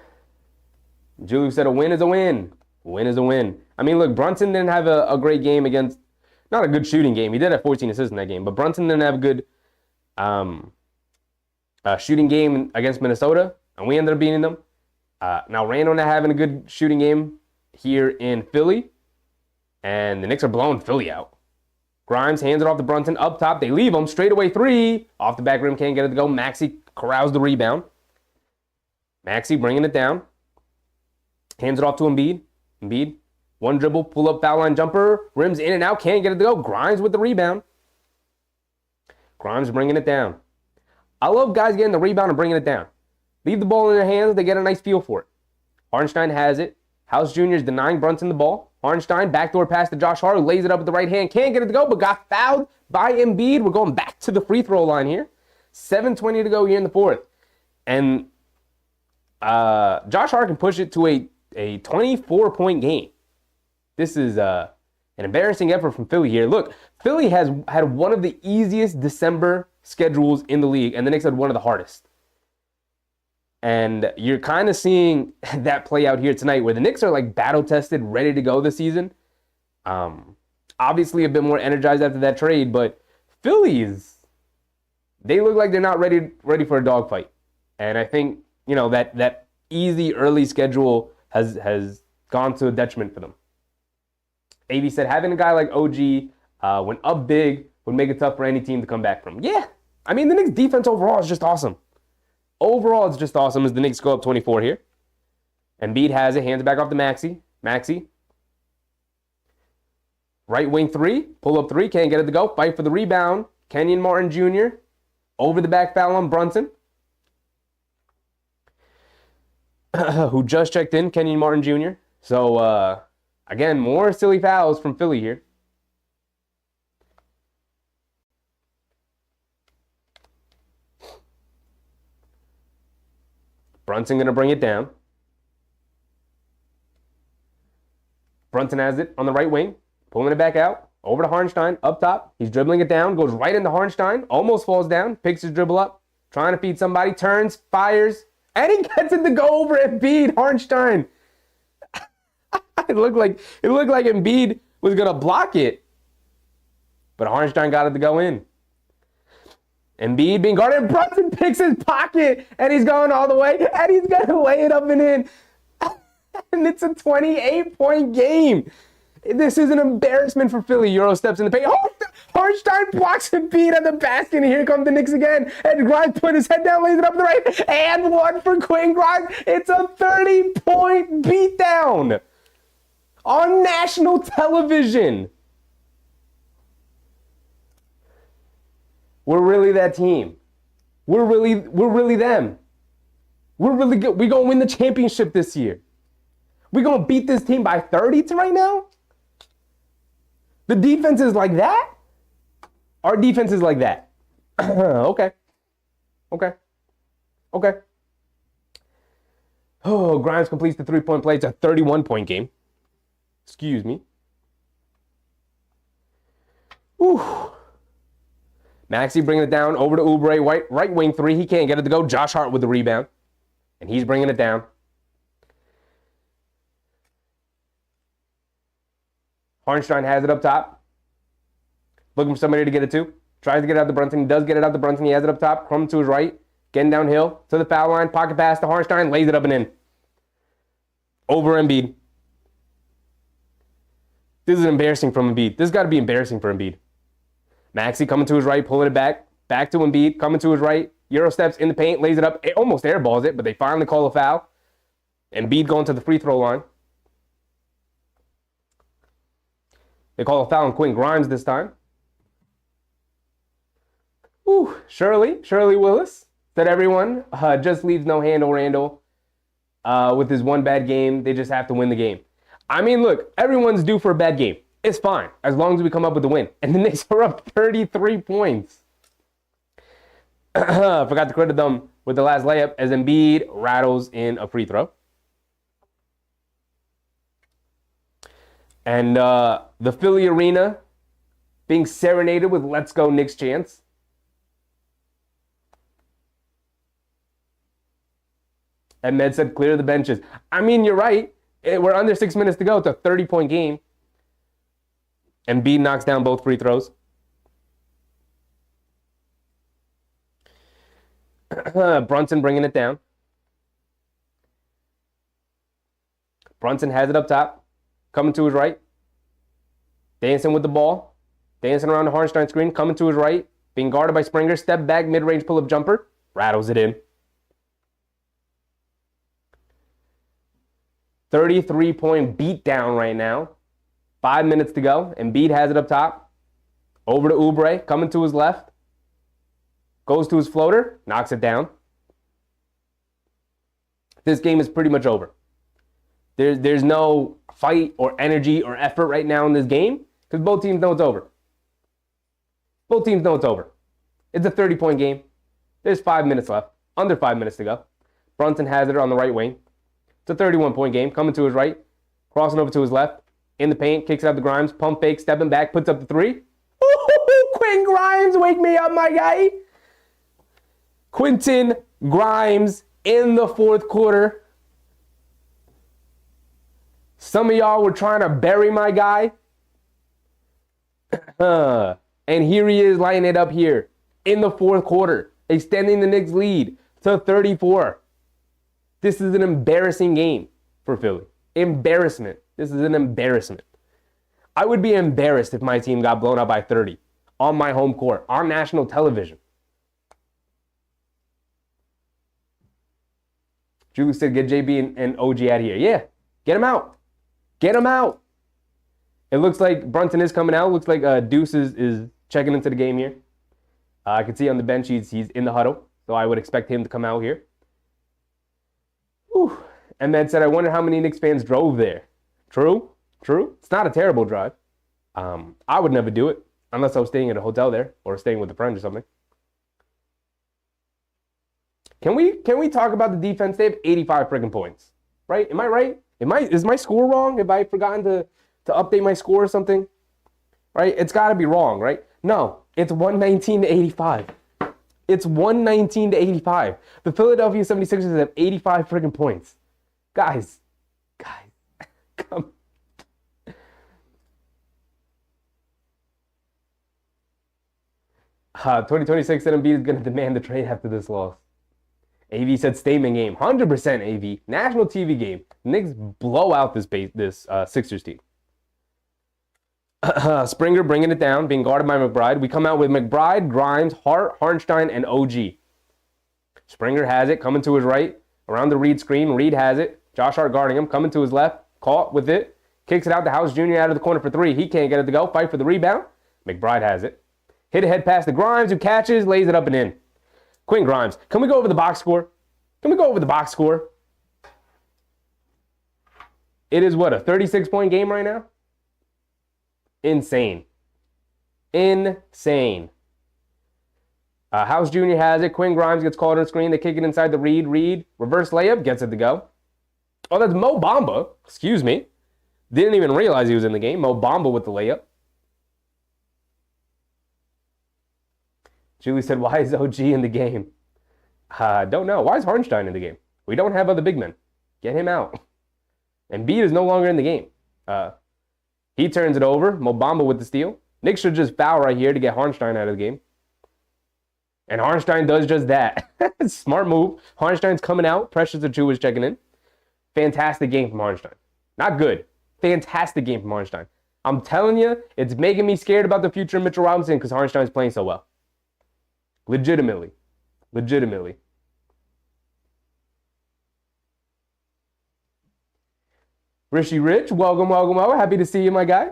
Julie said a win is a win. A win is a win. I mean, look, Brunson didn't have a great game against, not a good shooting game. He did have 14 assists in that game, but Brunson didn't have a good shooting game against Minnesota, and we ended up beating them. Now, Randle not having a good shooting game here in Philly, and the Knicks are blowing Philly out. Grimes hands it off to Brunson up top. They leave him. Straightaway three. Off the back rim. Can't get it to go. Maxey corrals the rebound. Maxey bringing it down. Hands it off to Embiid. Embiid. One dribble. Pull up foul line jumper. Rims in and out. Can't get it to go. Grimes with the rebound. Grimes bringing it down. I love guys getting the rebound and bringing it down. Leave the ball in their hands. They get a nice feel for it. Hartenstein has it. House Jr. is denying Brunson the ball. Hartenstein, backdoor pass to Josh Hart, who lays it up with the right hand. Can't get it to go, but got fouled by Embiid. We're going back to the free throw line here. 7:20 to go here in the fourth. And Josh Hart can push it to a 24-point game. This is An embarrassing effort from Philly here. Look, Philly has had one of the easiest December schedules in the league, and the Knicks had one of the hardest. And you're kind of seeing that play out here tonight, where the Knicks are like battle-tested, ready to go this season. Obviously a bit more energized after that trade, but Phillies, they look like they're not ready for a dogfight. And I think, that easy early schedule has gone to a detriment for them. AV said having a guy like OG when up big would make it tough for any team to come back from. Yeah, I mean, the Knicks defense overall is just awesome. Overall, it's just awesome as the Knicks go up 24 here. Embiid has it, hands it back off to Maxey. Right wing three, pull up three, can't get it to go. Fight for the rebound. Kenyon Martin Jr. over the back foul on Brunson. Who just checked in, Kenyon Martin Jr. So, again, more silly fouls from Philly here. Brunson going to bring it down. Brunson has it on the right wing. Pulling it back out. Over to Hartenstein. Up top. He's dribbling it down. Goes right into Hartenstein. Almost falls down. Picks his dribble up. Trying to feed somebody. Turns. Fires. And he gets it to go over Embiid. Hartenstein. It looked like Embiid was going to block it. But Hartenstein got it to go in. Embiid being guarded. Brunson picks his pocket. And he's going all the way. And he's going to lay it up and in. And it's a 28-point game. This is an embarrassment for Philly. Euro steps in the paint. Oh, Hartenstein blocks Embiid at the basket. And here come the Knicks again. And Grimes put his head down, lays it up the right. And one for Quinn Grimes. It's a 30-point beatdown on national television. We're really that team. We're really them. We're really good. We're going to win the championship this year. We're going to beat this team by 30 to right now? The defense is like that? Our defense is like that. Okay. Oh, Grimes completes the three-point play. It's a 31-point game. Excuse me. Ooh. Maxey bringing it down over to Oubre. Right wing three. He can't get it to go. Josh Hart with the rebound. And he's bringing it down. Hartenstein has it up top. Looking for somebody to get it to. Tries to get it out to Brunson. He does get it out to Brunson. He has it up top. Crum to his right. Getting downhill to the foul line. Pocket pass to Hartenstein. Lays it up and in. Over Embiid. This is embarrassing from Embiid. This has got to be embarrassing for Embiid. Maxey coming to his right. Pulling it back. Back to Embiid. Coming to his right. Euro steps in the paint. Lays it up. It almost airballs it, but they finally call a foul. Embiid going to the free throw line. They call a foul on Quinn Grimes this time. Ooh, Shirley Willis said everyone just leaves no handle Randall with his one bad game. They just have to win the game. I mean, look, everyone's due for a bad game. It's fine as long as we come up with the win. And the Knicks are up 33 points. Forgot to credit them with the last layup as Embiid rattles in a free throw. And the Philly arena being serenaded with "Let's Go Knicks" chants. And Med said, clear the benches. I mean, you're right. We're under 6 minutes to go. It's a 30-point game. Embiid knocks down both free throws. Brunson bringing it down. Brunson has it up top. Coming to his right. Dancing with the ball. Dancing around the Hartenstein screen. Coming to his right. Being guarded by Springer. Step back, mid-range pull-up jumper. Rattles it in. 33-point beatdown right now. 5 minutes to go. Embiid has it up top. Over to Oubre. Coming to his left. Goes to his floater. Knocks it down. This game is pretty much over. There's no fight or energy or effort right now in this game because both teams know it's over. Both teams know it's over. It's a 30-point game. There's 5 minutes left. Under 5 minutes to go. Brunson has it on the right wing. It's a 31-point game. Coming to his right. Crossing over to his left. In the paint, kicks it out to Grimes. Pump fake, stepping back, puts up the three. Ooh, Quinn Grimes, wake me up, my guy. Quentin Grimes in the fourth quarter. Some of y'all were trying to bury my guy. And here he is lighting it up here in the fourth quarter, extending the Knicks lead to 34. This is an embarrassing game for Philly. Embarrassment. This is an embarrassment. I would be embarrassed if my team got blown out by 30 on my home court, on national television. Julie said, get JB and OG out of here. Yeah, get him out. Get him out. It looks like Brunson is coming out. Looks like Deuce is checking into the game here. I can see on the bench he's in the huddle, so I would expect him to come out here. Whew. Ahmed said, I wonder how many Knicks fans drove there. True. It's not a terrible drive. I would never do it unless I was staying at a hotel there or staying with a friend or something. Can we talk about the defense? They have 85 freaking points, right? Am I right? Is my score wrong? Have I forgotten to update my score or something? Right? It's got to be wrong, right? No, it's 119 to 85. It's 119 to 85. The Philadelphia 76ers have 85 freaking points. Guys, come. 2026 Embiid is going to demand the trade after this loss. AV said statement game. 100% AV. National TV game. Knicks blow out this Sixers team. Springer bringing it down, being guarded by McBride. We come out with McBride, Grimes, Hart, Hartenstein, and OG. Springer has it, coming to his right, around the Reed screen. Reed has it. Josh Hart guarding him, coming to his left, caught with it. Kicks it out to House Jr. out of the corner for three. He can't get it to go. Fight for the rebound. McBride has it. Hit a head pass to Grimes, who catches, lays it up and in. Quinn Grimes. Can we go over the box score? It is what, a 36-point game right now? Insane. House Jr. has it. Quinn Grimes gets called on the screen. They kick it inside the Reed. Reed, reverse layup, gets it to go. Oh, that's Mo Bamba. Excuse me. Didn't even realize he was in the game. Mo Bamba with the layup. Julie said, why is OG in the game? Don't know. Why is Hartenstein in the game? We don't have other big men. Get him out. And Embiid is no longer in the game. He turns it over. Mo Bamba with the steal. Knicks should just foul right here to get Hartenstein out of the game. And Hartenstein does just that. Smart move. Hartenstein's coming out. Precious Achiuwa is checking in. Fantastic game from Hartenstein. Not good. Fantastic game from Hartenstein. I'm telling you, it's making me scared about the future of Mitchell Robinson because Hartenstein's playing so well. Legitimately. Rishi Rich, welcome. Happy to see you, my guy.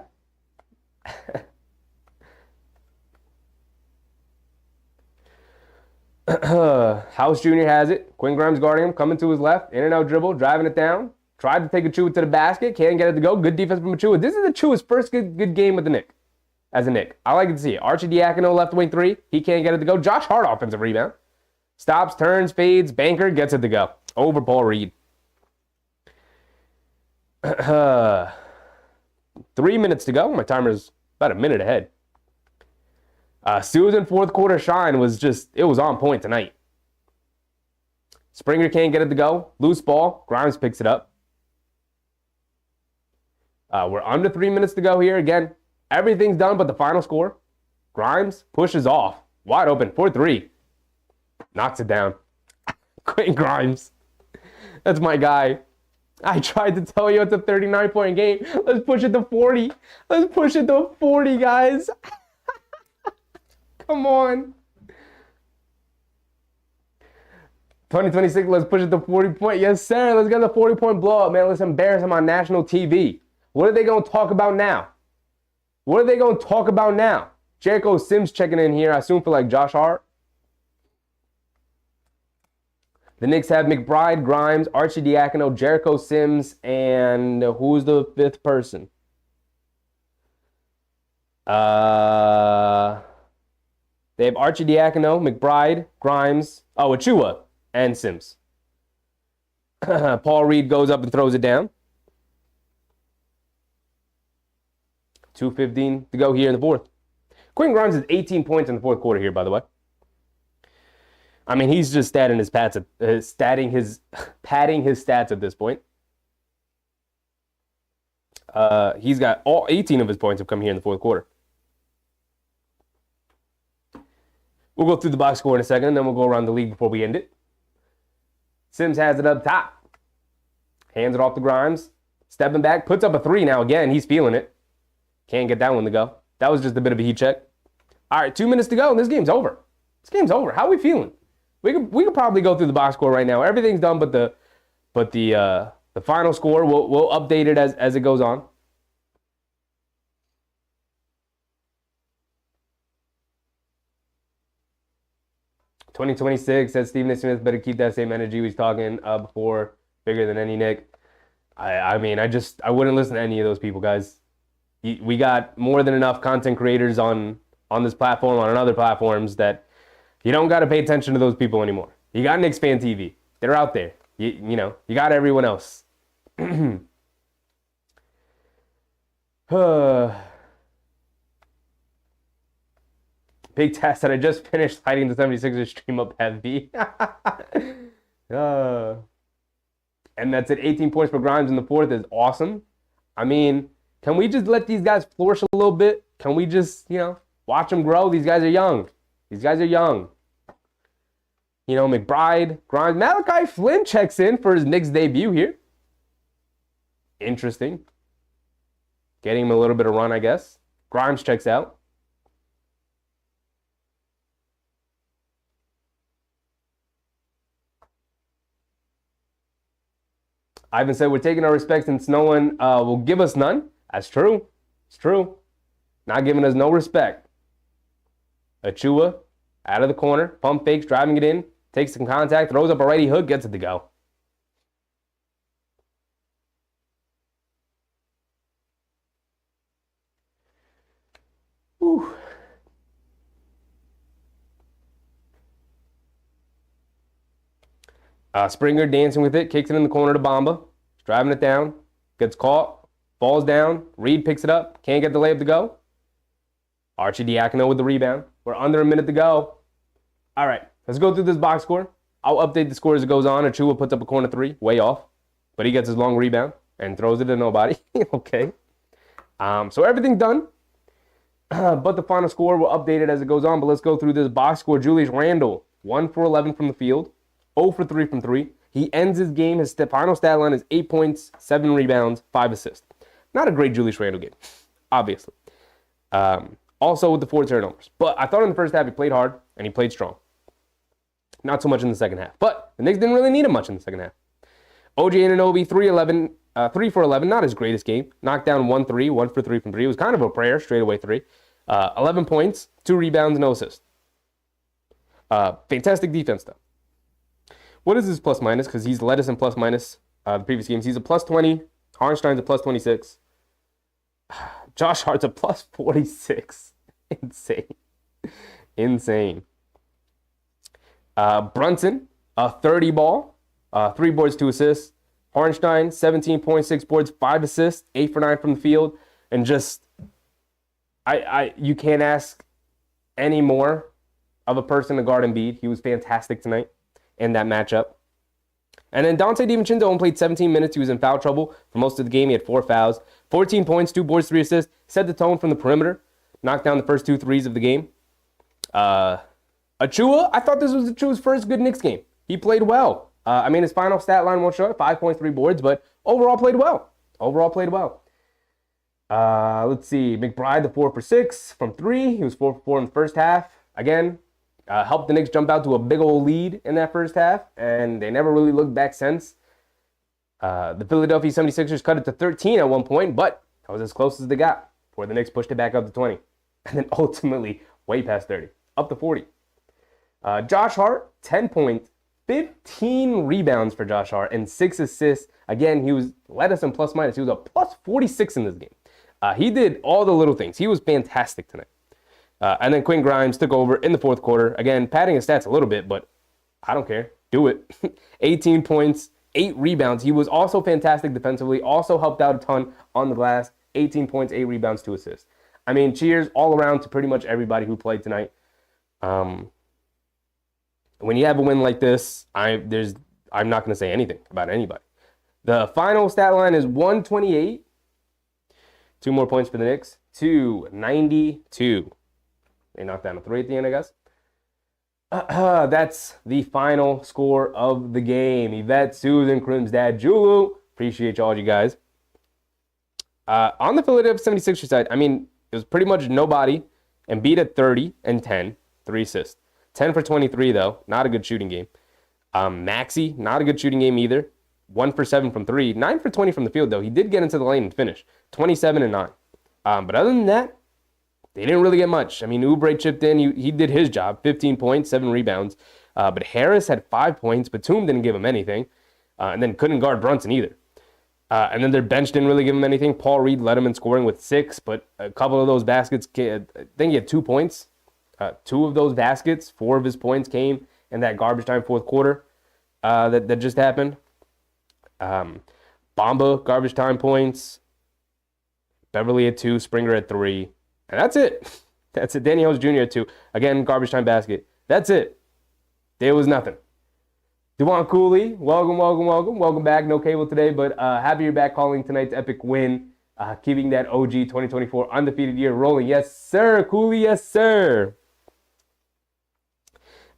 House Jr. has it. Quinn Grimes guarding him, coming to his left, in and out dribble, driving it down. Tried to take Achiuwa to the basket, can't get it to go. Good defense from Achiuwa. This is Achiuwa's first good game with the Knicks. As a Knick. I like to see it. Arcidiacono left wing three. He can't get it to go. Josh Hart offensive rebound. Stops, turns, fades, banker, gets it to go. Over Paul Reed. 3 minutes to go. My timer's about a minute ahead. Susan fourth quarter shine was it was on point tonight. Springer can't get it to go. Loose ball. Grimes picks it up. We're under 3 minutes to go here. Again, everything's done but the final score. Grimes pushes off. Wide open. 4-3. Knocks it down. Quinn Grimes. That's my guy. I tried to tell you it's a 39-point game. Let's push it to 40. Let's push it to 40, guys. Come on. 2026, let's push it to 40 point. Yes, sir. Let's get the 40-point blow up, man. Let's embarrass him on national TV. What are they going to talk about now? Jericho Sims checking in here, I assume for like Josh Hart. The Knicks have McBride, Grimes, Arcidiacono, Jericho Sims, and who's the fifth person? They have Arcidiacono, McBride, Grimes, Achiuwa, and Sims. Paul Reed goes up and throws it down. 2:15 to go here in the fourth. Quentin Grimes is 18 points in the fourth quarter here, by the way. I mean, he's just padding his stats at this point. He's got all 18 of his points have come here in the fourth quarter. We'll go through the box score in a second, and then we'll go around the league before we end it. Sims has it up top. Hands it off to Grimes. Stepping back, puts up a three now again. He's feeling it. Can't get that one to go. That was just a bit of a heat check. All right, 2 minutes to go, and this game's over. This game's over. How are we feeling? We could probably go through the box score right now. Everything's done, but the final score, we'll update it as it goes on. "2026 says Stephen A. Smith better keep that same energy he was talking before. Bigger than any Nick." I mean, I wouldn't listen to any of those people, guys. We got more than enough content creators on this platform, on other platforms, that you don't got to pay attention to those people anymore. You got Knicks Fan TV. They're out there. You know, you got everyone else. Big Test said, "I just finished lighting the 76ers stream up heavy." And that's it. 18 points for Grimes in the fourth is awesome. I mean, can we just let these guys flourish a little bit? Can we just, watch them grow? These guys are young. McBride, Grimes. Malachi Flynn checks in for his Knicks debut here. Interesting. Getting him a little bit of run, I guess. Grimes checks out. Ivan said, "We're taking our respect since no one will give us none." That's true. It's true. Not giving us no respect. Achua, out of the corner, pump fakes, driving it in, takes some contact, throws up a righty hook, gets it to go. Whew. Springer dancing with it, kicks it in the corner to Bamba. Driving it down, gets caught, falls down. Reed picks it up, can't get the layup to go. Arcidiacono with the rebound. We're under a minute to go. All right, let's go through this box score. I'll update the score as it goes on. Achua puts up a corner three, way off. But he gets his long rebound and throws it to nobody. Okay. So everything's done. But the final score, we'll update it as it goes on. But let's go through this box score. Julius Randle, 1 for 11 from the field. 0 for 3 from 3. He ends his game. His final stat line is 8 points, 7 rebounds, 5 assists. Not a great Julius Randle game, obviously. Also with the 4 turnovers. But I thought in the first half he played hard and he played strong. Not so much in the second half. But the Knicks didn't really need him much in the second half. OG Anunoby, 3 for 11. Not his greatest game. Knocked down 1-3, 1 for 3 from 3. It was kind of a prayer, straight away 3. 11 points, 2 rebounds, no assists. Fantastic defense, though. What is his plus minus? Because he's led us in plus minus the previous games. He's a plus 20. Harnstein's a plus 26. Josh Hart's a plus 46. Insane. Brunson, a 30 ball, 3 boards, 2 assists. Harnstein, 17.6 boards, 5 assists, 8 for 9 from the field. And just, you can't ask any more of a person to guard Embiid. He was fantastic tonight in that matchup. And then Dante DiVincenzo only played 17 minutes. He was in foul trouble for most of the game. He had 4 fouls, 14 points, 2 boards, 3 assists. Set the tone from the perimeter. Knocked down the first 2 threes of the game. Achua, I thought this was Achua's first good Knicks game. He played well. His final stat line won't show it, 5.3 boards, but overall played well. Let's see. McBride, the 4 for 6 from 3. He was 4 for 4 in the first half. Again, helped the Knicks jump out to a big old lead in that first half, and they never really looked back since. The Philadelphia 76ers cut it to 13 at one point, but that was as close as they got before the Knicks pushed it back up to 20. And then ultimately, way past 30, up to 40. Josh Hart, 10 points, 15 rebounds for Josh Hart, and 6 assists. Again, he led us in plus minus. He was a plus 46 in this game. He did all the little things. He was fantastic tonight. And then Quinn Grimes took over in the fourth quarter. Again, padding his stats a little bit, but I don't care. Do it. 18 points, 8 rebounds. He was also fantastic defensively. Also helped out a ton on the glass. 18 points, 8 rebounds, 2 assists. I mean, cheers all around to pretty much everybody who played tonight. When you have a win like this, I'm not going to say anything about anybody. The final stat line is 128. 2 more points for the Knicks. 292. They knocked down a 3 at the end, I guess. That's the final score of the game. Yvette, Susan, Krim's dad, Julu. Appreciate all you guys. On the Philadelphia 76ers side, I mean, it was pretty much nobody. Embiid at 30 and 10. 3 assists. 10 for 23, though. Not a good shooting game. Maxey, not a good shooting game either. 1 for 7 from 3. 9 for 20 from the field, though. He did get into the lane and finish. 27 and 9. But other than that, they didn't really get much. I mean, Oubre chipped in. He did his job. 15 points, 7 rebounds. But Harris had 5 points. Batum didn't give him anything. And then couldn't guard Brunson either. And then their bench didn't really give him anything. Paul Reed led him in scoring with 6. But a couple of those baskets, I think he had 2 points. 2 of those baskets, 4 of his points came in that garbage time fourth quarter that just happened. Bamba, garbage time points. Beverly at 2, Springer at 3. And that's it. That's it. Danny Holmes Jr. at 2. Again, garbage time basket. That's it. There was nothing. Dewan Cooley, welcome, welcome, welcome. Welcome back. No cable today, but happy you're back calling tonight's epic win. Keeping that OG 2024 undefeated year rolling. Yes, sir. Cooley, yes, sir.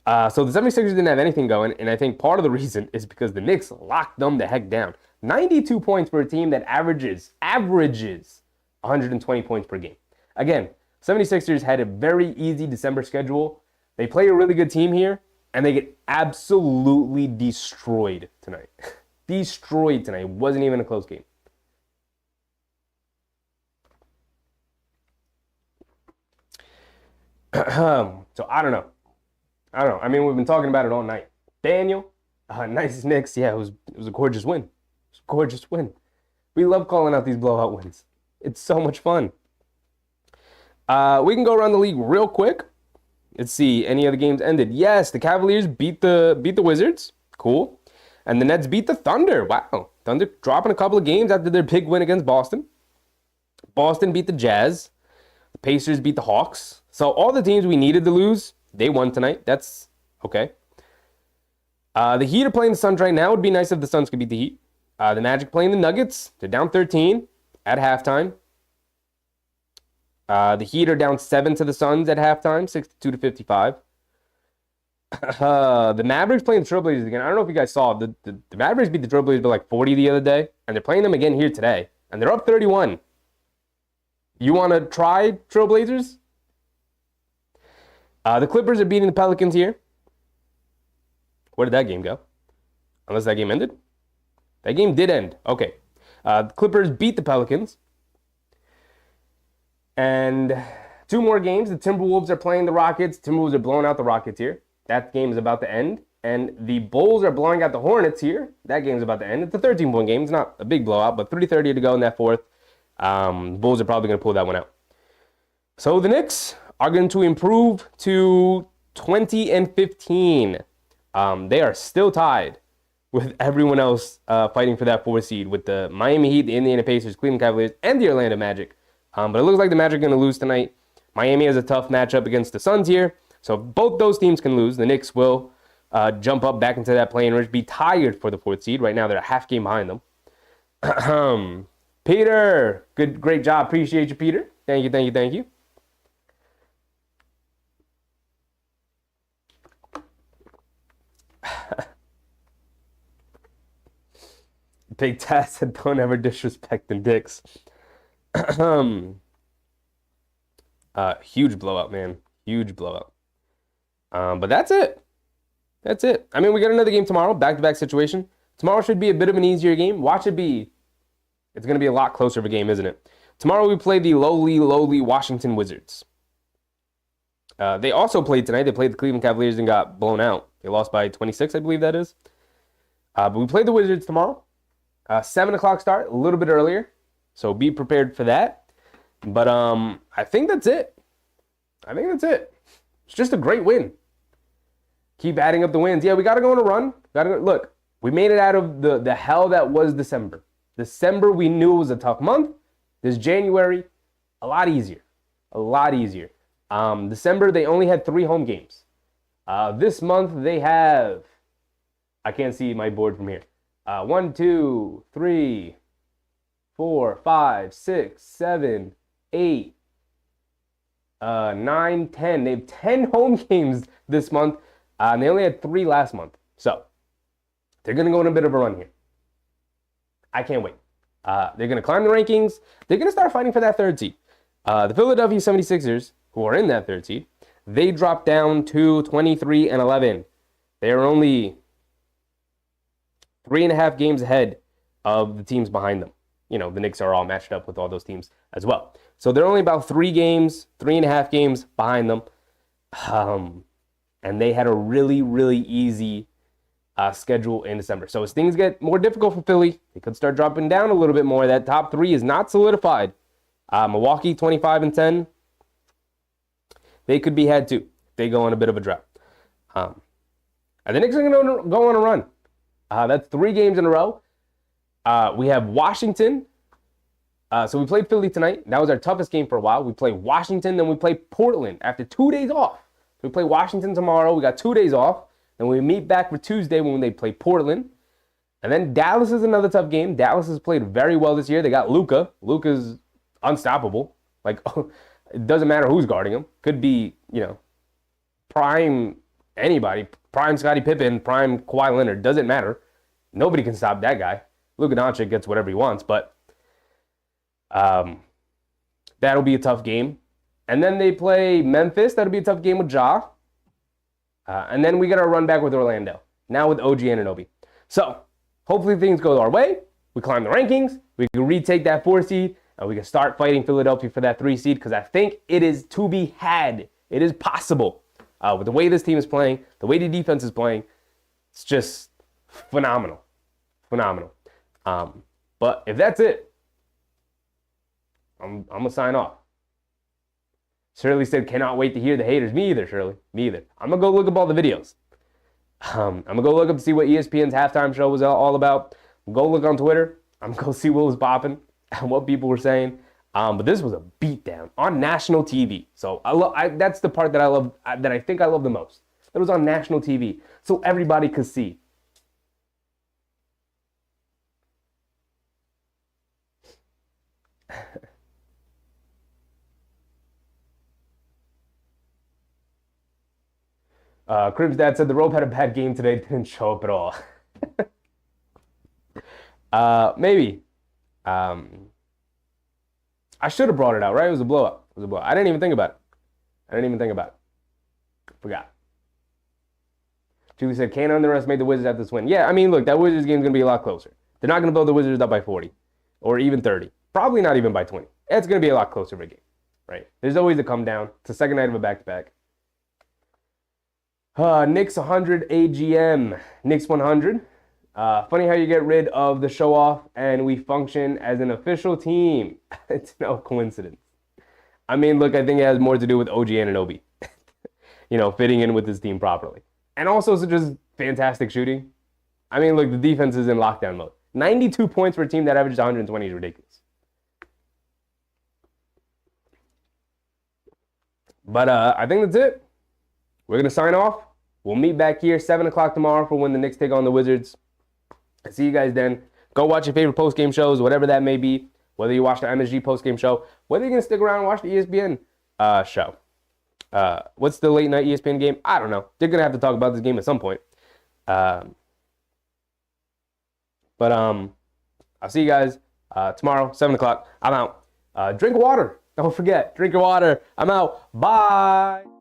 So the 76ers didn't have anything going, and I think part of the reason is because the Knicks locked them the heck down. 92 points for a team that averages 120 points per game. Again, 76ers had a very easy December schedule. They play a really good team here, and they get absolutely destroyed tonight. Destroyed tonight. It wasn't even a close game. So I don't know. I mean, we've been talking about it all night. Daniel, nice Knicks. Yeah, it was a gorgeous win. It was a gorgeous win. We love calling out these blowout wins. It's so much fun. We can go around the league real quick. Let's see. Any other games ended? Yes, the Cavaliers beat the Wizards. Cool. And the Nets beat the Thunder. Wow. Thunder dropping a couple of games after their big win against Boston. Boston beat the Jazz. The Pacers beat the Hawks. So all the teams we needed to lose, they won tonight. That's okay. The Heat are playing the Suns right now. It would be nice if the Suns could beat the Heat. The Magic playing the Nuggets. They're down 13 at halftime. The Heat are down 7 to the Suns at halftime, 62-55. The Mavericks playing the Trailblazers again. I don't know if you guys saw. The Mavericks beat the Trailblazers by like 40 the other day, and they're playing them again here today. And they're up 31. You want to try Trailblazers? The Clippers are beating the Pelicans here. Where did that game go? Unless that game ended? That game did end. Okay. The Clippers beat the Pelicans. And 2 more games. The Timberwolves are playing the Rockets. Timberwolves are blowing out the Rockets here. That game is about to end. And the Bulls are blowing out the Hornets here. That game's about to end. It's a 13-point game. It's not a big blowout, but 3:30 to go in that fourth. The Bulls are probably going to pull that one out. So the Knicks are going to improve to 20-15. They are still tied with everyone else fighting for that 4th seed with the Miami Heat, the Indiana Pacers, Cleveland Cavaliers, and the Orlando Magic. But it looks like the Magic are going to lose tonight. Miami has a tough matchup against the Suns here. So if both those teams can lose, the Knicks will jump up back into that play-in range, be tired for the 4th seed. Right now, they're a half game behind them. Peter, great job. Appreciate you, Peter. Thank you, thank you, thank you. Big Taz said, don't ever disrespect the Knicks. Huge blowout, man. Huge blowout. But that's it. That's it. I mean, we got another game tomorrow, back-to-back situation. Tomorrow should be a bit of an easier game. Watch it be. It's going to be a lot closer of a game, isn't it? Tomorrow we play the lowly Washington Wizards. They also played tonight. They played the Cleveland Cavaliers and got blown out. They lost by 26, I believe that is. But we play the Wizards tomorrow. 7 o'clock start, a little bit earlier. So be prepared for that. But I think that's it. It's just a great win. Keep adding up the wins. Yeah, we got to go on a run. Look, we made it out of the hell that was December. December, we knew it was a tough month. This January, a lot easier. A lot easier. December, they only had 3 home games. This month, they have, I can't see my board from here. 1, 2, 3, 4, 5, 6, 7, 8, 9, 10. They have 10 home games this month, and they only had 3 last month. So, they're going to go on a bit of a run here. I can't wait. They're going to climb the rankings. They're going to start fighting for that 3rd seed. The Philadelphia 76ers, who are in that 3rd seed, they dropped down to 23 and 11. They are only 3.5 games ahead of the teams behind them. You know, the Knicks are all matched up with all those teams as well. So they're only about 3.5 games behind them. And they had a really, really easy schedule in December. So as things get more difficult for Philly, they could start dropping down a little bit more. That top 3 is not solidified. Milwaukee, 25 and 10. They could be had too. They go on a bit of a drought. And the Knicks are going to go on a run. That's 3 games in a row. We have Washington. So we played Philly tonight. That was our toughest game for a while. We play Washington, then we play Portland after 2 days off. So we play Washington tomorrow. We got 2 days off. Then we meet back for Tuesday when they play Portland. And then Dallas is another tough game. Dallas has played very well this year. They got Luka. Luka's unstoppable. Like, it doesn't matter who's guarding him. Could be, you know, prime anybody. Prime Scottie Pippen, prime Kawhi Leonard. Doesn't matter. Nobody can stop that guy. Luka Doncic gets whatever he wants, but that'll be a tough game. And then they play Memphis. That'll be a tough game with Ja. And then we get our run back with Orlando. Now with OG Anunoby. So, hopefully things go our way. We climb the rankings. We can retake that 4 seed. And we can start fighting Philadelphia for that 3 seed. Because I think it is to be had. It is possible. With the way this team is playing. The way the defense is playing. It's just phenomenal. Phenomenal. But if that's it, I'm going to sign off. Shirley said, cannot wait to hear the haters. Me either, Shirley. Me either. I'm going to go look up all the videos. I'm going to go look up to see what ESPN's halftime show was all about. Go look on Twitter. I'm going to go see what was popping and what people were saying. But this was a beatdown on national TV. So that's the part that I love, that I think I love the most. It was on national TV. So everybody could see. Crib's dad said the rope had a bad game today, didn't show up at all. Maybe. I should have brought it out, right? It was a blowout. I didn't even think about it. Forgot. Julie said, can't underestimate the Wizards after this win. Yeah, I mean, look, that Wizards game's going to be a lot closer. They're not going to blow the Wizards up by 40 or even 30. Probably not even by 20. It's going to be a lot closer of a game, right? There's always a come down. It's the second night of a back-to-back. Knicks 100 AGM. Knicks 100. Funny how you get rid of the show-off and we function as an official team. It's no coincidence. I mean, look, I think it has more to do with OG Anunoby. You know, fitting in with his team properly. And also just fantastic shooting. I mean, look, the defense is in lockdown mode. 92 points for a team that averages 120 is ridiculous. But I think that's it. We're going to sign off. We'll meet back here 7 o'clock tomorrow for when the Knicks take on the Wizards. I see you guys then. Go watch your favorite post-game shows, whatever that may be. Whether you watch the MSG post-game show, whether you're going to stick around and watch the ESPN show. What's the late night ESPN game? I don't know. They're going to have to talk about this game at some point. But I'll see you guys tomorrow, 7 o'clock. I'm out. Drink water. Don't forget, drink your water. I'm out. Bye.